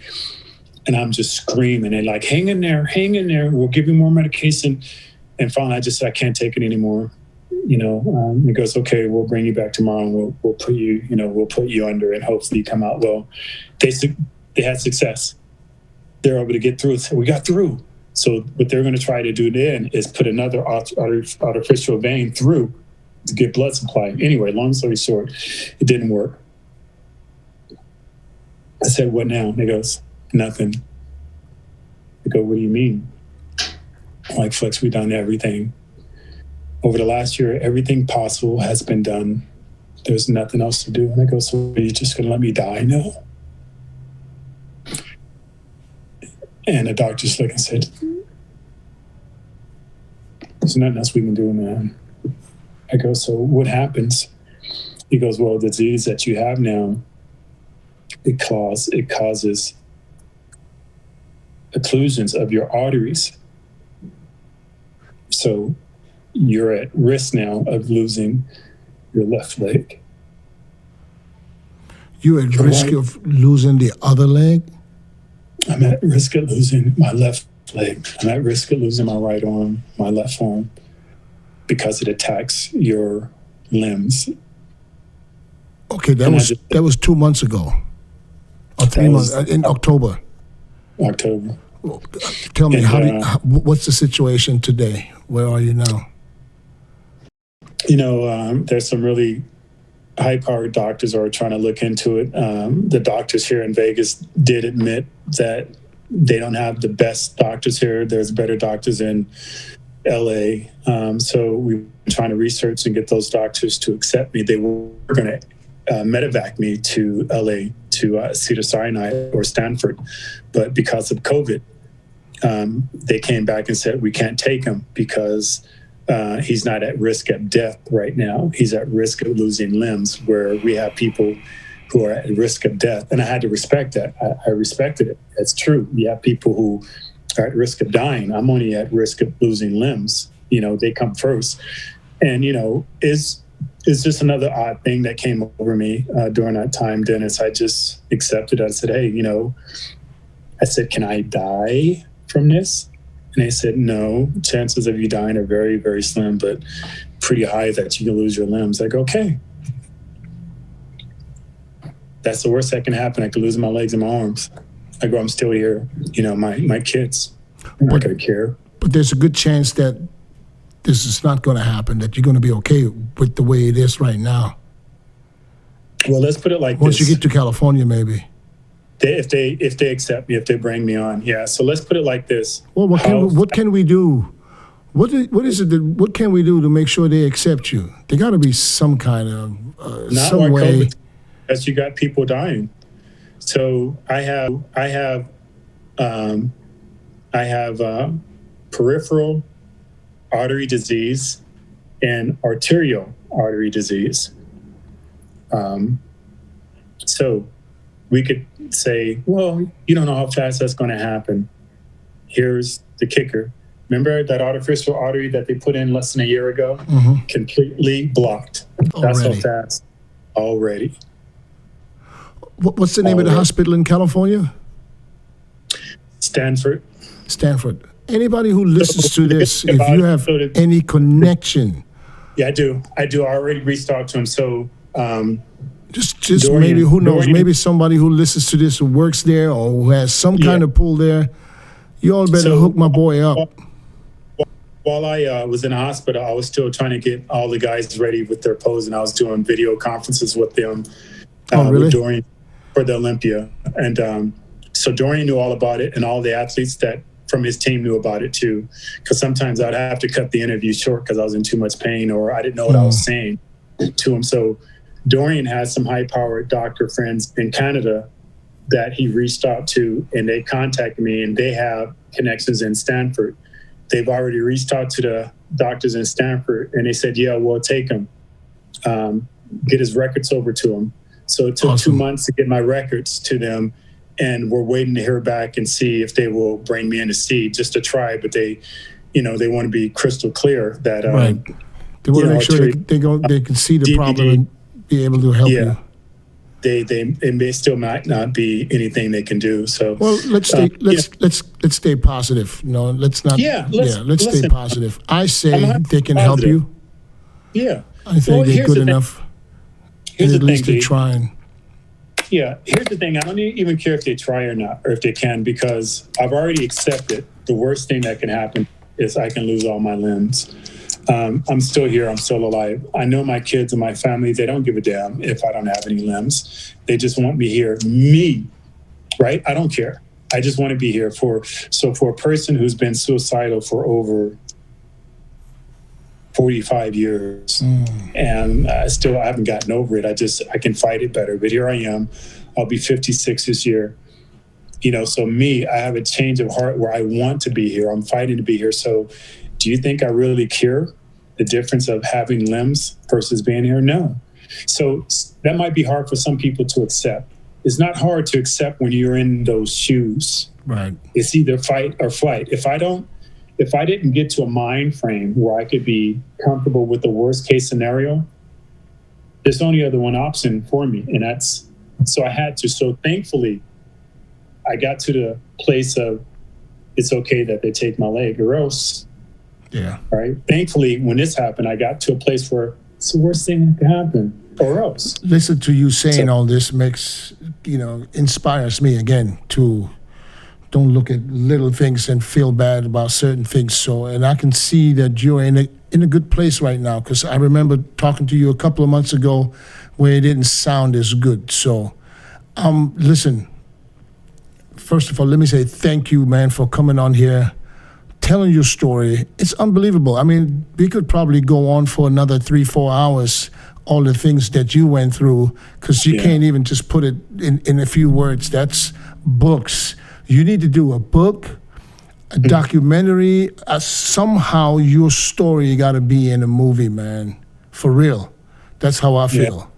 and I'm just screaming. They're like, hang in there. We'll give you more medication. And finally, I can't take it anymore. It goes, okay, we'll bring you back tomorrow and we'll put you under and hopefully you come out well. They had success. They're able to get through. So we got through. So what they're going to try to do then is put another artificial vein through to get blood supply. Anyway, long story short, it didn't work. I said, what now? And he goes, nothing. I go, what do you mean? I'm like, Flex, we've done everything. Over the last year, everything possible has been done. There's nothing else to do. And I go, so are you just going to let me die now? And the doctor just looked and said, there's nothing else we can do, man. I go, so what happens? He goes, well, the disease that you have now, it causes occlusions of your arteries. So you're at risk now of losing your left leg. You're at risk of losing the other leg? I'm at risk of losing my left leg. I'm at risk of losing my right arm, my left arm, because it attacks your limbs. Okay, that was 2 months ago, or 3 months in October. October. Well, tell me, what's the situation today? Where are you now? There's some really high-powered doctors are trying to look into it. The doctors here in Vegas did admit that they don't have the best doctors here. There's better doctors in LA. So we've been trying to research and get those doctors to accept me. They were going to medevac me to LA, to Cedars-Sinai or Stanford. But because of COVID, they came back and said, we can't take him because he's not at risk of death right now. He's at risk of losing limbs, where we have people who are at risk of death. And I had to respect that. I respected it. It's true. You have people who are at risk of dying. I'm only at risk of losing limbs. They come first. And, it's just another odd thing that came over me during that time, Dennis. I just accepted it. I said, hey, I said, can I die from this? And they said, no, chances of you dying are very, very slim, but pretty high that you can lose your limbs. I go, okay. That's the worst that can happen. I could lose my legs and my arms. I go, I'm still here. You know, my kids are not going to care. But there's a good chance that this is not going to happen, that you're going to be okay with the way it is right now. Well, let's put it like Once this. you get to California, maybe. If they accept me, if they bring me on, yeah. So let's put it like this. Well, what can we do? What can we do to make sure they accept you? There got to be some kind of some way. COVID, as you got people dying. So I have peripheral artery disease and arterial artery disease. So we could say, well, you don't know how fast that's going to happen. Here's the kicker. Remember that artificial artery that they put in less than a year ago? Mm-hmm. Completely blocked. That's how fast already. What's the name of the hospital in California? Stanford. Anybody who listens to this, if you have any connection. Yeah, I do. I already reached out to him. So just Dorian, maybe, who knows, maybe somebody who listens to this who works there or who has some kind of pull there, you all better hook my boy up. While I was in the hospital, I was still trying to get all the guys ready with their pose, and I was doing video conferences with them. Really? With Dorian for the Olympia. And so Dorian knew all about it, and all the athletes that from his team knew about it too. Because sometimes I'd have to cut the interview short because I was in too much pain or I didn't know what I was saying to him. So Dorian has some high-powered doctor friends in Canada that he reached out to, and they contacted me, and they have connections in Stanford. They've already reached out to the doctors in Stanford, and they said, yeah, we'll take him, get his records over to him. So it took 2 months to get my records to them, and we're waiting to hear back and see if they will bring me in to see, just to try. But they want to be crystal clear that right. They want to make sure they can see the problem and be able to help you. It may still might not be anything they can do. So let's stay positive. No, let's not. Let's stay positive. I say they can help you. Yeah, I think they're good enough. And at least they're trying. Yeah, here's the thing. I don't even care if they try or not, or if they can, because I've already accepted the worst thing that can happen is I can lose all my limbs. I'm still here. I'm still alive. I know my kids and my family, they don't give a damn if I don't have any limbs. They just want me here. Me, right? I don't care. I just want to be here. For a person who's been suicidal for over 45 years and I haven't gotten over it. I can fight it better. But here I am. I'll be 56 this year. So me, I have a change of heart where I want to be here. I'm fighting to be here. So do you think I really care the difference of having limbs versus being here? No. So that might be hard for some people to accept. It's not hard to accept when you're in those shoes. Right. It's either fight or flight. If I didn't get to a mind frame where I could be comfortable with the worst case scenario, there's only other one option for me. And so I had to. So thankfully, I got to the place of it's okay that they take my leg or else. Yeah. Right. Thankfully, when this happened, I got to a place where it's the worst thing that could happen or else. Listen to you saying all this inspires me again to don't look at little things and feel bad about certain things. So, and I can see that you're in a good place right now, because I remember talking to you a couple of months ago where it didn't sound as good. So, listen, first of all, let me say thank you, man, for coming on here, telling your story. It's unbelievable. I mean, we could probably go on for another 3-4 hours, all the things that you went through, because you can't even just put it in a few words. That's books. You need to do a book, a documentary. Somehow your story got to be in a movie, man. For real. That's how I feel.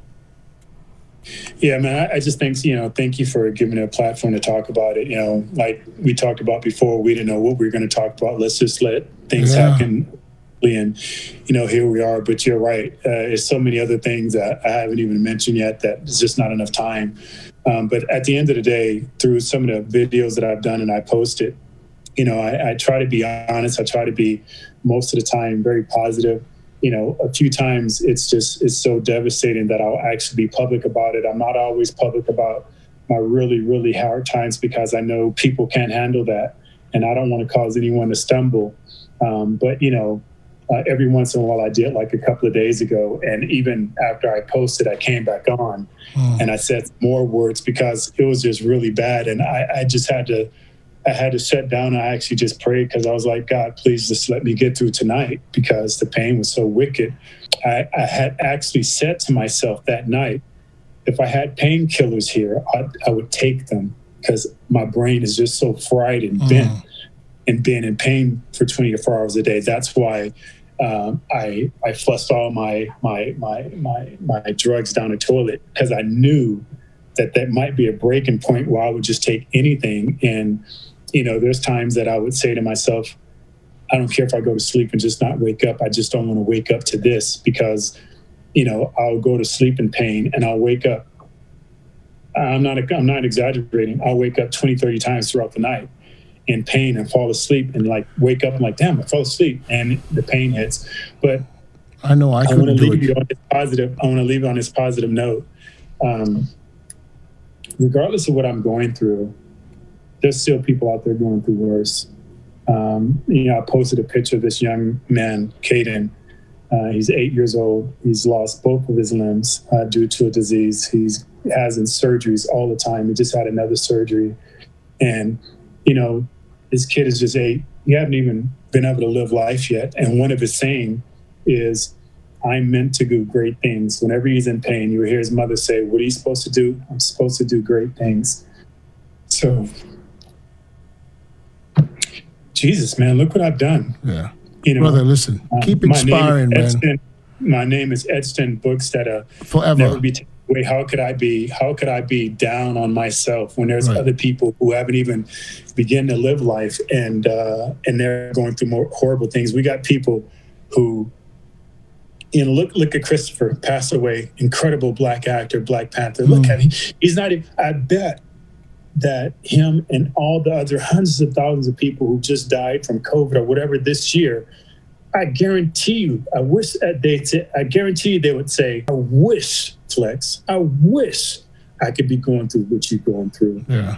Yeah, man, I just think, thank you for giving me a platform to talk about it. Like we talked about before, we didn't know what we were going to talk about. Let's just let things happen. And, here we are. But you're right. There's so many other things that I haven't even mentioned yet that it's just not enough time. But at the end of the day, through some of the videos that I've done and I posted, I try to be honest. I try to be most of the time very positive. A few times it's so devastating that I'll actually be public about it. I'm not always public about really, really hard times, because I know people can't handle that, and I don't want to cause anyone to stumble. But every once in a while I did, like a couple of days ago, and even after I posted, I came back on and I said more words because it was just really bad, and I just had to shut down. I actually just prayed, because I was like, God, please just let me get through tonight, because the pain was so wicked. I had actually said to myself that night, if I had painkillers here, I would take them, because my brain is just so fried and bent and been in pain for 24 hours a day. That's why I flushed all my drugs down the toilet, because I knew that might be a breaking point where I would just take anything. And there's times that I would say to myself, I don't care if I go to sleep and just not wake up. I just don't want to wake up to this, because I'll go to sleep in pain and I'll wake up. I'm not exaggerating. I'll wake up 20, 30 times throughout the night in pain and fall asleep, and like wake up and like, damn, I fell asleep, and the pain hits. But I know I couldn't do it. I want to leave you on this positive note. Regardless of what I'm going through, there's still people out there going through worse. I posted a picture of this young man, Caden. He's 8 years old. He's lost both of his limbs due to a disease. He's having surgeries all the time. He just had another surgery. And, this kid is just 8. He hasn't even been able to live life yet. And one of his saying is, I'm meant to do great things. Whenever he's in pain, you hear his mother say, what are you supposed to do? I'm supposed to do great things. So, Jesus, man, look what I've done. Yeah. Brother, listen, keep inspiring, man. My name is etched in books that forever never be taken away. How could I be down on myself when there's other people who haven't even begun to live life, and they're going through more horrible things? We got people who, look at Christopher, passed away, incredible Black actor, Black Panther. Look at him. He's not even, I bet that him and all the other hundreds of thousands of people who just died from COVID or whatever this year, I guarantee you, I guarantee you they would say, I wish, Flex, I wish I could be going through what you're going through. Yeah.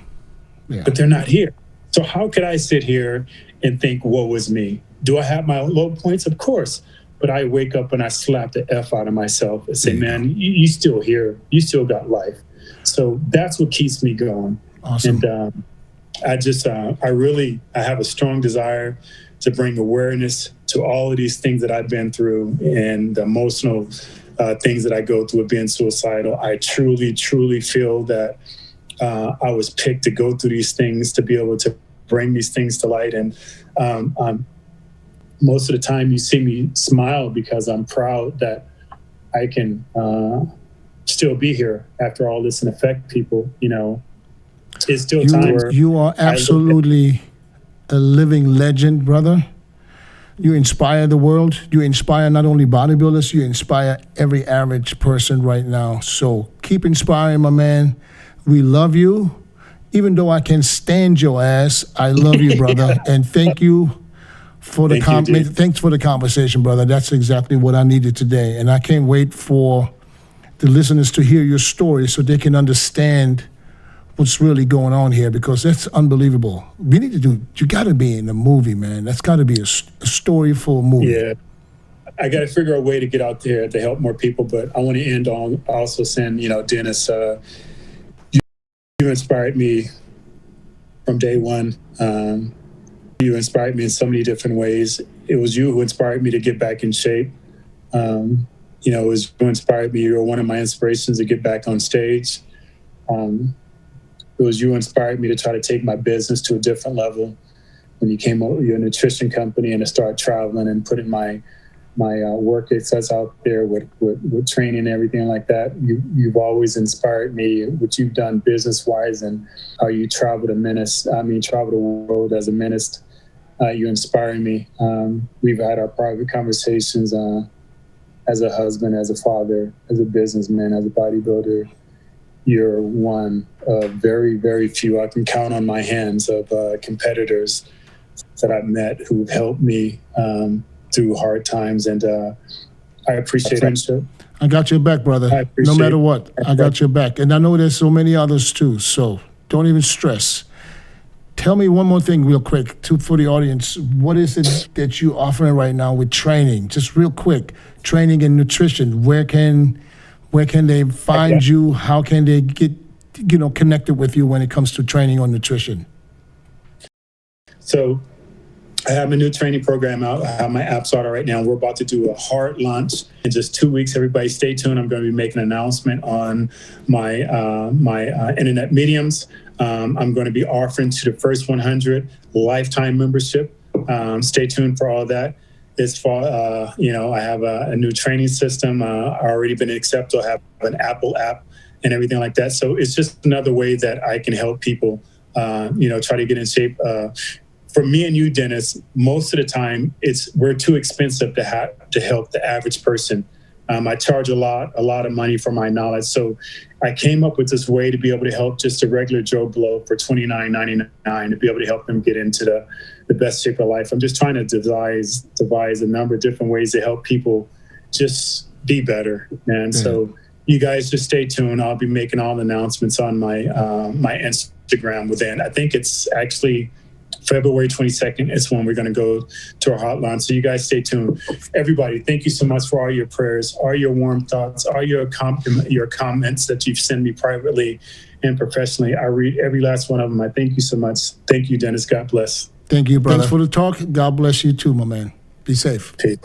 But they're not here. So how could I sit here and think, woe is me? Do I have my low points? Of course. But I wake up and I slap the F out of myself and say, man, you still here. You still got life. So that's what keeps me going. Awesome. And I have a strong desire to bring awareness to all of these things that I've been through, and the emotional things that I go through of being suicidal. I truly, truly feel that I was picked to go through these things, to be able to bring these things to light. And most of the time you see me smile because I'm proud that I can still be here after all this and affect people. It's still time. You are absolutely a living legend, brother. You inspire the world. You inspire not only bodybuilders, you inspire every average person right now. So keep inspiring, my man. We love you. Even though I can stand your ass, I love you, brother. And thank you for the thanks for the conversation, brother. That's exactly what I needed today. And I can't wait for the listeners to hear your story so they can understand what's really going on here, because that's unbelievable. We need to you got to be in the movie, man. That's got to be a story for a movie. Yeah. I got to figure out a way to get out there to help more people. But I want to end on also saying, Dennis, you inspired me from day one. You inspired me in so many different ways. It was you who inspired me to get back in shape. It was you who inspired me. You were one of my inspirations to get back on stage. It was you who inspired me to try to take my business to a different level when you came over your nutrition company and to start traveling and putting my work ethics out there with training and everything like that. You've always inspired me, what you've done business-wise and how you travel the world as a menace. You inspire me. We've had our private conversations as a husband, as a father, as a businessman, as a bodybuilder. You're one of very, very few, I can count on my hands, of competitors that I've met who've helped me through hard times. And I appreciate it. I got your back, brother. No matter what, I got your back. And I know there's so many others too, so don't even stress. Tell me one more thing real quick for the audience. What is it that you're offering right now with training? Just real quick, training and nutrition. Where can they find you? How can they get connected with you when it comes to training or nutrition? So I have a new training program out. I have my apps out right now. We're about to do a hard launch in just 2 weeks. Everybody stay tuned. I'm going to be making an announcement on my internet mediums. I'm going to be offering to the first 100 lifetime membership. Stay tuned for all that. As far, I have a new training system. I've already been accepted. I have an Apple app and everything like that. So it's just another way that I can help people, try to get in shape. For me and you, Dennis, most of the time we're too expensive to help the average person. I charge a lot of money for my knowledge. So I came up with this way to be able to help just a regular Joe Blow for $29.99 to be able to help them get into the best shape of life. I'm just trying to devise a number of different ways to help people just be better. And so you guys just stay tuned. I'll be making all the announcements on my Instagram within. I think it's actually February 22nd is when we're going to go to our hotline. So you guys stay tuned. Everybody, thank you so much for all your prayers, all your warm thoughts, all your comments that you've sent me privately and professionally. I read every last one of them. I thank you so much. Thank you, Dennis. God bless. Thank you, brother. Thanks for the talk. God bless you too, my man. Be safe. Peace.